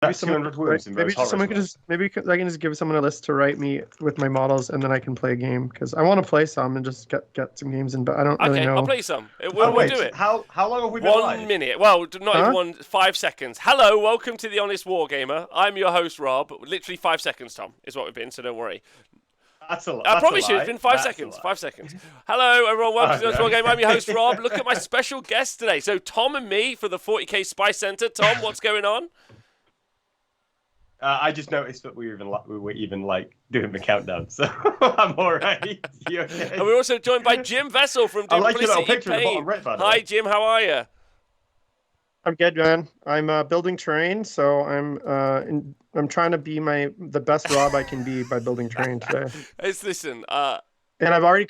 That's 200 wounds in maybe most horror spells. I can just give someone a list to write me with my models, and then I can play a game because I want to play some and just get some games in, but I don't really Okay, know. I'll play some. Oh, We'll wait, do it. how long have we been 1 live? minute. Well, not Huh? even 5 seconds. Hello, welcome to the Honest Wargamer. I'm your host, Rob. Literally 5 seconds, Tom, is what we've been, so don't worry. That's a lot. I promise you, it's been 5 seconds. 5 seconds. Hello, everyone. Welcome to the Honest Wargamer. I'm your host, Rob. Look at my special guest today. So, Tom and me for the 40k Spy Center. Tom, what's going on? I just noticed that we were even like doing the countdown, so I'm all right. You okay? And we're also joined by Jim Vesal from I like your little Duplicity picture at the bottom right, by the Hi, way. Jim. How are you? I'm good, man. I'm building terrain, so I'm trying to be the best Rob I can be by building terrain today. Listen. And I've already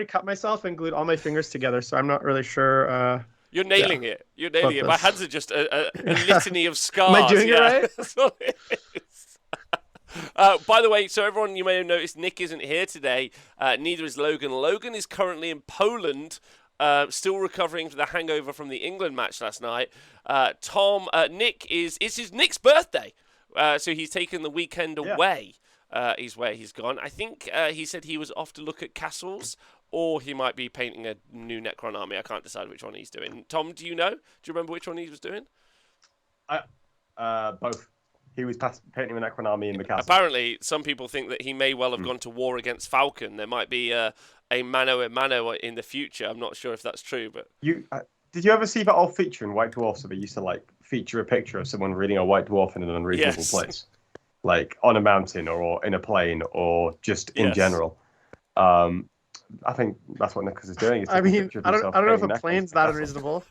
cut myself and glued all my fingers together, so I'm not really sure. You're nailing it. You're nailing it. My hands are just a litany of scars. Am I doing it right? That's all it is. By the way, so everyone, you may have noticed Nick isn't here today. Neither is Logan. Logan is currently in Poland, still recovering from the hangover from the England match last night. Nick it's Nick's birthday, so he's taken the weekend away. Is where he's gone. I think he said he was off to look at castles, or he might be painting a new Necron army. I can't decide which one he's doing. Tom, do you know? Do you remember which one he was doing? Both. He was painting the Necron army in the castle. Apparently, some people think that he may well have gone to war against Falcon. There might be a mano a mano in the future. I'm not sure if that's true, but did you ever see that old feature in White Dwarf? So they used to like feature a picture of someone reading a White Dwarf in an unreasonable place, like on a mountain or in a plain or just in general. I think that's what Nicholas is doing. I mean, I don't know if a plane's that unreasonable.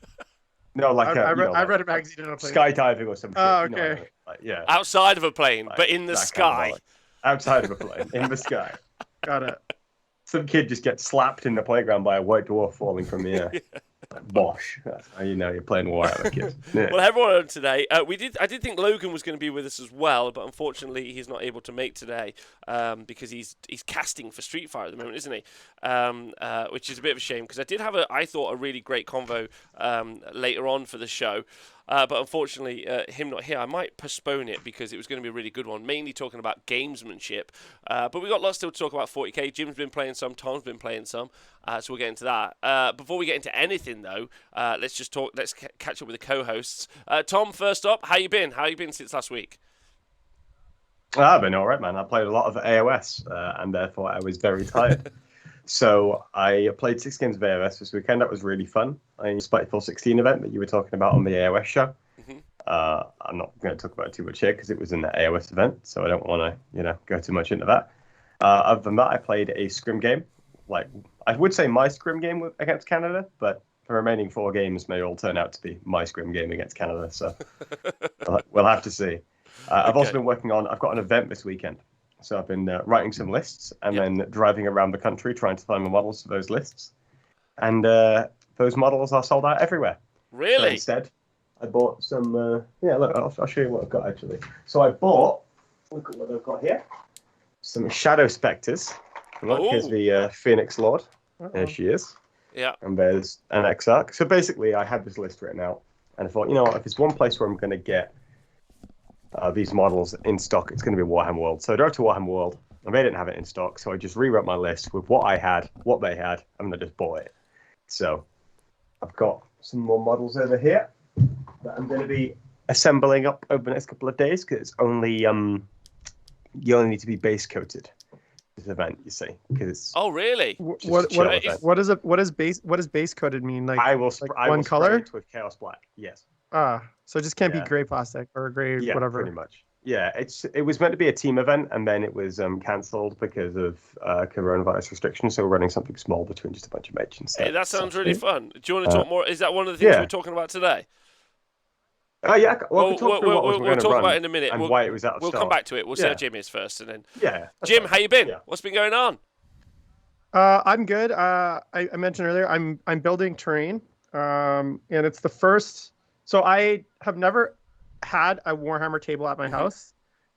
No, like I read a magazine in a plane. Skydiving or something. Oh, okay. Yeah. Outside of a plane, but in the sky. Outside of a plane, in the sky. Got it. Some kid just gets slapped in the playground by a white dwarf falling from the air. Like, bosh. That's how you know you're playing war out of a kid. Yeah. Well, everyone today, I did think Logan was going to be with us as well, but unfortunately he's not able to make today because he's casting for Street Fighter at the moment, isn't he? Which is a bit of a shame because I did have I thought a really great convo later on for the show. But unfortunately, him not here. I might postpone it because it was going to be a really good one, mainly talking about gamesmanship. But we've got lots still to talk about 40k. Jim's been playing some, Tom's been playing some, so we'll get into that. Before we get into anything, though, let's catch up with the co-hosts. Tom, first up, how you been? How you been since last week? I've been all right, man. I played a lot of AOS, and therefore I was very tired. So I played 6 games of AOS this weekend. That was really fun. I Spiteful 16 event that you were talking about on the AOS show. Mm-hmm. I'm not going to talk about it too much here because it was an AOS event, so I don't want to, go too much into that. Other than that, I played a scrim game. Like I would say my scrim game against Canada, but the remaining 4 games may all turn out to be my scrim game against Canada. So we'll have to see. I've also been working on. I've got an event this weekend. So I've been writing some lists and then driving around the country trying to find the models for those lists. And those models are sold out everywhere. Really? So instead, I bought some... look, I'll show you what I've got, actually. So I bought... Look at what I've got here. Some Shadow Spectres. Look, here's the Phoenix Lord. There she is. Yeah. And there's an Exarch. So basically, I had this list written out. And I thought, if there's one place where I'm going to get... these models in stock, it's going to be Warhammer World. So I drove to Warhammer World, and they didn't have it in stock, so I just rewrote my list with what I had, what they had, and I just bought it. So I've got some more models over here that I'm going to be assembling up over the next couple of days, because it's only, you only need to be base coated this event, you see, because really? What does base coated mean? Like I will one color it with Chaos Black. Yes. So it just can't be gray plastic or gray whatever. Pretty much. Yeah, it was meant to be a team event, and then it was cancelled because of coronavirus restrictions. So we're running something small between just a bunch of mates and stuff. Hey, that sounds really fun. Do you want to talk more? Is that one of the things we're talking about today? Yeah. We'll talk about it in a minute. And why it was out of stock. We'll come back to it. We'll see how Jim is first, and then. Yeah. Jim, how you been? Yeah. What's been going on? I'm good. I mentioned earlier I'm building terrain, and it's the first. So I have never had a Warhammer table at my house,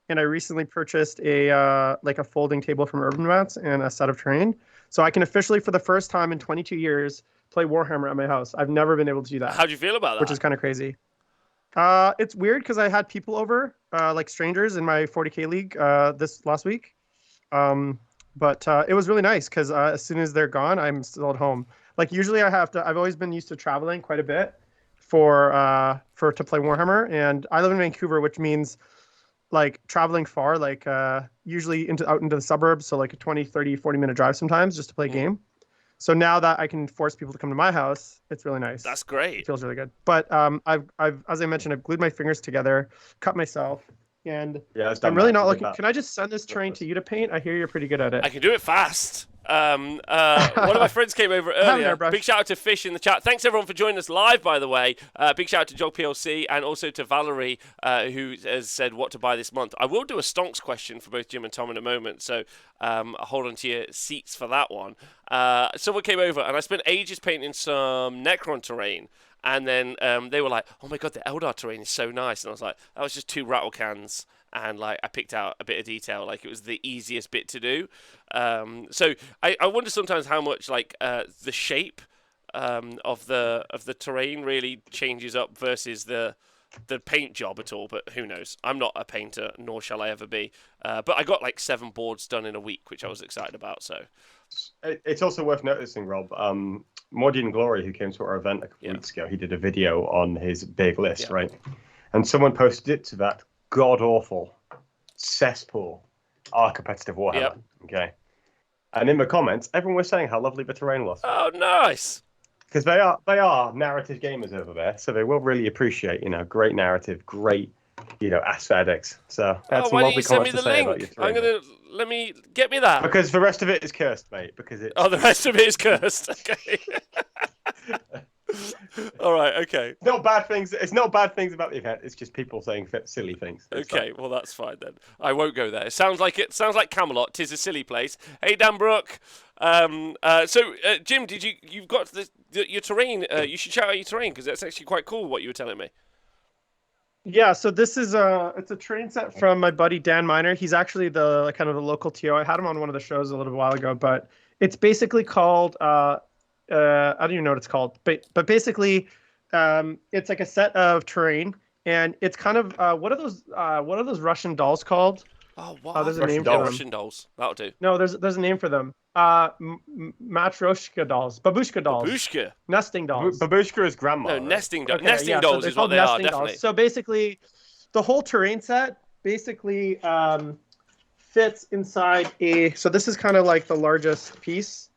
and I recently purchased a folding table from Urban Mats and a set of terrain. So I can officially, for the first time in 22 years, play Warhammer at my house. I've never been able to do that. How do you feel about that? Which is kind of crazy. It's weird because I had people over like strangers in my 40K league this last week. But it was really nice because as soon as they're gone, I'm still at home. Like usually I've always been used to traveling quite a bit to play Warhammer, and I live in Vancouver, which means like traveling far, like usually out into the suburbs, so like a 20, 30, 40-minute drive sometimes just to play a game. So now that I can force people to come to my house, it's really nice. That's great. It feels really good. But I've as I mentioned, I've glued my fingers together, cut myself, and I'm really not looking. Can I just send this terrain to you to paint? I hear you're pretty good at it. I can do it fast. One of my friends came over earlier. Big shout out to Fish in the chat. Thanks everyone for joining us live, by the way. Big shout out to Jog PLC and also to Valerie, who has said what to buy this month. I will do a stonks question for both Jim and Tom in a moment, so hold on to your seats for that one. Someone came over and I spent ages painting some Necron terrain. And then they were like, "Oh my god, the Eldar terrain is so nice." And I was like, "That was just 2 rattle cans." And like I picked out a bit of detail, like it was the easiest bit to do. So I wonder sometimes how much like the shape of the terrain really changes up versus the paint job at all. But who knows? I'm not a painter, nor shall I ever be. But I got like 7 boards done in a week, which I was excited about. So it's also worth noticing, Rob. Mordian Glory, who came to our event a couple weeks ago, he did a video on his big list, right? And someone posted it to that god-awful cesspool competitive Warhammer. Okay. And in the comments, everyone was saying how lovely the terrain was. Oh, nice. Because they are narrative gamers over there, so they will really appreciate, great narrative, great, aesthetics. So that's why don't you send me the link? Get me that. Because the rest of it is cursed, mate. The rest of it is cursed. Okay. All right. Okay. It's not bad things. It's not bad things about the event. It's just people saying silly things. Okay. Well, that's fine then. I won't go there. It sounds like Camelot. 'Tis a silly place. Hey, Dan Brook. Jim, you've got your terrain? You should shout out your terrain because that's actually quite cool. What you were telling me. Yeah, so this is it's a terrain set from my buddy Dan Miner. He's actually the kind of the local TO. I had him on one of the shows a little while ago, but it's basically called I don't even know what it's called, but basically it's like a set of terrain, and it's kind of what are those Russian dolls called? Oh, wow. There's a name for them. Russian dolls. That'll do. No, there's a name for them. Matryoshka dolls, babushka dolls. Babushka. Nesting dolls. Babushka is grandma. No, right? nesting dolls. Okay, nesting dolls is what they are, definitely. Dolls. So basically, the whole terrain set basically fits inside so this is kind of like the largest piece.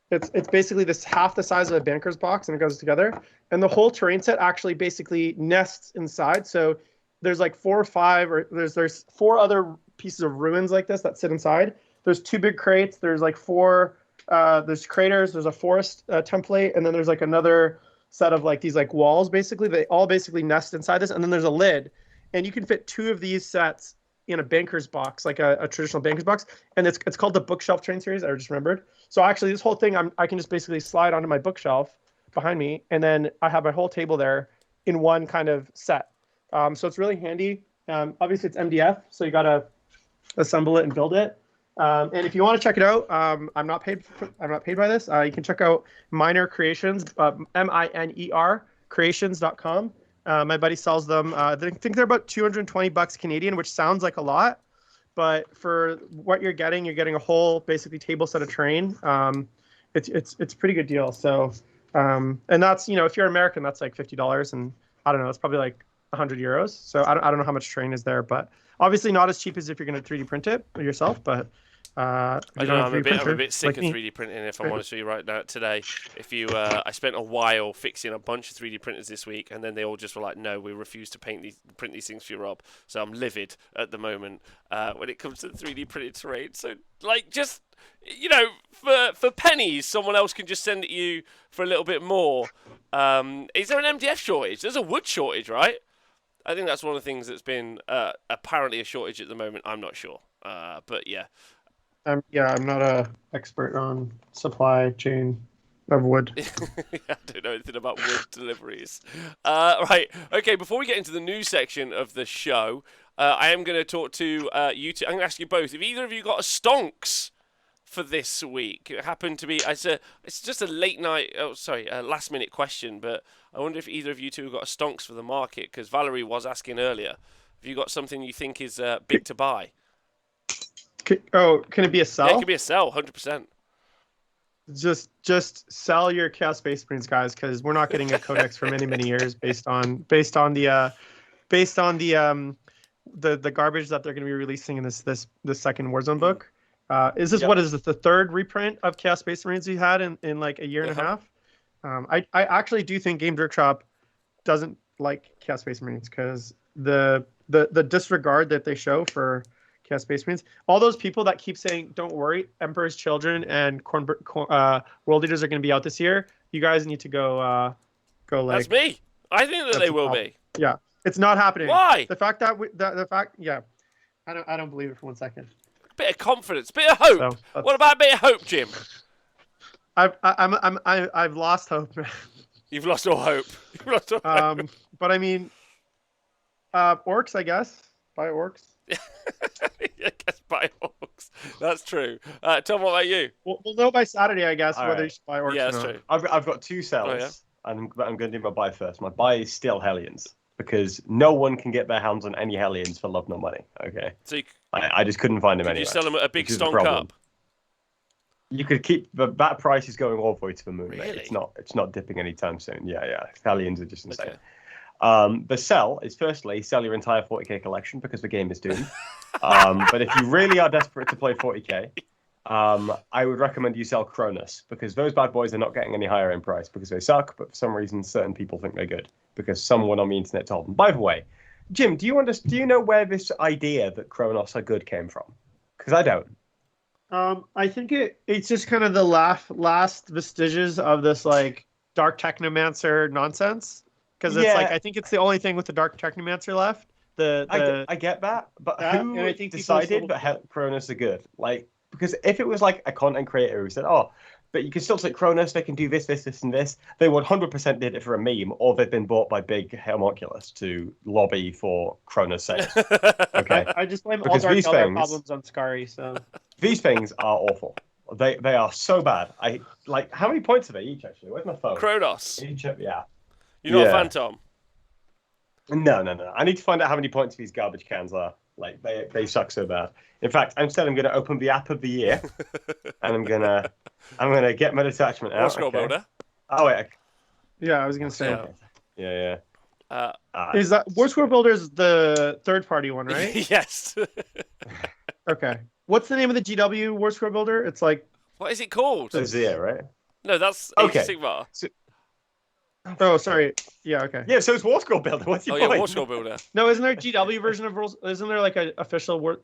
It's basically this half the size of a banker's box, and it goes together. And the whole terrain set actually basically nests inside. So there's like 4 or 5, or there's 4 other pieces of ruins like this that sit inside. There's 2 big crates. There's like 4. There's craters. There's a forest template, and then there's like another set of like these like walls. Basically, they all basically nest inside this, and then there's a lid, and you can fit 2 of these sets in a banker's box, like a traditional banker's box, and it's called the bookshelf terrain series. I just remembered. So actually, this whole thing I can just basically slide onto my bookshelf behind me, and then I have my whole table there in one kind of set. So it's really handy. Obviously, it's MDF, so you gotta assemble it and build it. And if you want to check it out, I'm not paid by this. You can check out Miner Creations, MINER creations.com. My buddy sells them. I think they're about $220 Canadian, which sounds like a lot, but for what you're getting a whole basically table set of terrain. It's a pretty good deal. So, and that's, if you're American, that's like $50, and I don't know, it's probably like €100. So I don't know how much terrain is there, but obviously not as cheap as if you're going to 3D print it yourself, but I don't know, I'm a bit sick of 3D printing, if I'm honest with you right now today. I spent a while fixing a bunch of 3D printers this week, and then they all just were like, no, we refuse to print these things for you, Rob. So I'm livid at the moment when it comes to 3D printed terrain. So like, just, for pennies, someone else can just send it you for a little bit more. Is there an MDF shortage? There's a wood shortage, right? I think that's one of the things that's been apparently a shortage at the moment. I'm not sure, but yeah. I'm not a expert on supply chain of wood. I don't know anything about wood deliveries. Right, okay. Before we get into the news section of the show, I am going to talk to you two. I'm going to ask you both if either of you got a stonks for this week. It happened to be it's just a last minute question, but I wonder if either of you two got a stonks for the market, because Valerie was asking earlier. Have you got something you think is big to buy? Can it be a sell? Yeah, it could be a sell, 100%. Just sell your Chaos Space Marines, guys, because we're not getting a codex for many years based on the garbage that they're going to be releasing in this second Warzone book. Is this what is it, the third reprint of Chaos Space Marines we had in like a year and a half? I actually do think Games Workshop doesn't like Chaos Space Marines because the disregard that they show for Chaos Space Marines. All those people that keep saying, "Don't worry, Emperor's Children and World Eaters are going to be out this year." You guys need to go like. That's me. I think that they will be. Yeah, it's not happening. Why? The fact that I don't believe it for 1 second. Bit of confidence, bit of hope. So, what about a bit of hope, Jim? I've lost hope. You've lost all hope. You've lost all hope. But I mean, orcs, I guess. Buy orcs. I guess buy orcs. That's true. Tom, what about you? We'll know by Saturday, I guess, whether you should buy orcs. Yeah, or that's not. true. I've got 2 sells, Oh, yeah? and I'm going to do my buy first. My buy is still Hellions, because no one can get their hands on any Hellions for love nor money. Okay, So I just couldn't find them you anywhere. sell them at a big which is the stonk problem. up? You could keep, but that price is going all the way to the moon. Mate. Really? It's not dipping anytime soon. Yeah. Hellions are just insane. Okay. The sell is firstly sell your entire 40k collection because the game is doomed. But if you really are desperate to play 40k, I would recommend you sell Cronus because those bad boys are not getting any higher in price because they suck. But for some reason, certain people think they're good because someone on the internet told them. By the way, Jim, do you know where this idea that Kronos are good came from? Because I don't. I think it's just kind of the last vestiges of this like dark technomancer nonsense. Because it's like I think it's the only thing with the dark technomancer left. I get that, but who I think decided that Cronus are good? Like, because if it was like a content creator who said, "Oh, but you can still take Cronus, they can do this, and this," they 100% did it for a meme, or they've been bought by big homunculus to lobby for Cronus sales. Okay, I just blame because all these dark things, problems on Scary. So these things are awful. They are so bad. I like how many points are they each? Actually, where's my phone? Kronos. Yeah. You're not a fan, Tom? No. I need to find out how many points these garbage cans are. Like they suck so bad. In fact, instead I'm going to open the app of the year, and I'm gonna get my detachment out. Scroll builder. Oh wait. yeah, I was gonna say. Yeah. Is that War Square Builder is the third party one, right? Yes. Okay. What's the name of the GW War Square Builder? It's like. What is it called? Zia, right? No, that's okay. Age of Sigmar. Oh, sorry. Yeah, okay. Yeah, so it's War Scroll Builder. What's your point? Yeah, War Scroll Builder. No, isn't there a GW version of Rules? Isn't there like an official War?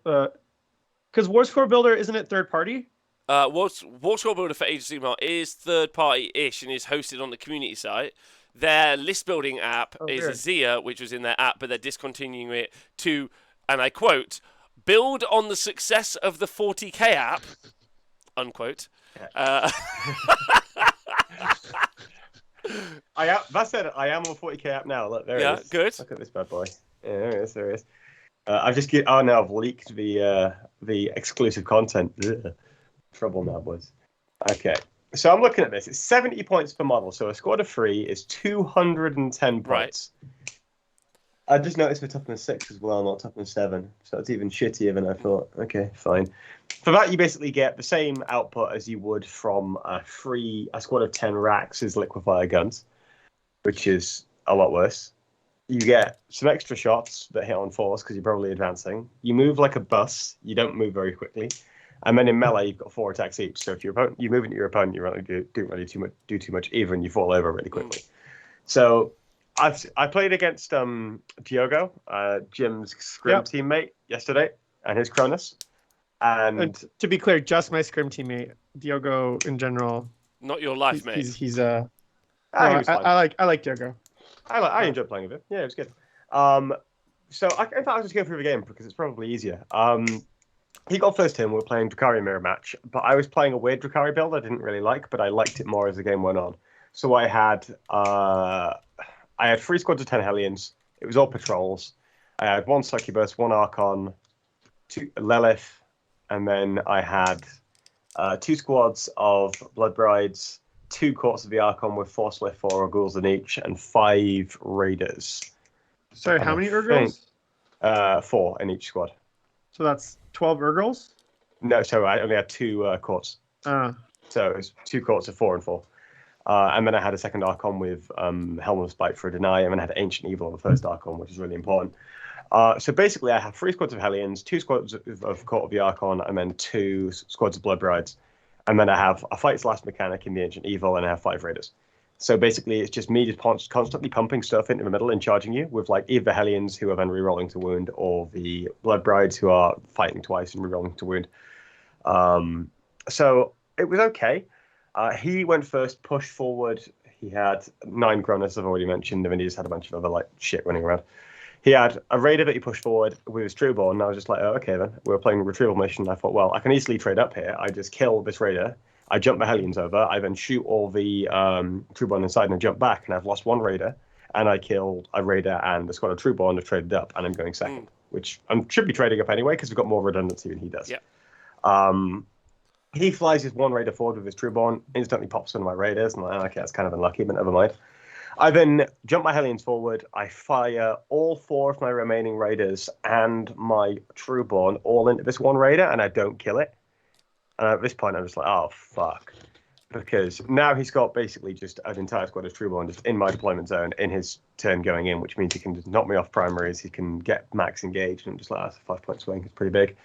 Because War Scroll Builder isn't it third party? War Scroll Builder for Age of Sigmar is third party-ish and is hosted on the community site. Their list building app is Zia, which was in their app, but they're discontinuing it to, and I quote, "build on the success of the 40k app," unquote. That said, I am on 40k app now. Look, there it is. Good. Look at this bad boy. Yeah, there it is. I've just now I've leaked the exclusive content. Ugh. Trouble now, boys. Okay, so I'm looking at this. It's 70 points per model, so a squad of 3 is 210 points. Right. I just noticed we're toughness 6 as well, not toughness 7, so it's even shittier than I thought. Okay, fine. For that, you basically get the same output as you would from a squad of 10 Rax's liquefier guns, which is a lot worse. You get some extra shots that hit on force because you're probably advancing. You move like a bus. You don't move very quickly. And then in melee, you've got 4 attacks each. So if you move into your opponent, you don't really do too much either, and you fall over really quickly. So I played against Diogo, Jim's Scrim teammate, yesterday, and his Cronus. And to be clear, just my Scrim teammate. Diogo in general. Not your life, mate. He's I like Diogo. I enjoyed playing with him. Yeah, it was good. So I thought I was just going through the game because it's probably easier. He got first turn. We were playing Drukhari mirror match, but I was playing a weird Drukhari build I didn't really like, but I liked it more as the game went on. So I had 3 squads of 10 Hellions. It was all patrols. I had 1 Succubus, 1 Archon, 2 Lilith, and then I had 2 squads of Blood Brides, 2 Courts of the Archon with 4 Slith, 4 Ghouls in each, and 5 Raiders. Sorry, how many Urgles? 4 in each squad. So that's 12 Urgles? No, so I only had 2 courts. So it was 2 courts of 4 and 4. And then I had a second Archon with Helm of Spite for a deny, and then I had Ancient Evil on the first Archon, which is really important. So basically, I have 3 squads of Hellions, 2 squads of Court of the Archon, and then 2 squads of Blood Brides. And then I have a Fight's Last mechanic in the Ancient Evil, and I have 5 Raiders. So basically, it's just me just constantly pumping stuff into the middle and charging you with like either the Hellions who are then rerolling to wound, or the Blood Brides who are fighting twice and rerolling to wound. So it was okay. He went first, pushed forward. He had 9 Cronus, I've already mentioned, and then he just had a bunch of other like shit running around. He had a Raider that he pushed forward with his Trueborn, and I was just like, oh, okay then. We were playing a retrieval mission, and I thought, well, I can easily trade up here. I just kill this Raider. I jump the Hellions over. I then shoot all the Trueborn inside, and I jump back, and I've lost 1 Raider. And I killed a Raider and a squad of Trueborn have traded up, and I'm going second, which I should be trading up anyway because we've got more redundancy than he does. Yeah. He flies his 1 Raider forward with his Trueborn, instantly pops one of my Raiders, and I'm like, okay, that's kind of unlucky, but never mind. I then jump my Hellions forward. I fire all 4 of my remaining Raiders and my Trueborn all into this 1 Raider, and I don't kill it. And at this point, I'm just like, oh, fuck. Because now he's got basically just an entire squad of Trueborn just in my deployment zone in his turn going in, which means he can just knock me off primaries. He can get max engaged, and I'm just like, that's a 5-point swing. It's pretty big.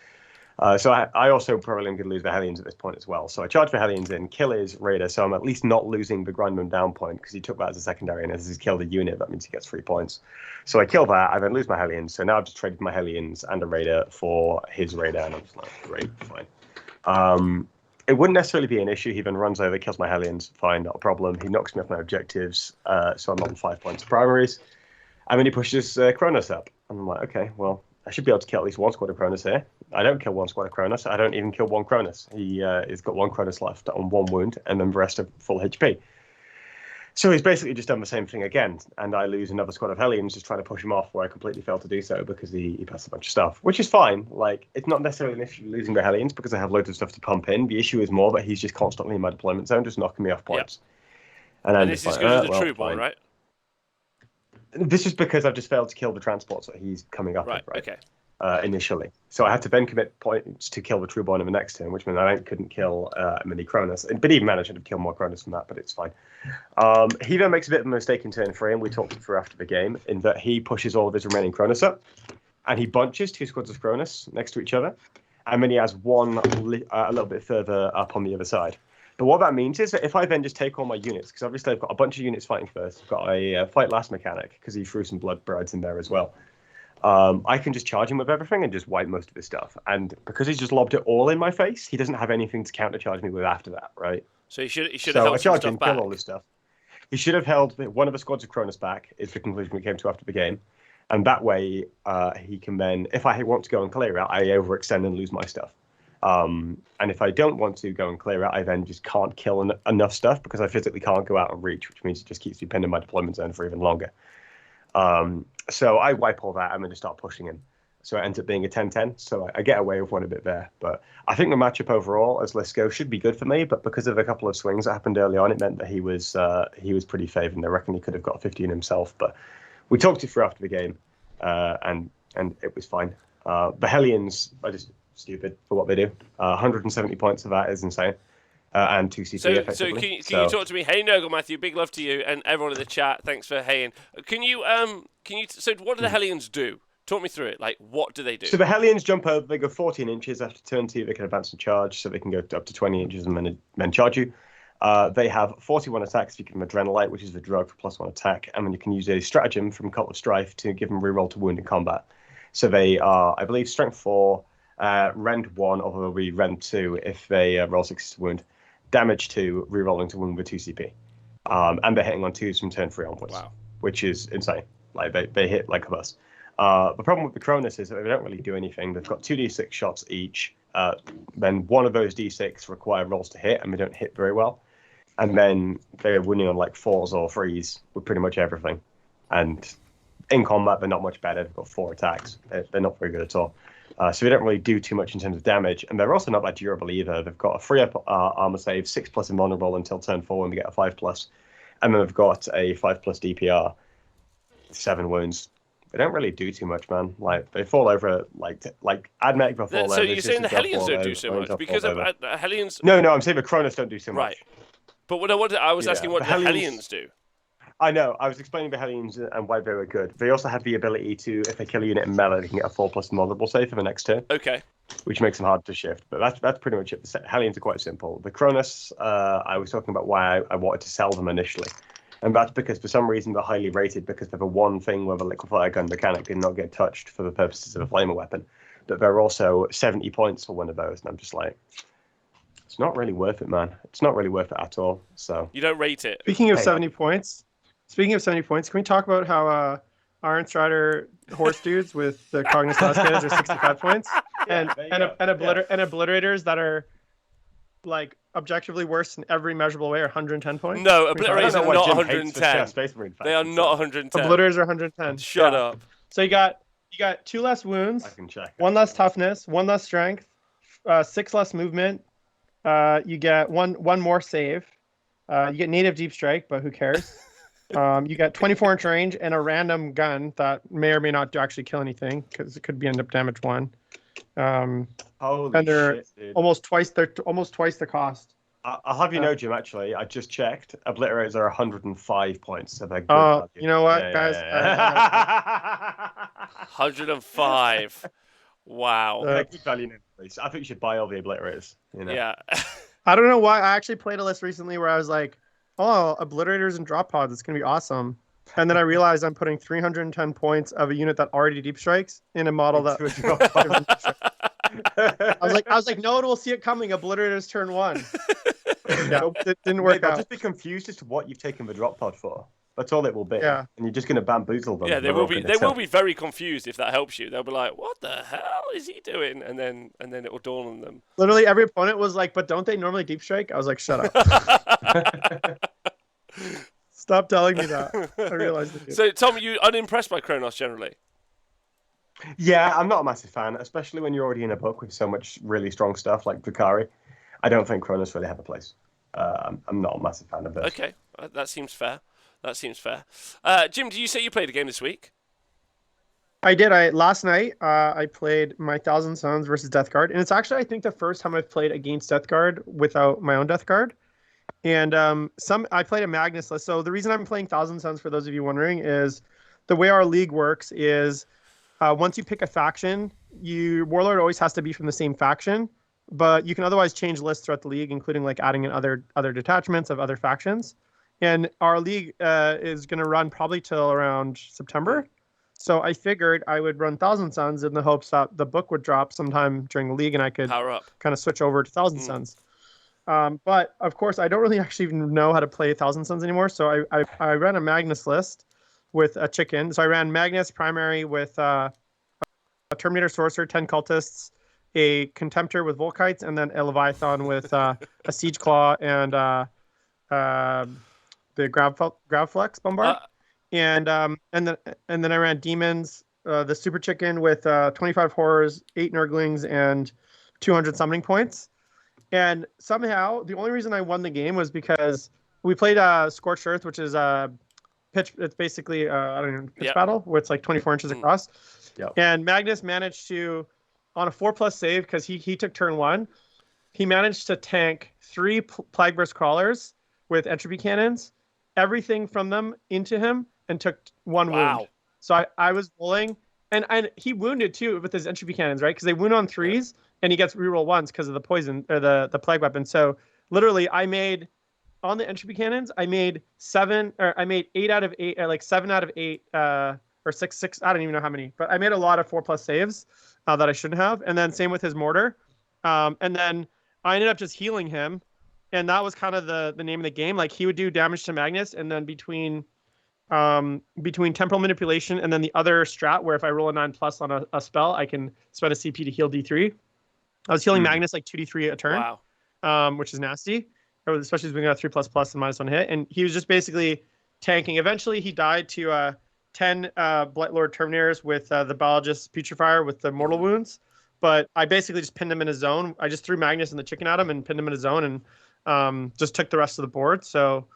So I also probably am going to lose the Hellions at this point as well. So I charge the Hellions in, kill his Raider, so I'm at least not losing the grind them down point, because he took that as a secondary, and as he's killed a unit, that means he gets 3 points. So I kill that, I then lose my Hellions, so now I've just traded my Hellions and a Raider for his Raider, and I'm just like, great, fine. It wouldn't necessarily be an issue. He then runs over, kills my Hellions, fine, not a problem. He knocks me off my objectives, so I'm on 5 points of primaries. And then he pushes Kronos up. And I'm like, okay, well, I should be able to kill at least 1 squad of Kronos here. I don't kill 1 squad of Kronos. I don't even kill 1 Kronos. He's got 1 Kronos left on 1 wound, and then the rest are full HP. So he's basically just done the same thing again, and I lose another squad of Hellions just trying to push him off, where I completely failed to do so because he passed a bunch of stuff, which is fine. Like, it's not necessarily an issue losing the Hellions because I have loads of stuff to pump in. The issue is more that he's just constantly in my deployment zone, just knocking me off points. Yep. And this is because of the Trueborn, right? This is because I've just failed to kill the transports that he's coming up with, right? Okay. Initially. So I had to then commit points to kill the Trueborn in the next turn, which meant I couldn't kill many Kronos. But even managed to kill more Kronos than that, but it's fine. He then makes a bit of a mistake in turn 3, and we talked it through after the game, in that he pushes all of his remaining Kronos up, and he bunches 2 squads of Kronos next to each other, and then he has 1 a little bit further up on the other side. But what that means is that if I then just take all my units, because obviously I've got a bunch of units fighting first, I've got a fight last mechanic, because he threw some Blood Brides in there as well. I can just charge him with everything and just wipe most of his stuff. And because he's just lobbed it all in my face, he doesn't have anything to countercharge me with after that, right? So he should have so held I some charge stuff him, back. kill all this stuff. He should have held 1 of the squads of Kronos back, is the conclusion we came to after the game. And that way, he can then, if I want to go and clear out, I overextend and lose my stuff. And if I don't want to go and clear out, I then just can't kill enough stuff because I physically can't go out and reach, which means it just keeps me pinned in my deployment zone for even longer. So I wipe all that and then just start pushing in. So it ends up being a 10-10. So I get away with 1 a bit there. But I think the matchup overall, as lists go, should be good for me. But because of a couple of swings that happened early on, it meant that he was pretty favoured. I reckon he could have got 15 himself. But we talked it through after the game, and it was fine. The Hellions are just stupid for what they do. 170 points of that is insane. And 2 CP effectively. So can you talk to me? Hey, Nurgle Matthew, big love to you and everyone in the chat. Thanks for haying. So what do the Hellions do? Talk me through it. Like, what do they do? So the Hellions jump over. They go 14 inches after turn 2. They can advance and charge, so they can go up to 20 inches and then charge you. They have 41 attacks if you give them Adrenalite, which is the drug for +1 attack, and then you can use a stratagem from Cult of Strife to give them reroll to wound in combat. So they are, I believe, Strength 4, Rend 1, or they'll be Rend 2 if they roll 6 to wound. Damage 2, rerolling to wound with 2 CP. And they're hitting on 2s from turn 3 onwards, which is insane. Like, they hit like a bus. The problem with the Cronus is that they don't really do anything. They've got 2d6 shots each. Then 1 of those d6 require rolls to hit, and they don't hit very well. And then they're winning on like 4s or 3s with pretty much everything. And in combat, they're not much better. They've got 4 attacks. They're not very good at all. So they don't really do too much in terms of damage. And they're also not that durable either. They've got a 3-up armor save, 6+ invulnerable until turn 4 when they get a 5+. And then they've got a 5+ DPR, 7 wounds. They don't really do too much, man. Like they fall over, like Admech will fall over. So you're saying the Systems will Hellions fall don't do over, so Marines much will because fall over. Hellions. No, I'm saying the Kronos don't do so much. Right. But what I was asking, what the the Hellions- Hellions do? I know. I was explaining the Hellions and why they were good. They also have the ability to, if they kill a unit in melee, they can get a 4+ multiple save for the next turn, Okay. which makes them hard to shift. But that's pretty much it. The Hellions are quite simple. The Kronos, I was talking about why I wanted to sell them initially. And that's because for some reason they're highly rated because they're the one thing where the liquefier gun mechanic did not get touched for the purposes of a flamer weapon. But they're also 70 points for one of those. And I'm just like, it's not really worth it, man. It's not really worth it at all. So You don't rate it. Speaking of Hey. 70 points, can we talk about how Iron Strider horse dudes with the Cognus Last Cannons are 65 points, and obliterators that are like objectively worse in every measurable way are 110 points? No, I obliterators don't are know not why Jim hates the 110. Space Marine They are faction, not so 110. Obliterators are 110. Shut Yeah. up. So you got 2 less wounds, I can check. 1 less toughness, 1 less strength, 6 less movement. You get one more save. You get native deep strike, but who cares? You got 24-inch range and a random gun that may or may not actually kill anything because it could be end up damage 1. Holy and they're shit, dude. almost twice the cost. I'll have you know, Jim, actually, I just checked. Obliterators are 105 points, so they're good Oh, value. you know what, Yeah, guys? yeah. 105. Wow. They're good value in place. I think you should buy all the Obliterators. You know? Yeah. I don't know why. I actually played a list recently where I was like, oh, obliterators and drop pods, it's gonna be awesome. And then I realized I'm putting 310 points of a unit that already deep strikes in a model that Into a drop pod. I was like, no one will see it coming. Obliterators turn 1. Yeah, it didn't work They'll out. just be confused as to what you've taken the drop pod for. That's all it will be. Yeah. And you're just going to bamboozle them. Yeah, they They're will all be. gonna They will tell. be very confused if that helps you. They'll be like, "What the hell is he doing?" And then it will dawn on them. Literally every opponent was like, but don't they normally deep strike? I was like, shut up. Stop telling me that. I realized it. So, Tom, you unimpressed by Kronos generally? Yeah, I'm not a massive fan, especially when you're already in a book with so much really strong stuff like Drakari. I don't think Kronos really have a place. I'm not a massive fan of this. Okay, that seems fair. That seems fair. Jim, did you say you played a game this week? I did. Last night I played my Thousand Suns versus Death Guard, and it's actually I think the first time I've played against Death Guard without my own Death Guard. And I played a Magnus list. So the reason I'm playing Thousand Suns, for those of you wondering, is the way our league works is once you pick a faction, your Warlord always has to be from the same faction, but you can otherwise change lists throughout the league, including like adding in other detachments of other factions. And our league is going to run probably till around September. So I figured I would run Thousand Suns in the hopes that the book would drop sometime during the league and I could Power up. kind of switch over to Thousand Suns. But of course, I don't really actually even know how to play Thousand Suns anymore. So I ran a Magnus list with a chicken. So I ran Magnus primary with a Terminator Sorcerer, 10 Cultists, a Contemptor with Volkites, and then a Leviathan with a Siege Claw and the Gravflex Bombard. And then I ran Demons, the Super Chicken with 25 Horrors, 8 Nurglings, and 200 Summoning Points. And somehow, the only reason I won the game was because we played Scorched Earth, which is pitch. It's basically pitch battle, where it's like 24 inches across. Yep. And Magnus managed to, on a 4+ save, because he took turn 1, he managed to tank 3 Plague Burst Crawlers with entropy cannons, everything from them into him, and took 1 wound. So I was rolling, and he wounded too with his entropy cannons, right? Because they wound on 3s. And he gets reroll 1s because of the poison or the plague weapon. So literally, I made on the entropy cannons. I made 8 out of 8, like 7 out of 8, or 6. I don't even know how many, but I made a lot of 4+ saves that I shouldn't have. And then same with his mortar. And then I ended up just healing him, and that was kind of the name of the game. Like he would do damage to Magnus, and then between temporal manipulation and then the other strat where if I roll a 9+ on a spell, I can spend a CP to heal D3. I was healing Magnus like 2d3 a turn, which is nasty, especially as we got 3++ and -1 hit. And he was just basically tanking. Eventually, he died to 10 Blightlord Terminators with the Biologist Putrefier with the mortal wounds. But I basically just pinned him in his zone. I just threw Magnus and the chicken at him and pinned him in his zone and just took the rest of the board. So,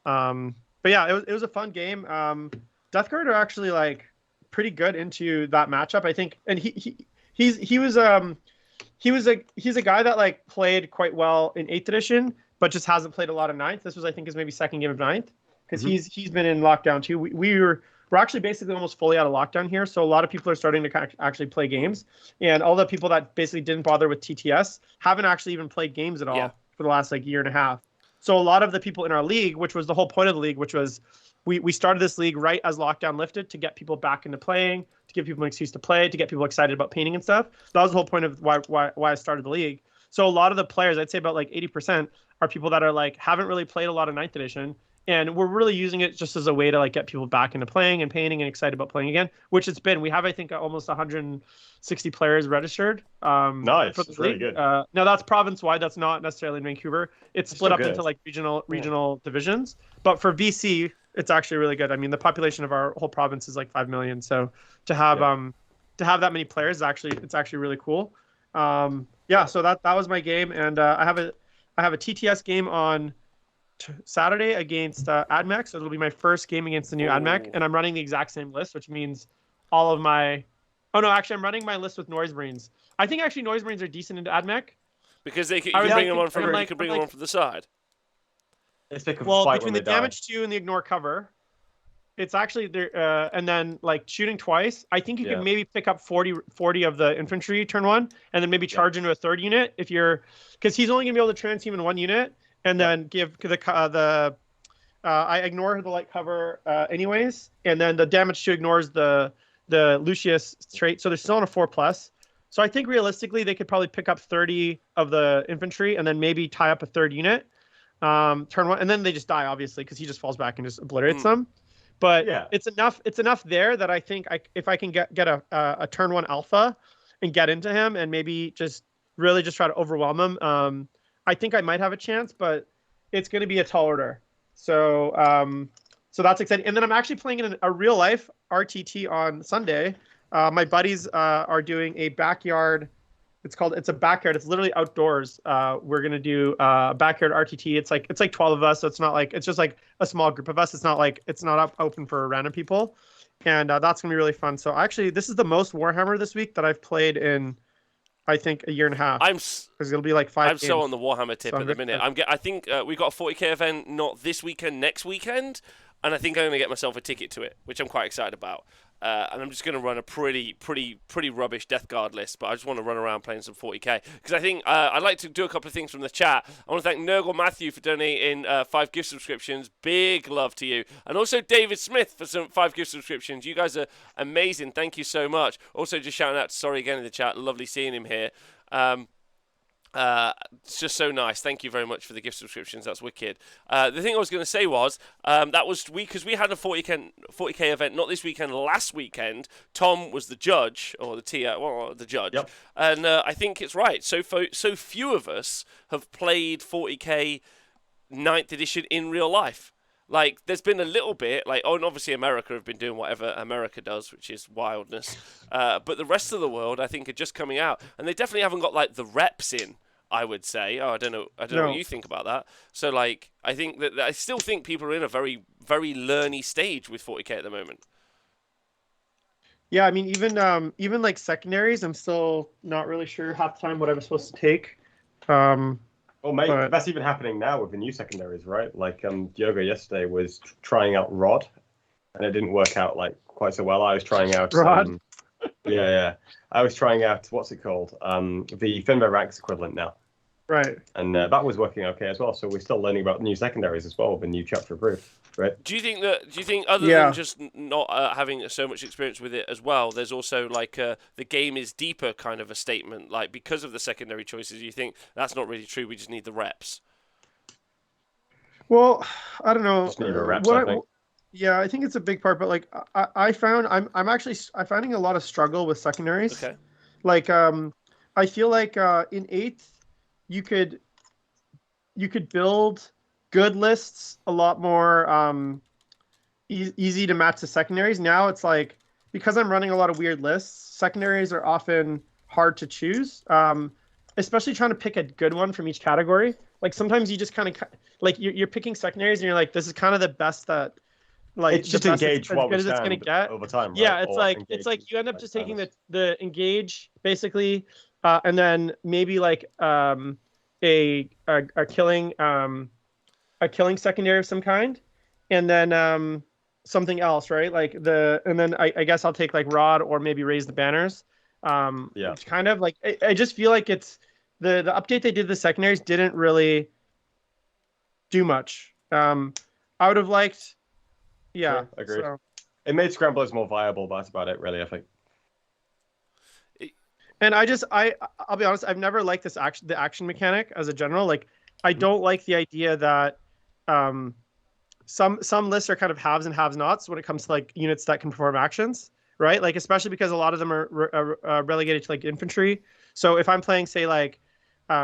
but yeah, it was a fun game. Death Guard are actually like pretty good into that matchup, I think. And he's a guy that like played quite well in 8th edition, but just hasn't played a lot of 9th. This was, I think, his maybe second game of 9th, because he's been in lockdown too. We're actually basically almost fully out of lockdown here, so a lot of people are starting to actually play games, and all the people that basically didn't bother with TTS haven't actually even played games at all for the last like year and a half. So a lot of the people in our league, which was the whole point of the league, which was we started this league right as lockdown lifted to get people back into playing, to give people an excuse to play, to get people excited about painting and stuff. That was the whole point of why I started the league. So a lot of the players, I'd say about like 80%, are people that are like haven't really played a lot of 9th edition, and we're really using it just as a way to like get people back into playing and painting and excited about playing again, which it's been. We have, I think, almost 160 players registered. Nice, for the it's really league. good. Now that's province wide. That's not necessarily in Vancouver. It's split up into like regional divisions. But for VC, it's actually really good. I mean, the population of our whole province is like 5 million. So to have that many players, it's actually really cool. So that was my game, and I have a TTS game on Saturday against AdMech. So it'll be my first game against the new AdMech, and I'm running the exact same list, which means all of my. Oh no, actually, I'm running my list with Noise Marines. I think actually Noise Marines are decent into AdMech because you can bring them on from the side. Between the damage 2 and the ignore cover, it's actually there. And then like shooting twice, I think you can maybe pick up 40 of the infantry turn 1, and then maybe charge into a 3rd unit because he's only gonna be able to trans team in 1 unit, and then give I ignore the light cover anyways, and then the damage 2 ignores the Lucius trait, so they're still on a 4+. So I think realistically they could probably pick up 30 of the infantry and then maybe tie up a 3rd unit, turn 1, and then they just die obviously because he just falls back and just obliterates them. But it's enough there that I think if I can get a turn 1 alpha and get into him and maybe just really just try to overwhelm him, I think I might have a chance, but it's going to be a tall order. So so that's exciting. And then I'm actually playing in a real life RTT on Sunday. My buddies are doing a backyard. It's a backyard. It's literally outdoors. We're gonna do a backyard RTT. It's like 12 of us, so it's not like it's just like a small group of us. It's not open for random people, and that's gonna be really fun. So actually, this is the most Warhammer this week that I've played in, I think, a year and a half. Because it'll be like 5 I'm games. So on the Warhammer tip at the minute. I think we've got a 40k event not this weekend, next weekend, and I think I'm gonna get myself a ticket to it, which I'm quite excited about. And I'm just going to run a pretty rubbish Death Guard list, but I just want to run around playing some 40k. Because I think I'd like to do a couple of things from the chat. I want to thank Nurgle Matthew for donating 5 gift subscriptions. Big love to you. And also David Smith for some 5 gift subscriptions. You guys are amazing. Thank you so much. Also just shouting out to Sorry again in the chat. Lovely seeing him here. It's just so nice. Thank you very much for the gift subscriptions. That's wicked. The thing I was going to say was that was because we had a 40k event not this weekend, last weekend. Tom was the judge or the judge, and I think it's right. So few of us have played 40k 9th edition in real life. Like, there's been a little bit, and obviously America have been doing whatever America does, which is wildness. But the rest of the world, I think, are just coming out, and they definitely haven't got the reps in. I would say. I don't know what you think about that. So, I think that I still think people are in a very, very learny stage with 40k at the moment. Yeah, I mean, even like secondaries, I'm still not really sure half the time what I was supposed to take. Well, mate, that's even happening now with the new secondaries, right? Diogo yesterday was trying out Rod, and it didn't work out quite so well. I was trying out Rod. I was trying out what's it called? The Finbar Ranks equivalent now. Right. And that was working okay as well. So we're still learning about new secondaries as well, the new chapter approved. Right. Do you think other than just not having so much experience with it as well, there's also the game is deeper kind of a statement, because of the secondary choices? You think that's not really true? We just need the reps. Well, I don't know. Just need the reps, I think. Yeah, I think it's a big part, but I'm finding a lot of struggle with secondaries. Okay. I feel like in 8th you could build good lists a lot more easy to match the secondaries. Now it's because I'm running a lot of weird lists, secondaries are often hard to choose, especially trying to pick a good one from each category. Sometimes you just kind of you're picking secondaries and you're this is kind of the best that like It's just the best engage as while good we as it's gonna stand get. over time, right? Yeah, Or it's engage like you end up like just taking timers. the engage basically, and then maybe like a killing secondary of some kind, and then something else, right? And then I guess I'll take like rod or maybe raise the banners. Yeah. It's kind of like I just feel like it's the update they did to the secondaries didn't really do much. I would have liked, yeah. Sure, agreed. So It made scramblers more viable, but that's about it, really, I think. and I'll be honest, I've never liked the action mechanic as a general. Like I don't like the idea that um some lists are kind of haves and have nots when it comes to like units that can perform actions, right? Like especially because a lot of them are relegated to like infantry. So if I'm playing say like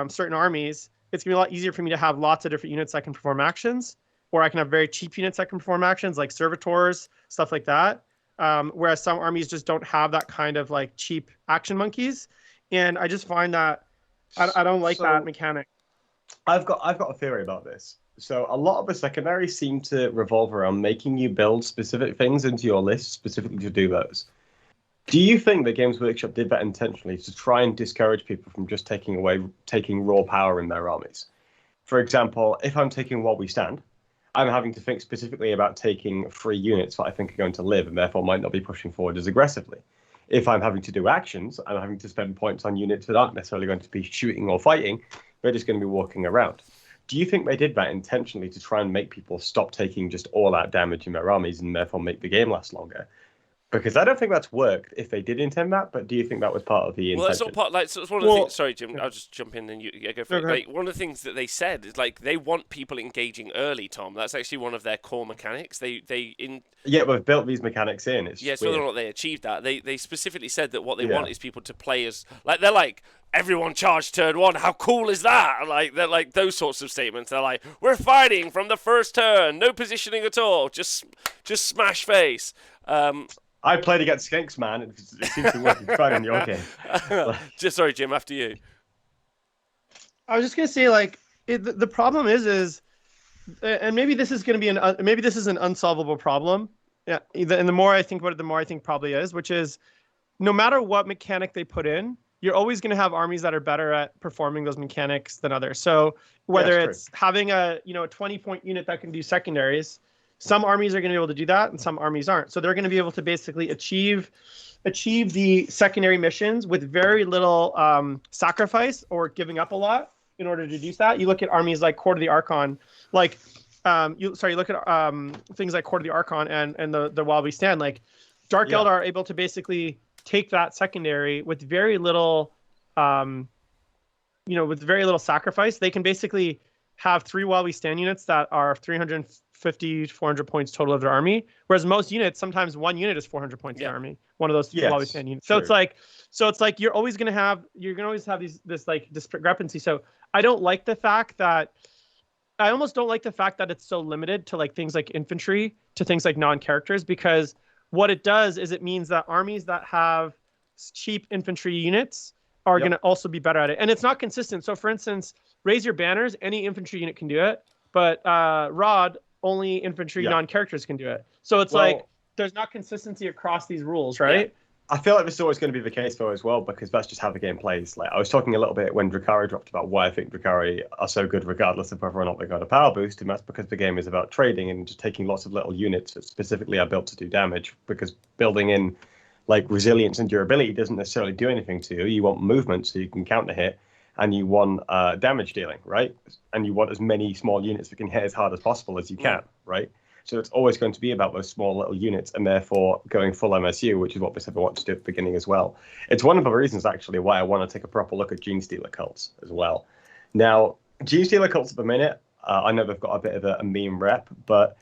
certain armies, it's gonna be a lot easier for me to have lots of different units that can perform actions, or I can have very cheap units that can perform actions like servitors, stuff like that. Whereas some armies just don't have that kind of like cheap action monkeys, and I just find that I don't like that mechanic. I've got a theory about this. So a lot of the secondaries seem to revolve around making you build specific things into your list specifically to do those. Do you think that Games Workshop did that intentionally to try and discourage people from just taking raw power in their armies? For example, if I'm taking While We Stand, I'm having to think specifically about taking 3 units that I think are going to live and therefore might not be pushing forward as aggressively. If I'm having to do actions, I'm having to spend points on units that aren't necessarily going to be shooting or fighting, they're just going to be walking around. Do you think they did that intentionally to try and make people stop taking just all out damage in their armies and therefore make the game last longer? Because I don't think that's worked if they did intend that, but do you think that was part of the intention? Well, that's not part. Like, so it's one of the things. Sorry, Jim. I'll just jump in and you go for it. Like, one of the things that they said is like they want people engaging early. Tom, that's actually one of their core mechanics. Yeah, we've built these mechanics in. It's yeah, just so whether weird. or not they achieved that, they specifically said that what they want is people to play as like they're like everyone charge turn 1. How cool is that? Like they're like those sorts of statements. They're like we're fighting from the first turn, no positioning at all, just smash face. I played against Skinks, man. It seems to be working fine in your game. Just sorry, Jim. After you. I was just gonna say, like, the problem is, and maybe this is gonna be maybe this is an unsolvable problem. Yeah, and the more I think about it, the more I think probably is, which is, no matter what mechanic they put in, you're always gonna have armies that are better at performing those mechanics than others. So whether it's having a 20-point unit that can do secondaries. Some armies are going to be able to do that, and some armies aren't. So they're going to be able to basically achieve the secondary missions with very little sacrifice or giving up a lot in order to do that. You look at armies like Court of the Archon, like you look at things like Court of the Archon and the While We Stand. Like Dark Eldar are able to basically take that secondary with very little, with very little sacrifice. They can basically have 3 While We Stand units that are 350 to 400 points total of their army, whereas most units, sometimes one unit is 400 points in the army, one of those While We Stand units. So it's like you're always going to have this discrepancy. So I don't like the fact that I almost don't like the fact that it's so limited to like things like infantry, to things like non-characters, because what it does is it means that armies that have cheap infantry units are going to also be better at it. And it's not consistent. So for instance, raise your banners, any infantry unit can do it, but Rod, only infantry non-characters can do it. So it's like there's not consistency across these rules, right? Yeah. I feel like this is always going to be the case though as well, because that's just how the game plays. Like I was talking a little bit when Drukhari dropped about why I think Drukhari are so good regardless of whether or not they got a power boost, and that's because the game is about trading and just taking lots of little units that specifically are built to do damage, because building in like resilience and durability doesn't necessarily do anything to you. You want movement so you can counter hit, and you want damage dealing, right? And you want as many small units that can hit as hard as possible as you can, right? So it's always going to be about those small little units, and therefore going full MSU, which is what we said we want to do at the beginning as well. It's one of the reasons actually why I want to take a proper look at Gene Stealer cults as well. Now, Gene Stealer cults at the minute, I know they've got a bit of a meme rep, but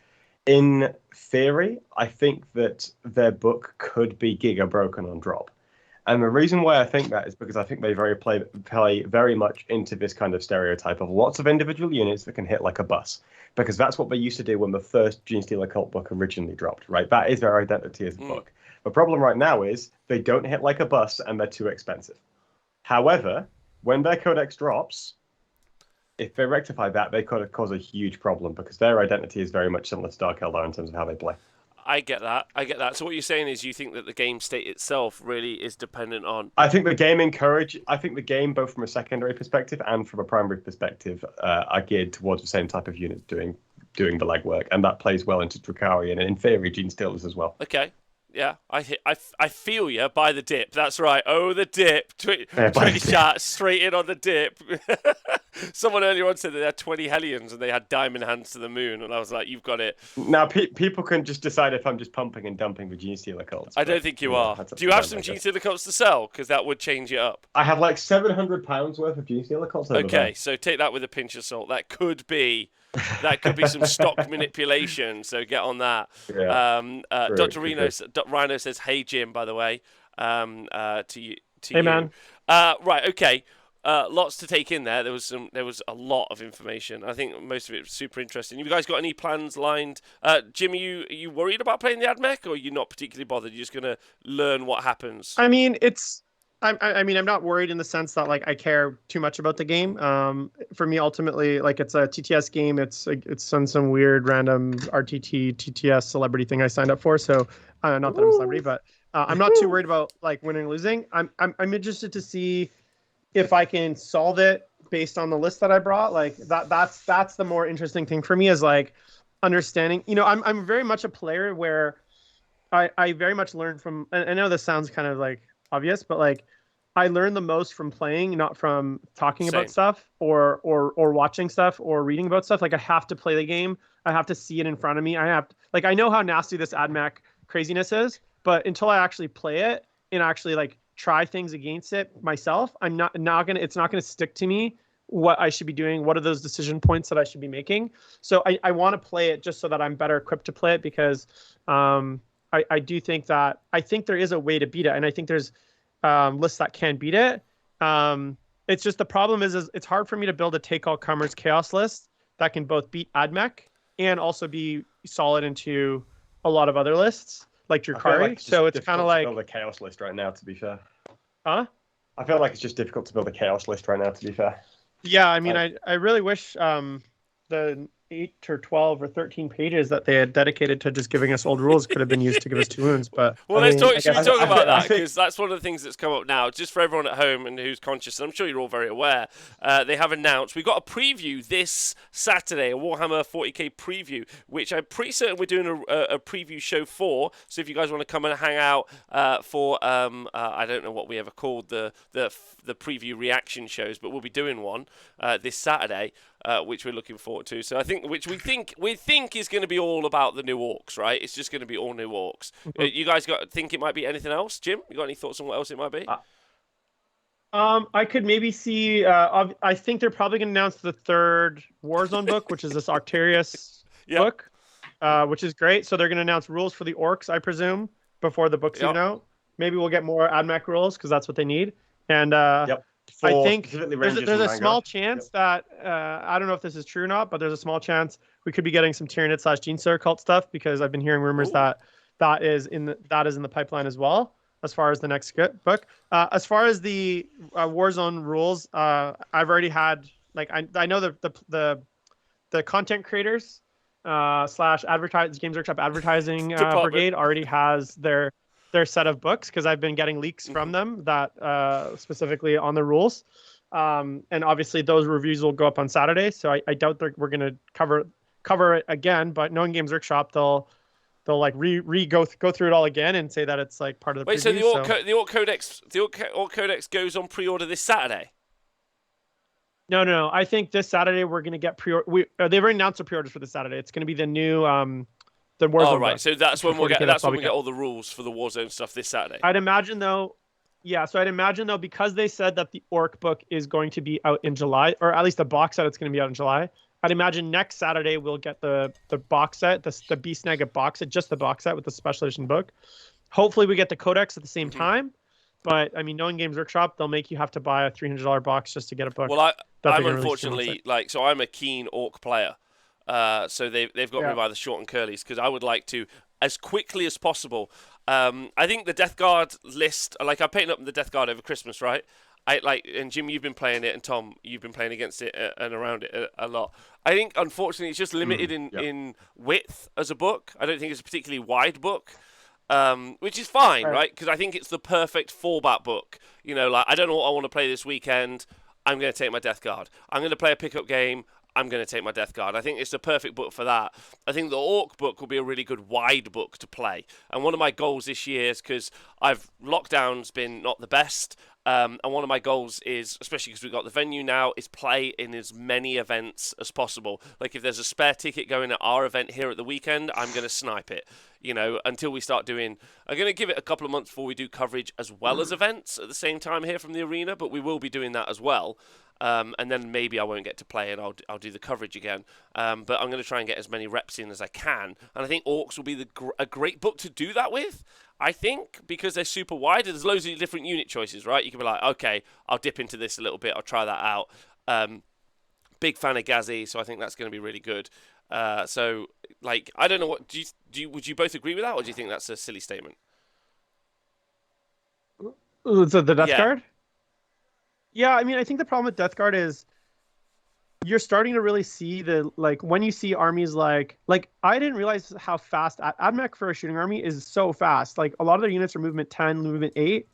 in theory, I think that their book could be giga broken on drop. And the reason why I think that is because I think they play very much into this kind of stereotype of lots of individual units that can hit like a bus. Because that's what they used to do when the first Gene Stealer Cult book originally dropped, right? That is their identity as a book. The problem right now is they don't hit like a bus and they're too expensive. However, when their codex drops, if they rectify that, they could cause a huge problem because their identity is very much similar to Dark Eldar in terms of how they play. I get that. I get that. So what you're saying is you think that the game state itself really is dependent on. I think the game, both from a secondary perspective and from a primary perspective, are geared towards the same type of units doing the legwork, and that plays well into Drukhari, and in theory, Gene Stealers as well. Okay. Yeah, I feel you by the dip. That's right. Oh, the dip. Twitch chat straight in on the dip. Someone earlier on said that they had 20 Hellions and they had diamond hands to the moon, and I was like, you've got it. Now, people can just decide if I'm just pumping and dumping the Gene Stealer cults. I don't think you are. Do you have some Gene Stealer cults to sell? Because that would change it up. I have like £700 worth of Gene Stealer cults. Okay, so take that with a pinch of salt. That could be some stock manipulation. So get on that. Yeah. Dr. Rhino says, "Hey Jim," by the way, to you. Hey man. Right. Okay. Lots to take in there. There was a lot of information. I think most of it was super interesting. You guys got any plans lined? Jim, are you worried about playing the AdMech, or are you not particularly bothered? You're just gonna learn what happens. I mean, I'm not worried in the sense that like I care too much about the game. For me, ultimately, like it's a TTS game. It's some weird random RTT TTS celebrity thing I signed up for. So not that I'm a celebrity, but I'm not too worried about like winning or losing. I'm interested to see if I can solve it based on the list that I brought. Like that's the more interesting thing for me is like understanding. You know, I'm very much a player where I very much learn from. And I know this sounds kind of like obvious, but like I learn the most from playing, not from talking about stuff or watching stuff or reading about stuff. Like I have to play the game. I have to see it in front of me. I know how nasty this AdMech craziness is, but until I actually play it and actually like try things against it myself, it's not gonna stick to me what I should be doing. What are those decision points that I should be making? So I want to play it just so that I'm better equipped to play it because I do think that there is a way to beat it, and I think there's lists that can beat it. It's just the problem is it's hard for me to build a take all comers chaos list that can both beat AdMech and also be solid into a lot of other lists like Drukhari. So it's kind of like build a chaos list right now. To be fair, huh? I feel like it's just difficult to build a chaos list right now. To be fair. Yeah, I mean, I really wish the 8 or 12 or 13 pages that they had dedicated to just giving us old rules could have been used to give us 2 wounds. But well, should we talk about that? Because that's one of the things that's come up now. Just for everyone at home and who's conscious, and I'm sure you're all very aware, they have announced we've got a preview this Saturday, a Warhammer 40k preview, which I'm pretty certain we're doing a preview show for. So if you guys want to come and hang out for I don't know what we ever called the preview reaction shows, but we'll be doing one this Saturday. Which we're looking forward to. So I think, we think is going to be all about the new orcs, right? It's just going to be all new orcs. You guys think it might be anything else, Jim? You got any thoughts on what else it might be? I could maybe see. I think they're probably going to announce the 3rd Warzone book, which is this Arcturus book, which is great. So they're going to announce rules for the orcs, I presume, before the book's even out. Maybe we'll get more AdMech rules because that's what they need. And I think there's a small chance that I don't know if this is true or not, but there's a small chance we could be getting some Tyranid / Gene Stealer cult stuff because I've been hearing rumors that is in the pipeline as well. As far as the next book, as far as the Warzone rules, I've already had I know the content creators / Games Workshop advertising brigade already has their set of books because I've been getting leaks from them that specifically on the rules. And obviously those reviews will go up on Saturday. So I doubt we're going to cover it again, but knowing Games Workshop, they'll like go through it all again and say that it's like part of the Wait, preview. So the Orc Codex goes on pre-order this Saturday? No. I think this Saturday we're going to get they've already announced the pre-orders for this Saturday. It's going to be the new the Warzone. Oh right, book. so that's when we'll get all the rules for the Warzone stuff this Saturday. I'd imagine though, because they said that the Orc book is going to be out in July, or at least the box set it's going to be out in July. I'd imagine next Saturday we'll get the box set, the Beast Nugget box set, just the box set with the special edition book. Hopefully we get the Codex at the same time. But I mean, knowing Games Workshop, they'll make you have to buy a $300 box just to get a book. Well, I'm unfortunately so I'm a keen Orc player. So they've got me by the short and curlies because I would like to, as quickly as possible. I think the Death Guard list, like I painted up the Death Guard over Christmas, right? I like, and Jim, you've been playing it, and Tom, you've been playing against it and around it a lot. I think, unfortunately, it's just limited in width as a book. I don't think it's a particularly wide book, which is fine, right? Because I think it's the perfect fallback book. You know, like, I don't know what I want to play this weekend. I'm going to take my Death Guard. I'm going to play a pickup game. I'm going to take my Death Guard. I think it's the perfect book for that. I think the Orc book will be a really good wide book to play. And one of my goals this year is, because lockdown's been not the best, and one of my goals is, especially because we've got the venue now, is play in as many events as possible. Like, if there's a spare ticket going at our event here at the weekend, I'm going to snipe it, you know, until we start doing... I'm going to give it a couple of months before we do coverage as well as events at the same time here from the arena, but we will be doing that as well. And then maybe I won't get to play and I'll do the coverage again. But I'm going to try and get as many reps in as I can. And I think Orcs will be a great book to do that with, I think, because they're super wide. There's loads of different unit choices, right? You can be like, okay, I'll dip into this a little bit. I'll try that out. Big fan of Ghazi, so I think that's going to be really good. So, like, I don't know what... would you both agree with that, or do you think that's a silly statement? So the Death Guard? Yeah, I mean, I think the problem with Death Guard is you're starting to really see when you see armies like I didn't realize how fast AdMech for a shooting army is so fast. Like, a lot of their units are movement 10, movement 8,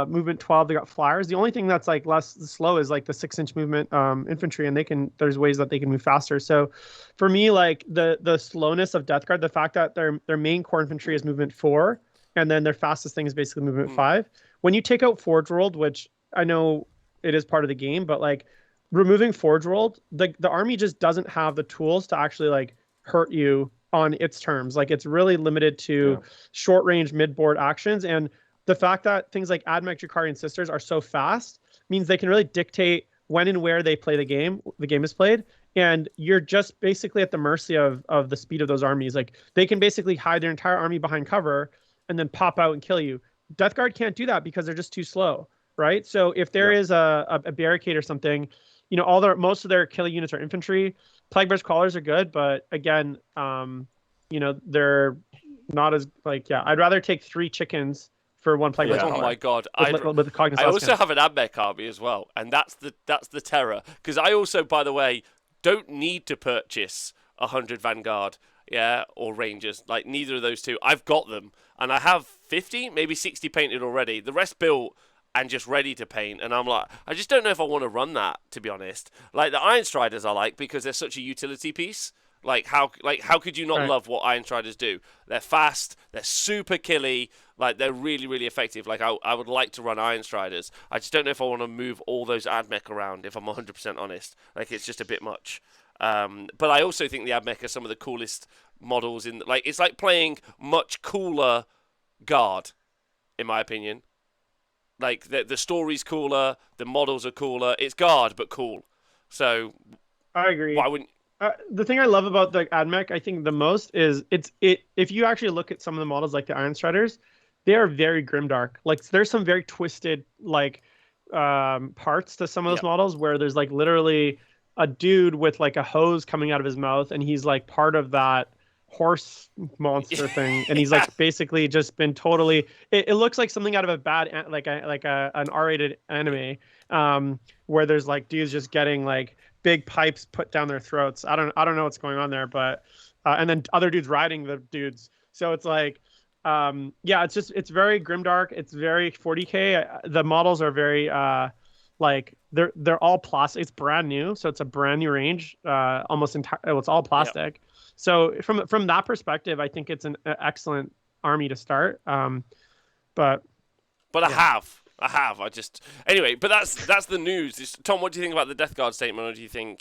movement 12. They got flyers. The only thing that's like less slow is like the 6-inch movement infantry, and there's ways that they can move faster. So for me, like the slowness of Death Guard, the fact that their main core infantry is movement 4, and then their fastest thing is basically movement 5. When you take out Forge World, which I know it is part of the game, but like removing Forge World, the army just doesn't have the tools to actually like hurt you on its terms. Like, it's really limited to short range mid board actions, and the fact that things like Admech, Jakari, and Sisters are so fast means they can really dictate when and where they play the game is played, and you're just basically at the mercy of the speed of those armies. Like, they can basically hide their entire army behind cover and then pop out and kill you. Death Guard can't do that because they're just too slow. Right, so if there is a barricade or something, you know, most of their killing units are infantry. Plaguebear's Crawlers are good, but again, you know, they're not as I'd rather take 3 chickens for 1 Plaguebear's Crawler. Oh my god! I also have an Admech army as well, and that's the terror. Because I also, by the way, don't need to purchase 100 Vanguard, or Rangers. Like, neither of those two. I've got them, and I have 50, maybe 60 painted already. The rest built and just ready to paint, and I'm like, I just don't know if I want to run that, to be honest. Like, the Iron Striders I like because they're such a utility piece. Like how could you not love what Iron Striders do? They're fast, they're super killy, like, they're really, really effective. Like, I would like to run Iron Striders. I just don't know if I want to move all those Admech around, if I'm 100% honest. Like, it's just a bit much. But I also think the Admech are some of the coolest models in, like, it's like playing much cooler Guard, in my opinion. Like, the story's cooler, the models are cooler. It's Guard, but cool. So, I agree. Why wouldn't... the thing I love about the AdMech, I think the most, is if you actually look at some of the models like the Iron Striders, they are very grimdark. Like, there's some very twisted, like, parts to some of those models where there's, like, literally a dude with, like, a hose coming out of his mouth, and he's, like, part of that horse monster thing, and he's like basically just been totally it looks like something out of a bad an R-rated anime, where there's like dudes just getting like big pipes put down their throats. I don't know what's going on there, but and then other dudes riding the dudes, so it's like it's very grimdark, it's very 40k. The models are very like they're all plastic. It's brand new, so it's a brand new range, almost entire. It's all plastic. So from that perspective, I think it's an excellent army to start. But I have. Anyway, but that's the news. Tom, what do you think about the Death Guard statement, or do you think,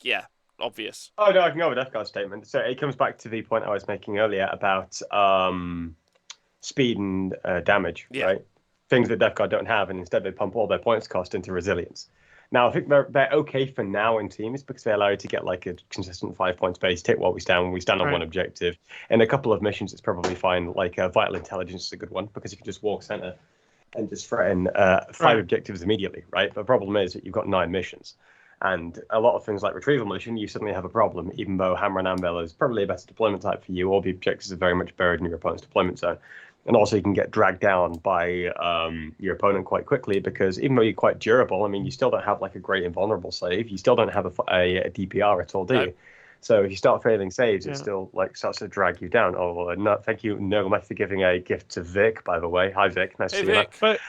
obvious? Oh no, I can go with Death Guard statement. So it comes back to the point I was making earlier about speed and damage, right? Things that Death Guard don't have, and instead they pump all their points cost into resilience. Now, I think they're okay for now in teams because they allow you to get like a consistent 5 points base, take what we stand on one objective. In a couple of missions, it's probably fine. Like Vital Intelligence is a good one because you can just walk center and just threaten 5 objectives immediately, right? But the problem is that you've got 9 missions. And a lot of things like Retrieval Mission, you suddenly have a problem, even though Hammer and Anvil is probably a better deployment type for you. All the objectives are very much buried in your opponent's deployment zone. And also you can get dragged down by your opponent quite quickly because even though you're quite durable, I mean, you still don't have like a great invulnerable save. You still don't have a DPR at all, do you? So if you start failing saves, it still like starts to drag you down. Oh, well, no, thank you, Nogamath, for giving a gift to Vic, by the way. Hi, Vic. Nice to see you. But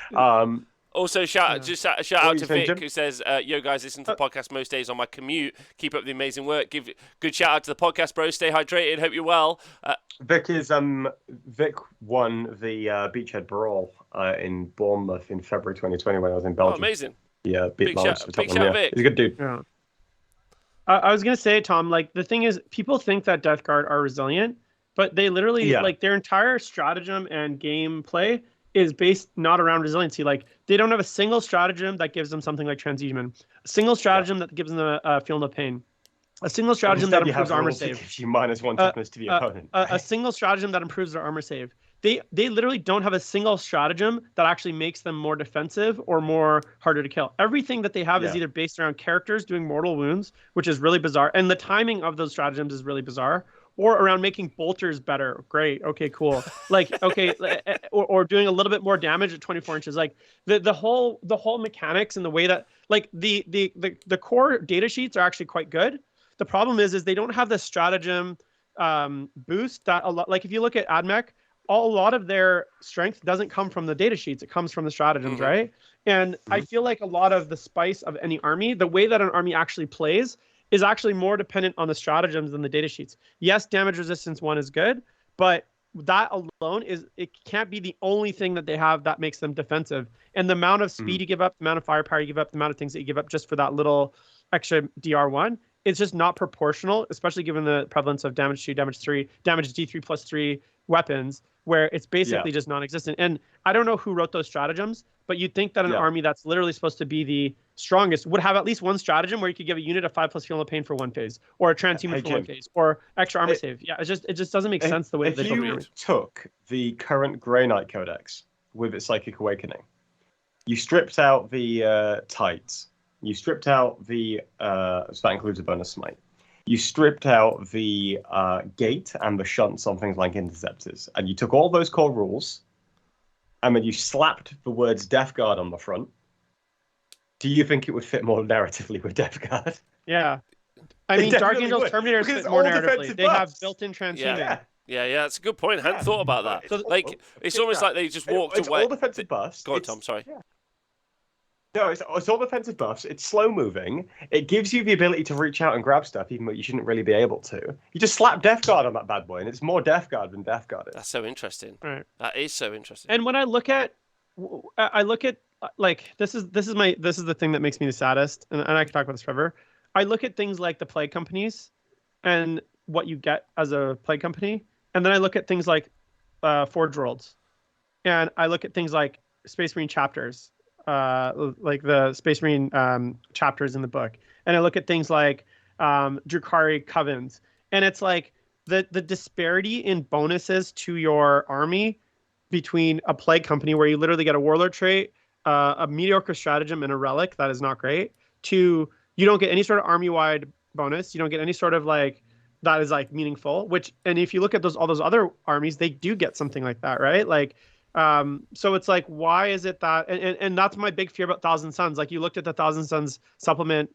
also, shout out to saying, Vic, Jim? who says, yo, guys, listen to the podcast most days on my commute. Keep up the amazing work. Give good shout out to the podcast, bro. Stay hydrated. Hope you're well. Vic won the Beachhead Brawl in Bournemouth in February 2020 when I was in Belgium. Oh, amazing. Yeah, beat Lawrence for big Tottenham. shout, Vic. He's a good dude. Yeah. I was gonna say, Tom, like the thing is, people think that Death Guard are resilient, but they literally like their entire stratagem and gameplay is based not around resiliency. Like they don't have a single stratagem that gives them something like transhuman, a single stratagem that gives them a feel no pain, a single stratagem that improves armor save. Gives you -1 toughness to the opponent. A single stratagem that improves their armor save. They literally don't have a single stratagem that actually makes them more defensive or more harder to kill. Everything that they have is either based around characters doing mortal wounds, which is really bizarre, and the timing of those stratagems is really bizarre, or around making bolters better. Great, okay, cool. Like or doing a little bit more damage at 24 inches. Like the whole mechanics and the way that like the core data sheets are actually quite good. The problem is they don't have the stratagem boost that a lot. Like if you look at AdMech, a lot of their strength doesn't come from the data sheets. It comes from the stratagems, right? And I feel like a lot of the spice of any army, the way that an army actually plays, is actually more dependent on the stratagems than the data sheets. Yes, damage resistance 1 is good, but that alone it can't be the only thing that they have that makes them defensive. And the amount of speed you give up, the amount of firepower you give up, the amount of things that you give up just for that little extra DR1, it's just not proportional, especially given the prevalence of damage 2, damage 3, damage D3 plus 3 weapons, where it's basically just non-existent. And I don't know who wrote those stratagems, but you'd think that an army that's literally supposed to be the strongest would have at least one stratagem where you could give a unit a 5+ feel no pain for 1 phase, or a transhuman for 1 phase, or extra armor save. Yeah, it just doesn't make sense the way that they build it. If you took the current Grey Knight Codex with its Psychic Awakening, you stripped out the tights, you stripped out the so that includes a bonus smite. You stripped out the gate and the shunts on things like interceptors, and you took all those core rules, and then you slapped the words Death Guard on the front. Do you think it would fit more narratively with Death Guard? Yeah. I mean, Dark Angels Terminators fit more narratively. They have built-in transhuman. Yeah, that's a good point. I hadn't thought about that. So, like, it's almost like they just walked away. It's all defensive buffs. Go on, Tom, sorry. Yeah. No, it's all defensive buffs. It's slow moving. It gives you the ability to reach out and grab stuff, even though you shouldn't really be able to. You just slap Death Guard on that bad boy, and it's more Death Guard than Death Guard is. That's so interesting. Right. That is so interesting. And when I look at like this is the thing that makes me the saddest, and I can talk about this forever. I look at things like the plague companies, and what you get as a plague company, and then I look at things like Forge Worlds, and I look at things like Space Marine chapters. Like the Space Marine chapters in the book. And I look at things like Drukhari Covens. And it's like the disparity in bonuses to your army between a plague company where you literally get a warlord trait, a mediocre stratagem, and a relic that is not great, to you don't get any sort of army-wide bonus. You don't get any sort of like that is like meaningful, and if you look at all those other armies, they do get something like that, right? Like, so it's like, why is it that, and that's my big fear about Thousand Suns. Like you looked at the Thousand Suns supplement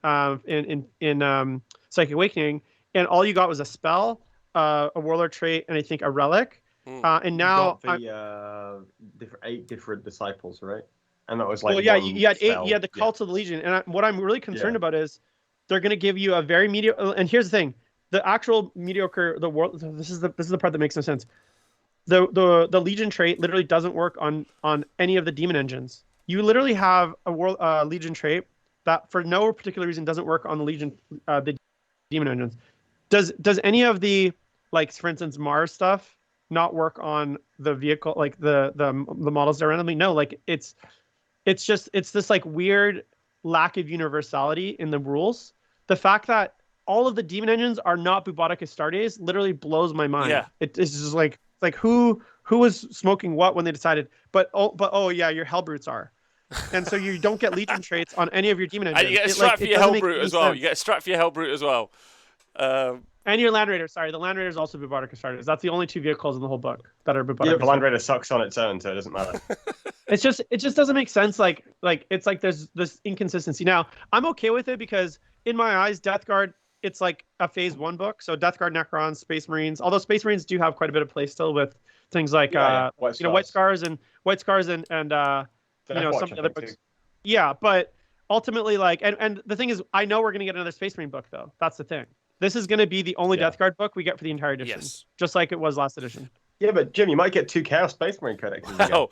in Psychic Awakening, and all you got was a spell, a warlord trait, and I think a relic. And now you got the 8 different disciples, right? And that was like, well, yeah, you had 8. You had the Cult of the Legion, and what I'm really concerned about is they're going to give you a very mediocre. And here's the thing: the actual mediocre, the world. This is the part that makes no sense. The Legion trait literally doesn't work on any of the demon engines. You literally have a Legion trait that for no particular reason doesn't work on the Legion the demon engines. Does any of the, like, for instance, Mars stuff not work on the vehicle, like the models that are randomly? No, like it's this like weird lack of universality in the rules. The fact that all of the demon engines are not Bubonic Astartes literally blows my mind. Yeah. It's just like who was smoking what when they decided, but yeah, your Hellbrutes are. And so you don't get Legion traits on any of your demon engines. And you get a strat for your Hellbrute as well. You get a strat for your Hellbrute as well. And your Land Raider. Sorry, the Land Raider is also Bubonic Astartes. That's the only 2 vehicles in the whole book that are Bubonic. Yeah, the Land Raider sucks on its own, so it doesn't matter. It just doesn't make sense. Like it's like there's this inconsistency. Now I'm okay with it because in my eyes, Death Guard, it's like a Phase 1 book. So Death Guard, Necrons, Space Marines. Although Space Marines do have quite a bit of play still with things like White Scars and some of the other books. Yeah, but ultimately, like, and the thing is, I know we're gonna get another Space Marine book though. That's the thing. This is gonna be the only Death Guard book we get for the entire edition. Yes. Just like it was last edition. Yeah, but Jim, you might get 2 Chaos Space Marine codexes again. Oh,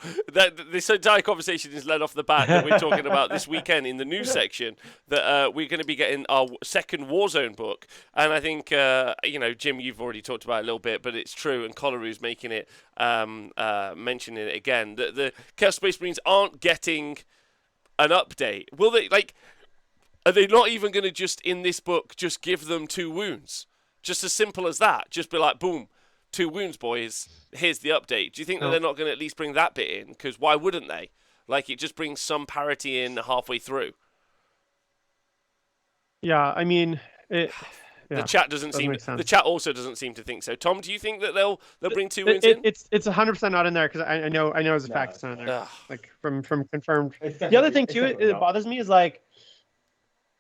this entire conversation is led off the bat that we're talking about this weekend in the news section that we're going to be getting our second Warzone book. And I think, Jim, you've already talked about it a little bit, but it's true. And Coloru's making it, mentioning it again, that the Chaos Space Marines aren't getting an update. Will they, are they not even going to just, in this book, just give them 2 wounds? Just as simple as that. Just be like, boom. 2 wounds, boys. Here's the update. Do you think that they're not going to at least bring that bit in? Because why wouldn't they? Like, it just brings some parity in halfway through. Yeah, I mean, the chat doesn't seem. The chat also doesn't seem to think so. Tom, do you think that they'll bring 2 wounds in? It's 100% not in there because I know as a fact it's not in there. Like from confirmed. The other thing too, it bothers me is like,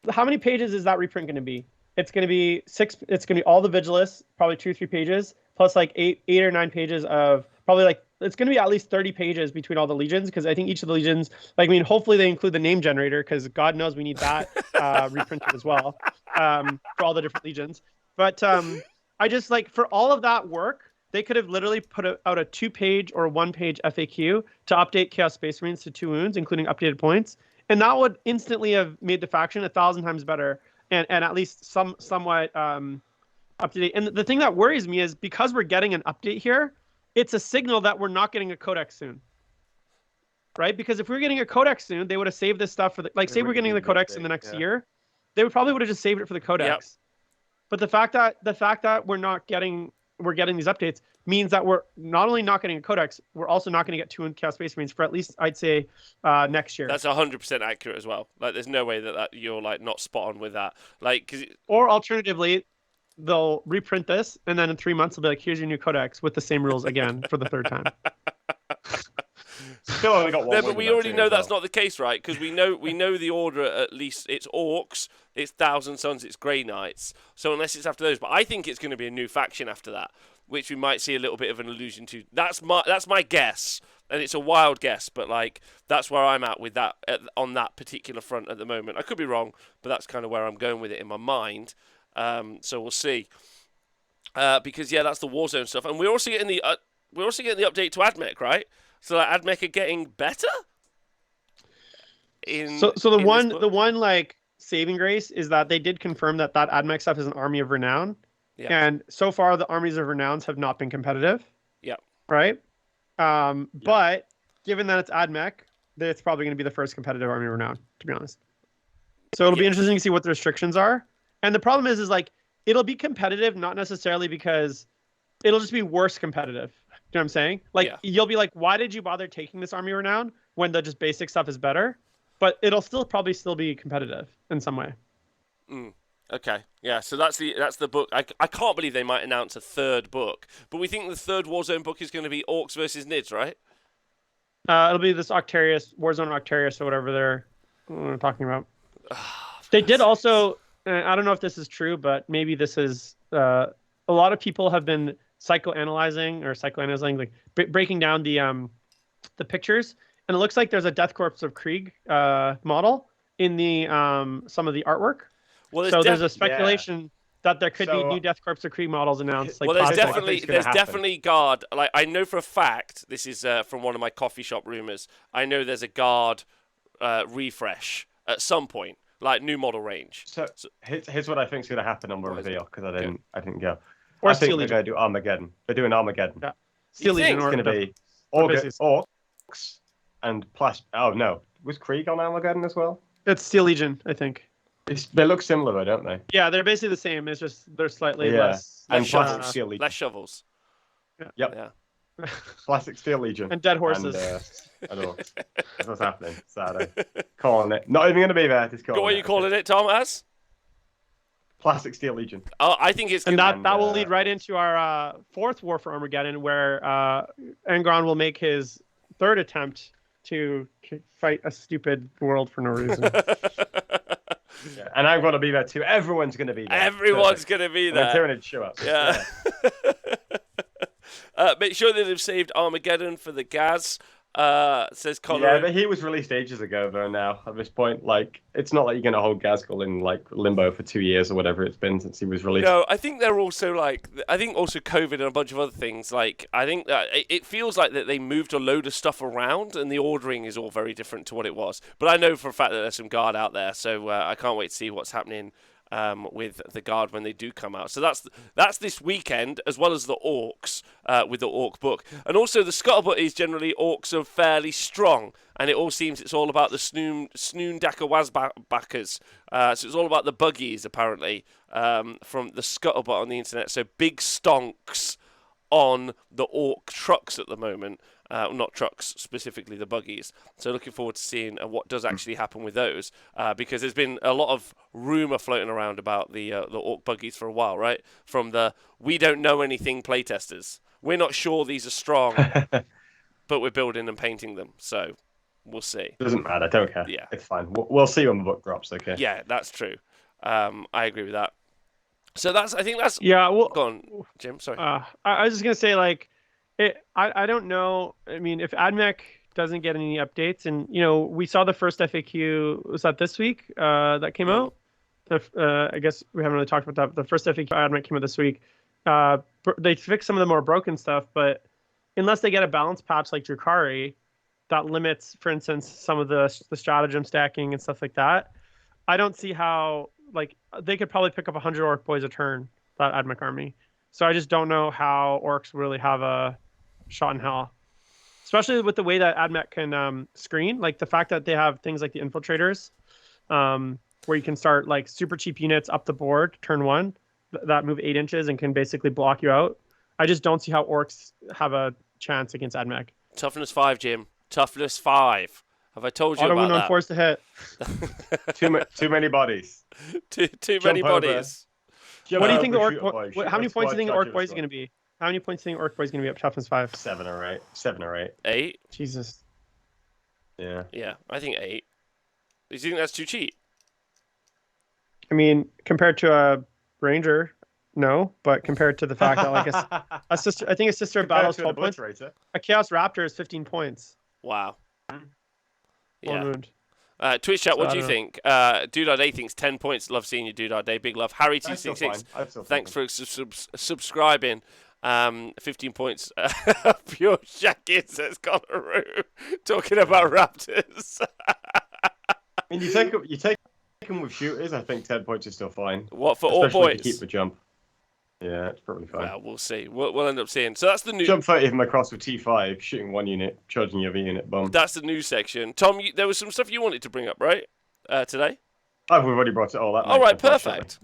how many pages is that reprint going to be? It's going to be 6. It's going to be all the Vigilists, probably 2 or 3 pages. Plus like 8 or 9 pages of probably like it's going to be at least 30 pages between all the legions because I think each of the legions, hopefully they include the name generator because God knows we need that reprinted as well for all the different legions. But I just for all of that work, they could have literally put out a 2-page or 1-page FAQ to update Chaos Space Marines to 2 wounds, including updated points, and that would instantly have made the faction 1,000 times better and at least somewhat. Up to date. And the thing that worries me is because we're getting an update here, it's a signal that we're not getting a codex soon. Right? Because if we were getting a codex soon, they would have saved this stuff for say we're getting the codex in the next year, they would have just saved it for the codex. Yep. But the fact that we're getting these updates means that we're not only not getting a codex, we're also not going to get 2 Chaos Space Marines for at least I'd say next year. That's 100% accurate as well. Like there's no way that you're not spot on with that. Or alternatively, they'll reprint this, and then in 3 months they'll be like, "Here's your new codex with the same rules again for the 3rd time." Still only got 1. No, but we already know that's not the case, right? Because we know the order at least. It's Orcs, it's Thousand Sons, it's Grey Knights. So unless it's after those, but I think it's going to be a new faction after that, which we might see a little bit of an allusion to. That's my guess, and it's a wild guess, but that's where I'm at with that on that particular front at the moment. I could be wrong, but that's kind of where I'm going with it in my mind. So we'll see. Because that's the Warzone stuff, and we're also getting the update to AdMech, right? So AdMech are getting better. So the one saving grace is that they did confirm that AdMech stuff is an army of renown, and so far the armies of renowns have not been competitive. Yeah. Right. But given that it's AdMech, it's probably going to be the first competitive army of renown, to be honest. So it'll be interesting to see what the restrictions are. And the problem is it'll be competitive, not necessarily because it'll just be worse competitive. Do you know what I'm saying? You'll be like, why did you bother taking this army renown when the just basic stuff is better? But it'll probably still be competitive in some way. Okay. Yeah. So that's the book. I can't believe they might announce a 3rd book, but we think the 3rd Warzone book is going to be Orcs versus Nids, right? It'll be this Octarius, Warzone Octarius, or whatever they're talking about. They did also. I don't know if this is true, but maybe this is a lot of people have been psychoanalyzing, breaking down the pictures, and it looks like there's a Death Corps of Krieg model in the some of the artwork. Well, there's a speculation that there could be new Death Corps of Krieg models announced. There's definitely Guard. I know for a fact this is from one of my coffee shop rumors. I know there's a Guard refresh at some point. New model range. So here's what I think is going to happen on the reveal because I didn't go. Or I think they're going to do Armageddon. They're doing Armageddon. Yeah. Steel Legion. It's going to be Orcs and Plash. Oh no, was Krieg on Armageddon as well? It's Steel Legion, I think. They look similar though, don't they? Yeah, they're basically the same. It's just they're slightly less. And plastic Steel Legion. Less shovels. Yeah. Yep. Yeah. Plastic Steel Legion. And dead horses. I don't know. That's what's happening. Saturday. Calling it. Not even going to be there. Just calling what are you calling it, Tom, as? Plastic Steel Legion. Oh, I think it's And gonna that will lead right into our fourth war for Armageddon, where Angron will make his third attempt to fight a stupid world for no reason. Yeah, and I'm going to be there too. Everyone's going to be there. Everyone's going to be And then there. Tyranid show up. Yeah. Make sure that they've saved Armageddon for the Gaz. Says Connor. Yeah, but he was released ages ago, though. Now at this point, like, it's not like you're going to hold Gazgul in like limbo for 2 years or whatever it's been since he was released. No, I think they're also like. I think also COVID and a bunch of other things. Like, I think that it feels like that they moved a load of stuff around, and the ordering is all very different to what it was. But I know for a fact that there's some Guard out there, so I can't wait to see what's happening with the Guard when they do come out. So that's this weekend, as well as the Orcs with the Orc book. And also the Scuttlebutt is generally Orcs are fairly strong, and it all seems it's all about the Snoondaka Wazbackers. So it's all about the buggies, apparently, from the Scuttlebutt on the internet. So big stonks on the Orc trucks at the moment. Not trucks, specifically the buggies. So looking forward to seeing what does actually happen with those, because there's been a lot of rumour floating around about the Orc buggies for a while, right? From the we don't know anything playtesters. We're not sure these are strong, but we're building and painting them. So we'll see. Doesn't matter. Don't care. Yeah. It's fine. We'll see when the book drops, okay? Yeah, that's true. I agree with that. So I think that's... Yeah, well... Go on, Jim, sorry. I was just going to say, like, I don't know. I mean, if AdMech doesn't get any updates, and we saw the first FAQ, was that this week that came out? I guess we haven't really talked about that. The first FAQ AdMech came out this week. They fixed some of the more broken stuff, but unless they get a balance patch like Drukhari that limits, for instance, some of the stratagem stacking and stuff like that, I don't see how, like, they could probably pick up 100 Orc boys a turn, that AdMech army. So I just don't know how Orcs really have a shot in hell, especially with the way that AdMech can screen. Like the fact that they have things like the infiltrators, where you can start like super cheap units up the board turn one that move 8 inches and can basically block you out. I just don't see how Orcs have a chance against AdMech. Toughness 5, Jim. Toughness 5. Have I told you Auto about wound that? on force to hit. Too many bodies. Too many bodies. What do you think the Orc? How many points do you think the Orc boys is going to be? How many points do you think Orc boys is going to be up toughness 5? 7 or 8. 7 or 8. 8? Jesus. Yeah. Yeah, I think 8. Do you think that's too cheap? I mean, compared to a Ranger, no. But compared to the fact that like a sister, I think a Sister of Battle is 12 points. A Chaos Raptor is 15 points. Wow. Yeah. Wound. Twitch chat, what do you think? Dude thinks 10 points. Love seeing you, Dude Day. Big love. Harry266, thanks for subscribing. 15 points. Pure Shaggy says Conaroo. Talking about Raptors. I mean, you take them with shooters, I think 10 points is still fine. What, for all Especially boys? If you keep the jump. Yeah, it's probably fine. Well, we'll see. We'll end up seeing. So that's the new... Jump 30 of them across with T5, shooting one unit, charging the other unit, bomb. That's the new section. Tom, there was some stuff you wanted to bring up, right? Today? Oh, we've already brought it all up. All right, perfect.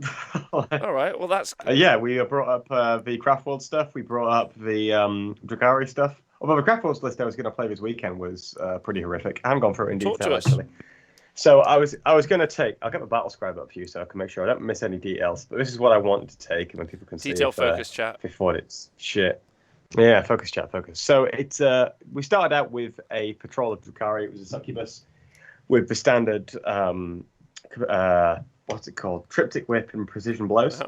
All right, well, that's good. Yeah, we brought up the Craft World stuff. We brought up the Drukhari stuff. Although the Craft World list I was going to play this weekend was pretty horrific. I haven't gone through it in detail, actually. So I was going to take... I'll get the battle scribe up for you so I can make sure I don't miss any details. But this is what I wanted to take, and when people can see Detail focus chat. Before it's shit. Yeah, focus chat, focus. So it's we started out with a patrol of Drukhari. It was a succubus with the standard... what's it called? Triptych whip and precision blows.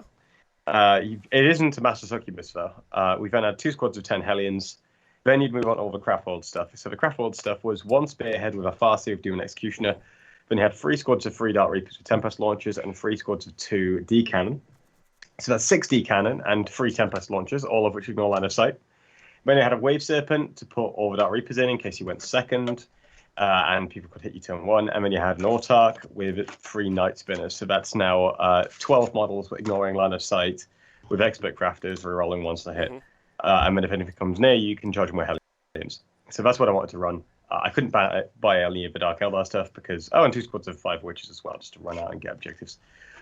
It isn't a master succubus though. We then had 2 squads of 10 Hellions. Then you'd move on to all the Craftworld stuff. So the Craftworld stuff was 1 spearhead with a Farsi of Doom and Executioner. Then you had 3 squads of 3 Dark Reapers with Tempest launchers and 3 squads of 2 D cannon. So that's 6 D cannon and 3 Tempest launchers, all of which ignore line of sight. Then you had a Wave Serpent to put all the Dark Reapers in case you went second. And people could hit you turn 1. And then you had an Autarch with 3 Night Spinners. So that's now 12 models ignoring line of sight with Expert Crafters rerolling once to hit. And then if anything comes near you can charge them with Hellions. So that's what I wanted to run. I couldn't buy any of the Dark Eldar stuff because... Oh, and 2 squads of 5 Witches as well, just to run out and get objectives.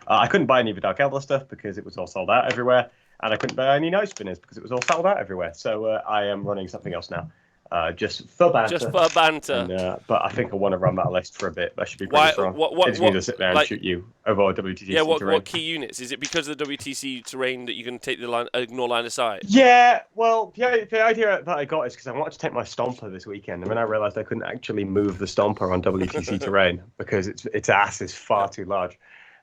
I couldn't buy any of the Dark Eldar stuff because it was all sold out everywhere. And I couldn't buy any Night Spinners because it was all sold out everywhere. So I am running something else now. just for banter. Just for banter. And, but I think I want to run that list for a bit. That should be pretty Why? strong. What? It just means I sit there and shoot you over WTC Yeah. terrain. What key units? Is it because of the WTC terrain that you're going to take the line, ignore line of sight? Yeah. Well, the idea that I got is because I wanted to take my Stomper this weekend, and then I realized I couldn't actually move the Stomper on WTC terrain because its ass is far too large.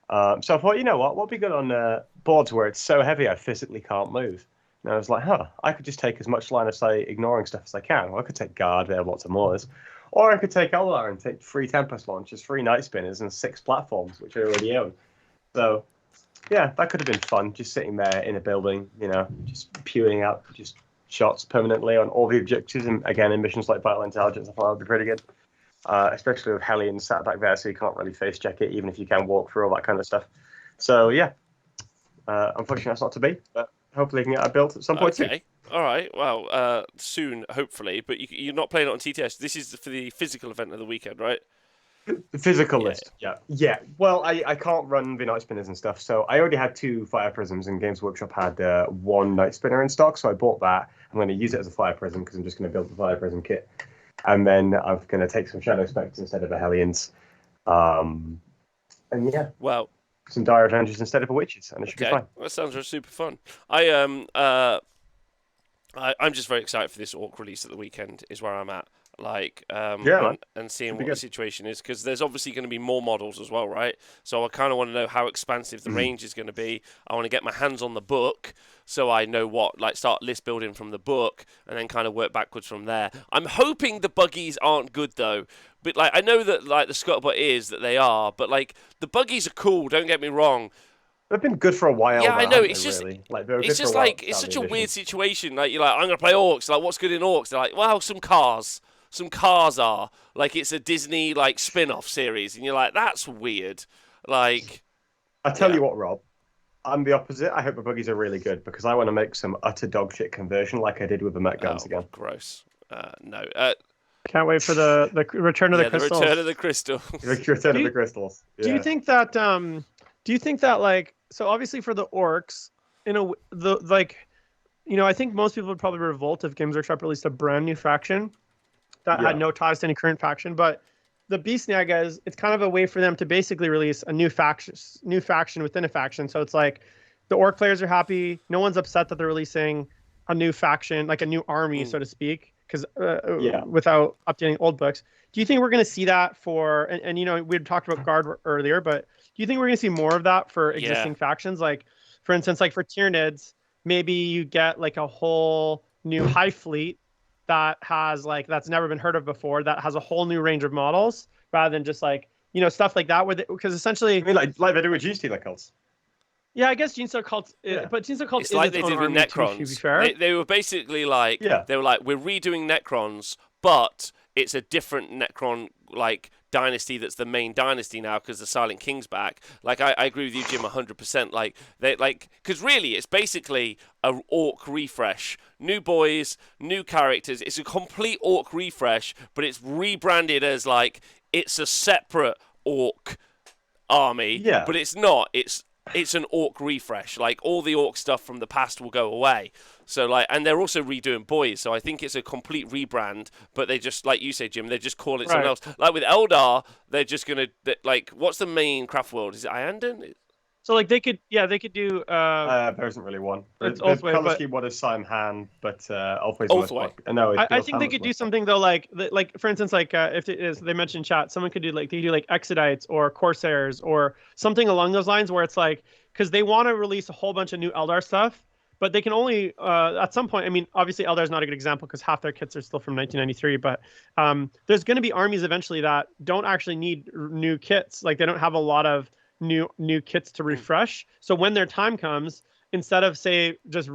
So I thought, you know what would be good on boards where it's so heavy I physically can't move. And I was like, I could just take as much line of sight ignoring stuff as I can. Well, I could take guard, they have lots of mortars. Or I could take Eldar and take 3 Tempest launchers, 3 Night Spinners, and 6 platforms, which I already own. So, yeah, that could have been fun, just sitting there in a building, just pewing out just shots permanently on all the objectives. And again, in missions like Vital Intelligence, I thought that would be pretty good. Especially with Hellions sat back there, so you can't really face check it, even if you can walk through all that kind of stuff. So, yeah. Unfortunately, that's not to be, but hopefully you can get that built at some point Okay. All right. Well, soon, hopefully. But you're not playing it on TTS. This is for the physical event of the weekend, right? The physical list, yeah. Well, I can't run the Night Spinners and stuff, so I already had 2 Fire Prisms, and Games Workshop had 1 Night Spinner in stock, so I bought that. I'm going to use it as a Fire Prism because I'm just going to build the Fire Prism kit. And then I'm going to take some Shadow Spectres instead of the Hellions. And yeah. Well, some Dire Avengers instead of the Witches, and it should be fine. That sounds super fun. I'm just very excited for this Orc release at the weekend. Is where I'm at. And seeing what the situation is, because there's obviously going to be more models as well, right? So I kind of want to know how expansive the range is going to be. I want to get my hands on the book so I know what, start list building from the book and then kind of work backwards from there. I'm hoping the buggies aren't good though. But I know that the scuttlebutt is that they are, but the buggies are cool. Don't get me wrong. They've been good for a while. Yeah, I know. It's just, really. It's such a weird situation. You're like, I'm gonna play Orcs. What's good in Orcs? They're like, well, some cars. Some cars are it's a Disney spin-off series, and you're like, that's weird. I tell you what, Rob. I'm the opposite. I hope the buggies are really good because I want to make some utter dog shit conversion like I did with the Met guns again. Gross. No. Can't wait for the return of the crystals. The return of the crystals. Return of the crystals. Yeah. Do you think that? Do you think that so obviously for the Orcs, I think most people would probably revolt if Games Workshop released a brand new faction that had no ties to any current faction. But the Beast Nagas, it's kind of a way for them to basically release a new faction within a faction. So it's the Orc players are happy. No one's upset that they're releasing a new faction, a new army, so to speak. Because without updating old books, do you think we're going to see that for? And we had talked about Guard earlier, but do you think we're going to see more of that for existing factions? For instance, for Tyranids, maybe you get a whole new High Fleet that has that's never been heard of before, that has a whole new range of models, rather than just stuff like that. Because essentially, I mean, like they do with Genestealer cults. Yeah, I guess Genestealer cults, but Genestealer cults is its own army, Necrons. To be fair. They were basically they were we're redoing Necrons, but it's a different Necron dynasty that's the main dynasty now because the Silent King's back. I agree with you, Jim, 100%. Because really it's basically a Orc refresh. New boys, new characters. It's a complete Orc refresh, but it's rebranded as it's a separate Orc army. Yeah. But it's not. It's an Orc refresh. All the Orc stuff from the past will go away. So and they're also redoing boys. So I think it's a complete rebrand. But they just, like you say, Jim, they just call it something else. With Eldar, they're just gonna what's the main craft world? Is it Iandan? So they could do. There isn't really one. There's color scheme one is Simhan, but Ulthway's no. I think they could do something though, for instance, if it is, they mentioned chat, someone could do they do Exodites or Corsairs or something along those lines, where it's because they want to release a whole bunch of new Eldar stuff, but they can only at some point. I mean, obviously Eldar is not a good example because half their kits are still from 1993, but there's going to be armies eventually that don't actually need new kits. They don't have a lot of new kits to refresh. So when their time comes, instead of say just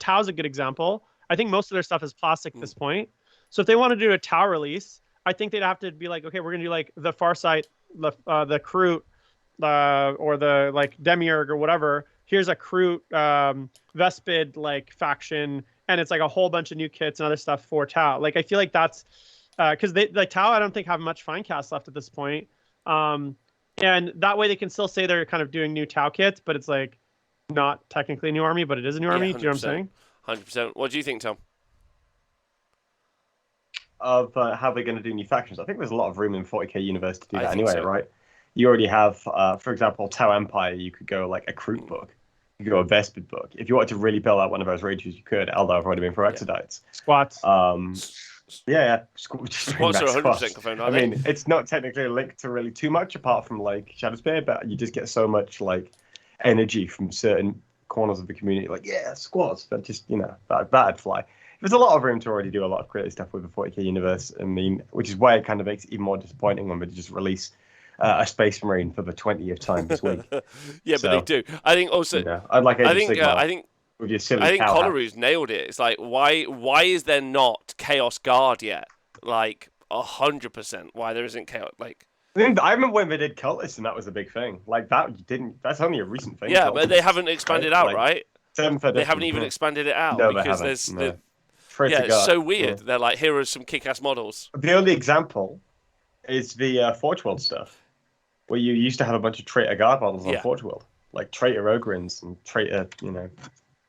Tau's a good example. I think most of their stuff is plastic at this point. So if they want to do a Tau release, I think they'd have to be okay, we're gonna do the Farsight, the Kroot, or the Demiurge or whatever. Here's a Kroot Vespid faction, and it's a whole bunch of new kits and other stuff for Tau. I feel that's because they Tau I don't think have much Finecast left at this point. And that way they can still say they're kind of doing new Tau kits, but it's not technically a new army, but it is a new army. Do you know what I'm saying? 100%. What do you think, Tom? of how they're going to do new factions. I think there's a lot of room in 40k universe to do I that think anyway, so. right? You already have, for example, Tau Empire. You could go like a Kroot book. You could go a Vespid book. If you wanted to really build out one of those rages, you could. Although I've already been for Exodites. Squats. Yeah. Squats are 100% confirmed, I aren't they? mean, it's not technically linked to really too much apart from like Shadowspear, but you just get so much like energy from certain corners of the community. Like, yeah, squats, but just that'd fly. There's a lot of room to already do a lot of creative stuff with the 40k universe. I mean, which is why it kind of makes it even more disappointing when they just release a Space Marine for the 20th time this week. Yeah, So, but they do. I think also. I'd like Age I of think. Sigmar I think. with your silly I think cow hat. Colorou's nailed it. It's like, why is there not Chaos Guard yet? Like 100%. Why there isn't Chaos? Like. I remember when they did Cultists, and that was a big thing. Like that, you didn't. That's only a recent thing. Yeah, Cultists, but they haven't expanded out, right? They haven't even expanded it out No, because they there's. haven't. No. Yeah, it's so weird. They're like, here are some kick-ass models. The only example is the Forge World stuff, where you used to have a bunch of Traitor Guard models on Forge World, like Traitor Ogrins and Traitor, Traitor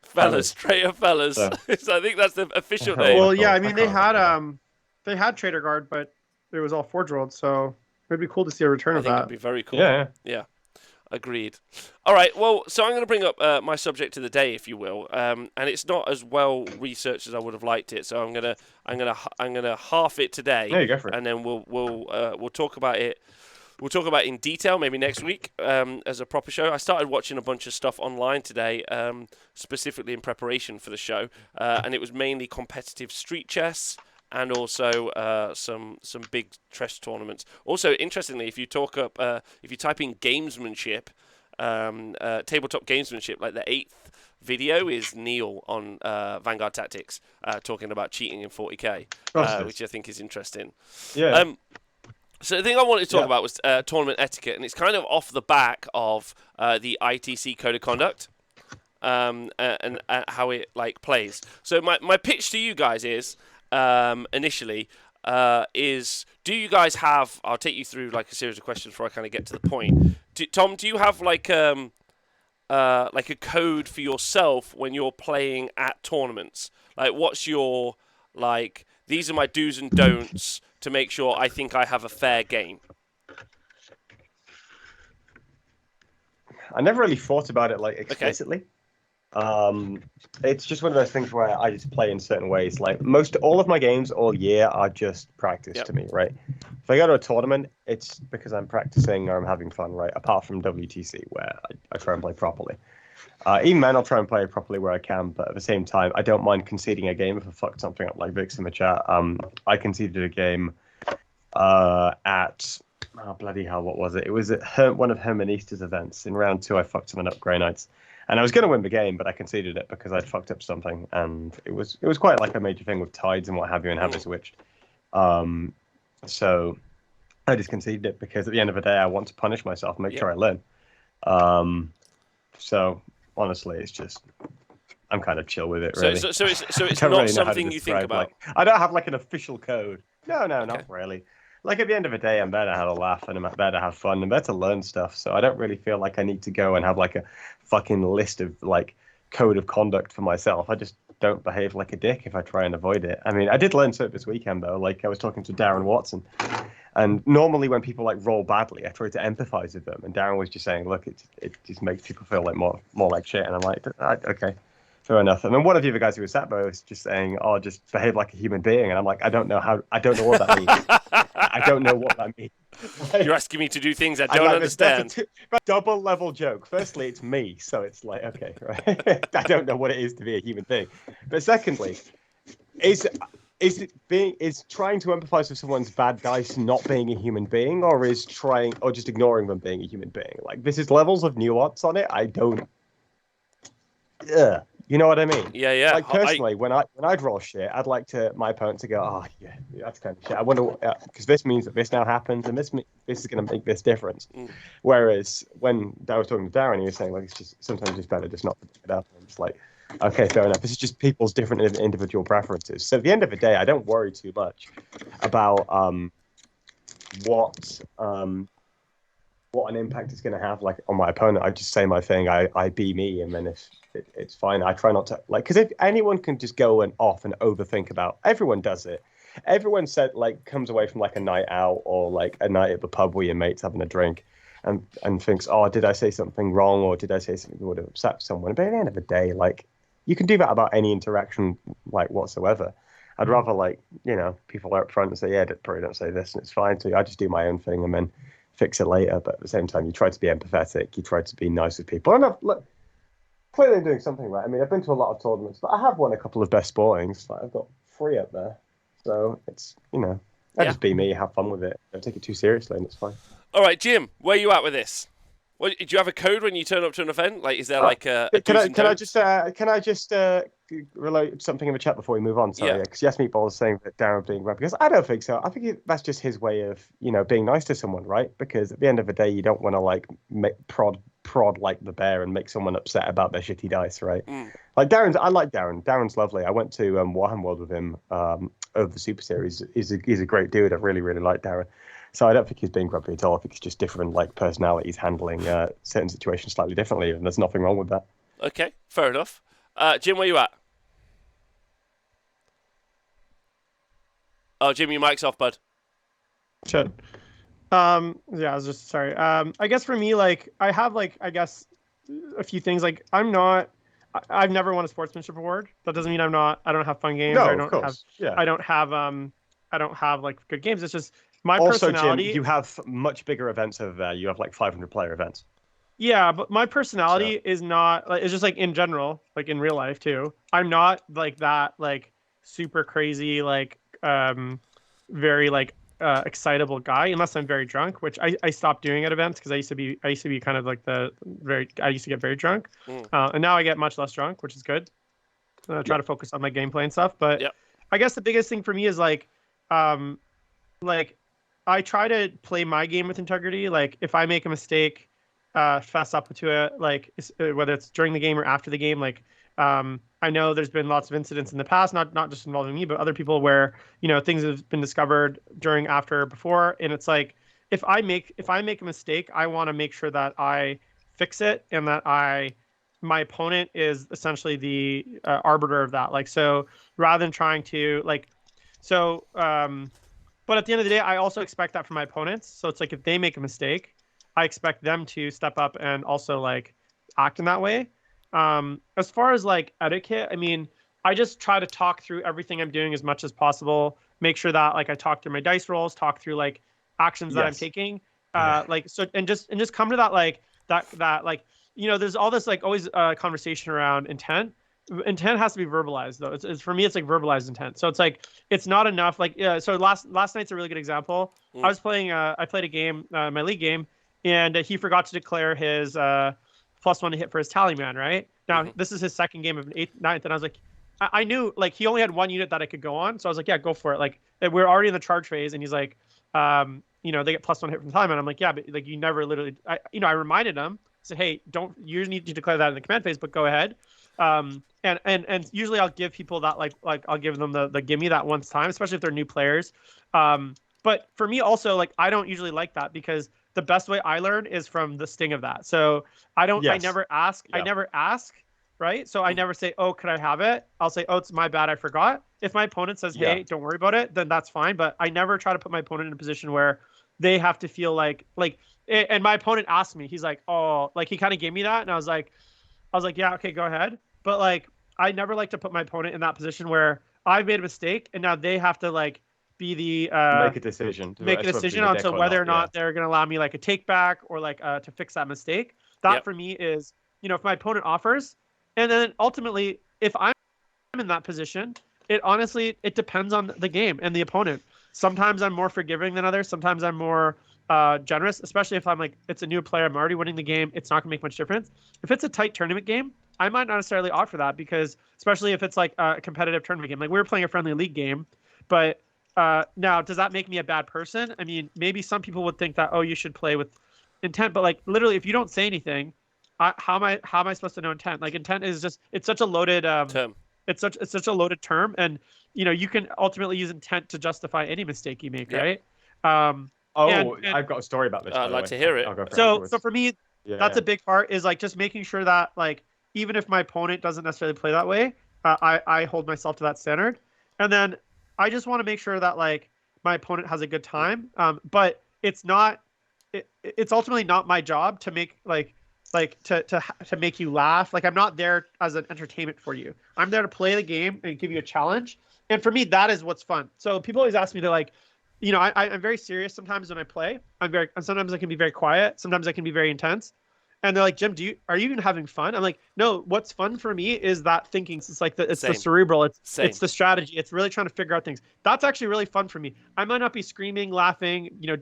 fellas. So. So I think that's the official name. Well, yeah, I mean they had Trader Guard, but it was all Forge World, so it'd be cool to see a return of that. It'd be very cool. Yeah. Agreed. All right. Well, so I'm going to bring up my subject of the day, if you will, and it's not as well researched as I would have liked it. So I'm gonna half it today. Yeah, you go for it. And then we'll talk about it. We'll talk about it in detail maybe next week as a proper show. I started watching a bunch of stuff online today, specifically in preparation for the show, and it was mainly competitive street chess. And also some big chess tournaments. Also, interestingly, if you type in gamesmanship, tabletop gamesmanship, like the 8th video is Neil on Vanguard Tactics talking about cheating in 40k, which I think is interesting. Yeah. So the thing I wanted to talk about was tournament etiquette, and it's kind of off the back of the Itc Code of Conduct. And how it like plays. So my pitch to you guys is. Initially, is do you guys have? I'll take you through like a series of questions before I kind of get to the point. Tom, do you have like a code for yourself when you're playing at tournaments? Like, what's your like? These are my do's and don'ts to make sure I think I have a fair game. I never really thought about it like explicitly. Okay. It's just one of those things where I just play in certain ways. Like all of my games all year are just practice to me, right? If I go to a tournament, it's because I'm practicing or I'm having fun, right? Apart from WTC, where I try and play properly. Even then, I'll try and play properly where I can, but at the same time, I don't mind conceding a game if I fucked something up, like Vix in the chat. I conceded a game at... Oh, bloody hell, what was it? It was at one of Hermanista's events. In round 2, I fucked someone up, Grey Knights. And I was going to win the game, but I conceded it because I'd fucked up something. And it was quite like a major thing with tides and what have you and how they switched. So I just conceded it because at the end of the day, I want to punish myself and make sure I learn. So honestly, it's just... I'm kind of chill with it, really. So it's not really something you think about? Like, I don't have like an official code. No, not really. Like, at the end of the day, I'm there to have a laugh, and I'm there to have fun, and there to learn stuff. So I don't really feel like I need to go and have, like, a fucking list of, like, code of conduct for myself. I just don't behave like a dick if I try and avoid it. I mean, I did learn something this weekend, though. Like, I was talking to Darren Watson, and normally when people, like, roll badly, I try to empathize with them. And Darren was just saying, look, it just makes people feel like more like shit. And I'm like, okay. Fair enough. And then one of the other guys who was sat there was just saying, "Oh, just behave like a human being." And I'm like, I don't know what that means. I don't know what that means. Like, you're asking me to do things I don't understand. That's a double level joke. Firstly, it's me, so it's like, okay, right. I don't know what it is to be a human being. But secondly, is trying to empathize with someone's bad dice not being a human being, or just ignoring them being a human being? Like, this is levels of nuance on it. I don't. You know what I mean? Yeah. Like, personally, when I'd roll shit, I'd like my opponent to go, "Oh, yeah, that's kind of shit. I wonder because this means that this now happens, and this is going to make this difference." Whereas when I was talking to Darren, he was saying, like, it's just sometimes it's better just not to pick it up. And I'm just like, okay, fair enough. This is just people's different individual preferences. So at the end of the day, I don't worry too much about what an impact it's going to have, like, on my opponent. I just say my thing. I be me, and then if it's fine. I try not to, like, because if anyone can just go off and overthink about, everyone does it. everyone said like comes away from like a night out or like a night at the pub with your mates having a drink, and thinks, oh, did I say something wrong or did I say something that would have upset someone? But at the end of the day, like you can do that about any interaction like whatsoever. I'd rather like people are up front and say, yeah, probably don't say this and it's fine. So I just do my own thing and then fix it later. But at the same time, you try to be empathetic. You try to be nice with people. And look, clearly I'm doing something right. I mean, I've been to a lot of tournaments, but I have won a couple of best sportings. Like I've got 3 up there. So it's, I just be me, have fun with it. Don't take it too seriously and it's fine. All right, Jim, where are you at with this? Do you have a code when you turn up to an event? Like, is there like a can I just relate something in the chat before we move on? Sorry, because Yes Meatball is saying that Darren being right, because I don't think so. I think that's just his way of being nice to someone, right? Because at the end of the day, you don't want to like prod like the bear and make someone upset about their shitty dice, right? Like I like Darren. Darren's lovely. I went to Warhammer World with him over the Super Series. He's a great dude. I really like Darren. So I don't think he's being grumpy at all. I think it's just different like personalities handling certain situations slightly differently, and there's nothing wrong with that. Okay, fair enough. Jim, where you at? Oh, Jim, your mic's off, bud. Shit. Yeah, I was just sorry. I guess for me, like I have I guess a few things. Like I've never won a sportsmanship award. That doesn't mean I don't have fun games. No, I of course. I don't have like good games. It's just my also, personality. Jim, you have much bigger events over there. You have like 500 player events. Yeah, but my personality is not like, it's just like in general, like in real life too. I'm not like that, like super crazy, like very like excitable guy unless I'm very drunk, which I stopped doing at events because I used to be kind of like I used to get very drunk, and now I get much less drunk, which is good. I try to focus on my gameplay and stuff, but I guess the biggest thing for me is like I try to play my game with integrity. Like if I make a mistake, fess up to it, like whether it's during the game or after the game. Like I know there's been lots of incidents in the past, not just involving me, but other people where things have been discovered during, after, before, and it's like if I make a mistake, I want to make sure that I fix it and that my opponent is essentially the arbiter of that. Like so, rather than trying to but at the end of the day, I also expect that from my opponents. So it's like if they make a mistake, I expect them to step up and also like act in that way. As far as like etiquette, I mean, I just try to talk through everything I'm doing as much as possible. Make sure that like I talk through my dice rolls, talk through like actions that I'm taking. Like so, and just come to that like that like there's all this like always conversation around intent. Intent has to be verbalized though. It's for me, it's like verbalized intent. So it's like it's not enough. Like so last night's a really good example. I was playing. I played a game, my league game, and he forgot to declare his +1 to hit for his tally man. Right now, this is his second game of 8th, 9th, and I was like, I knew like he only had 1 unit that I could go on, so I was like, yeah, go for it. Like we're already in the charge phase, and he's like, they get +1 hit from the tally man. I'm like, yeah, but like you never literally. I reminded him. Said, hey, you need to declare that in the command phase, but go ahead. And usually I'll give people that like I'll give them the gimme that once time, especially if they're new players. But for me also, like I don't usually like that because the best way I learn is from the sting of that. So I never ask. I never ask, right? So I never say, oh, could I have it? I'll say, oh, it's my bad, I forgot. If my opponent says, hey, don't worry about it, then that's fine. But I never try to put my opponent in a position where they have to feel like, and my opponent asked me, he's like, oh, like he kind of gave me that. And I was like, yeah, okay, go ahead. But like, I never like to put my opponent in that position where I've made a mistake and now they have to like be the make a decision on to whether or not they're going to allow me like a take back or like to fix that mistake. That for me is, if my opponent offers, and then ultimately if I'm in that position, it depends on the game and the opponent. Sometimes I'm more forgiving than others. Sometimes I'm more generous, especially if I'm like, it's a new player, I'm already winning the game, it's not gonna make much difference. If it's a tight tournament game, I might not necessarily opt for that because, especially if it's like a competitive tournament game, like we were playing a friendly league game, but now does that make me a bad person? I mean, maybe some people would think that, oh, you should play with intent, but like literally, if you don't say anything, how am I supposed to know intent? Like intent is just, it's such a loaded term. It's such a loaded term, and you can ultimately use intent to justify any mistake you make, right? I've got a story about this. I'd like to hear it. So for me, that's a big part, is like just making sure that like even if my opponent doesn't necessarily play that way, I hold myself to that standard. And then I just want to make sure that like my opponent has a good time. But it's not. It's ultimately not my job to make to make you laugh. Like I'm not there as an entertainment for you. I'm there to play the game and give you a challenge. And for me, that is what's fun. So people always ask me to like, you know, I'm very serious sometimes when I play. Sometimes I can be very quiet. Sometimes I can be very intense. And they're like, Jim, are you even having fun? I'm like, no, what's fun for me is that thinking. It's like it's the cerebral, it's the strategy. It's really trying to figure out things. That's actually really fun for me. I might not be screaming, laughing, you know,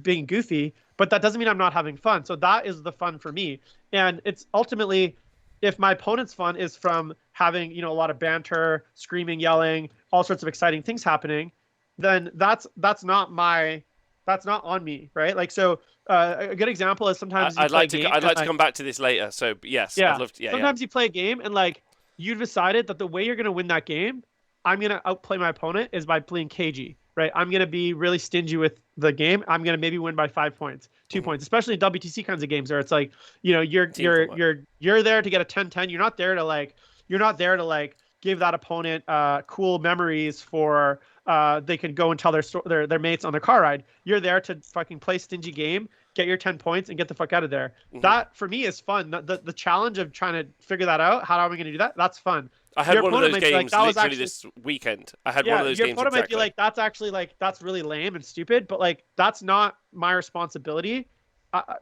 being goofy, but that doesn't mean I'm not having fun. So that is the fun for me. And it's ultimately, if my opponent's fun is from having, you know, a lot of banter, screaming, yelling, all sorts of exciting things happening, then that's not on me, right? Like, so a good example is sometimes I'd like to come back to this later. So yes, yeah. I'd love to, sometimes you play a game and like you've decided that the way you're going to win that game, I'm going to outplay my opponent is by playing cagey, right? I'm going to be really stingy with the game. I'm going to maybe win by 5 points, 2 points, especially in WTC kinds of games where it's like, you know, you're there to get a 10-10. You're not there to like give that opponent cool memories for they could go and tell their mates on their car ride. You're there to fucking play stingy game, get your 10 points, and get the fuck out of there. That for me is fun. The challenge of trying to figure that out. How am I going to do that? That's fun. I had one of those games literally this weekend. I had one of those games. Your opponent might be like, that's really lame and stupid, but like that's not my responsibility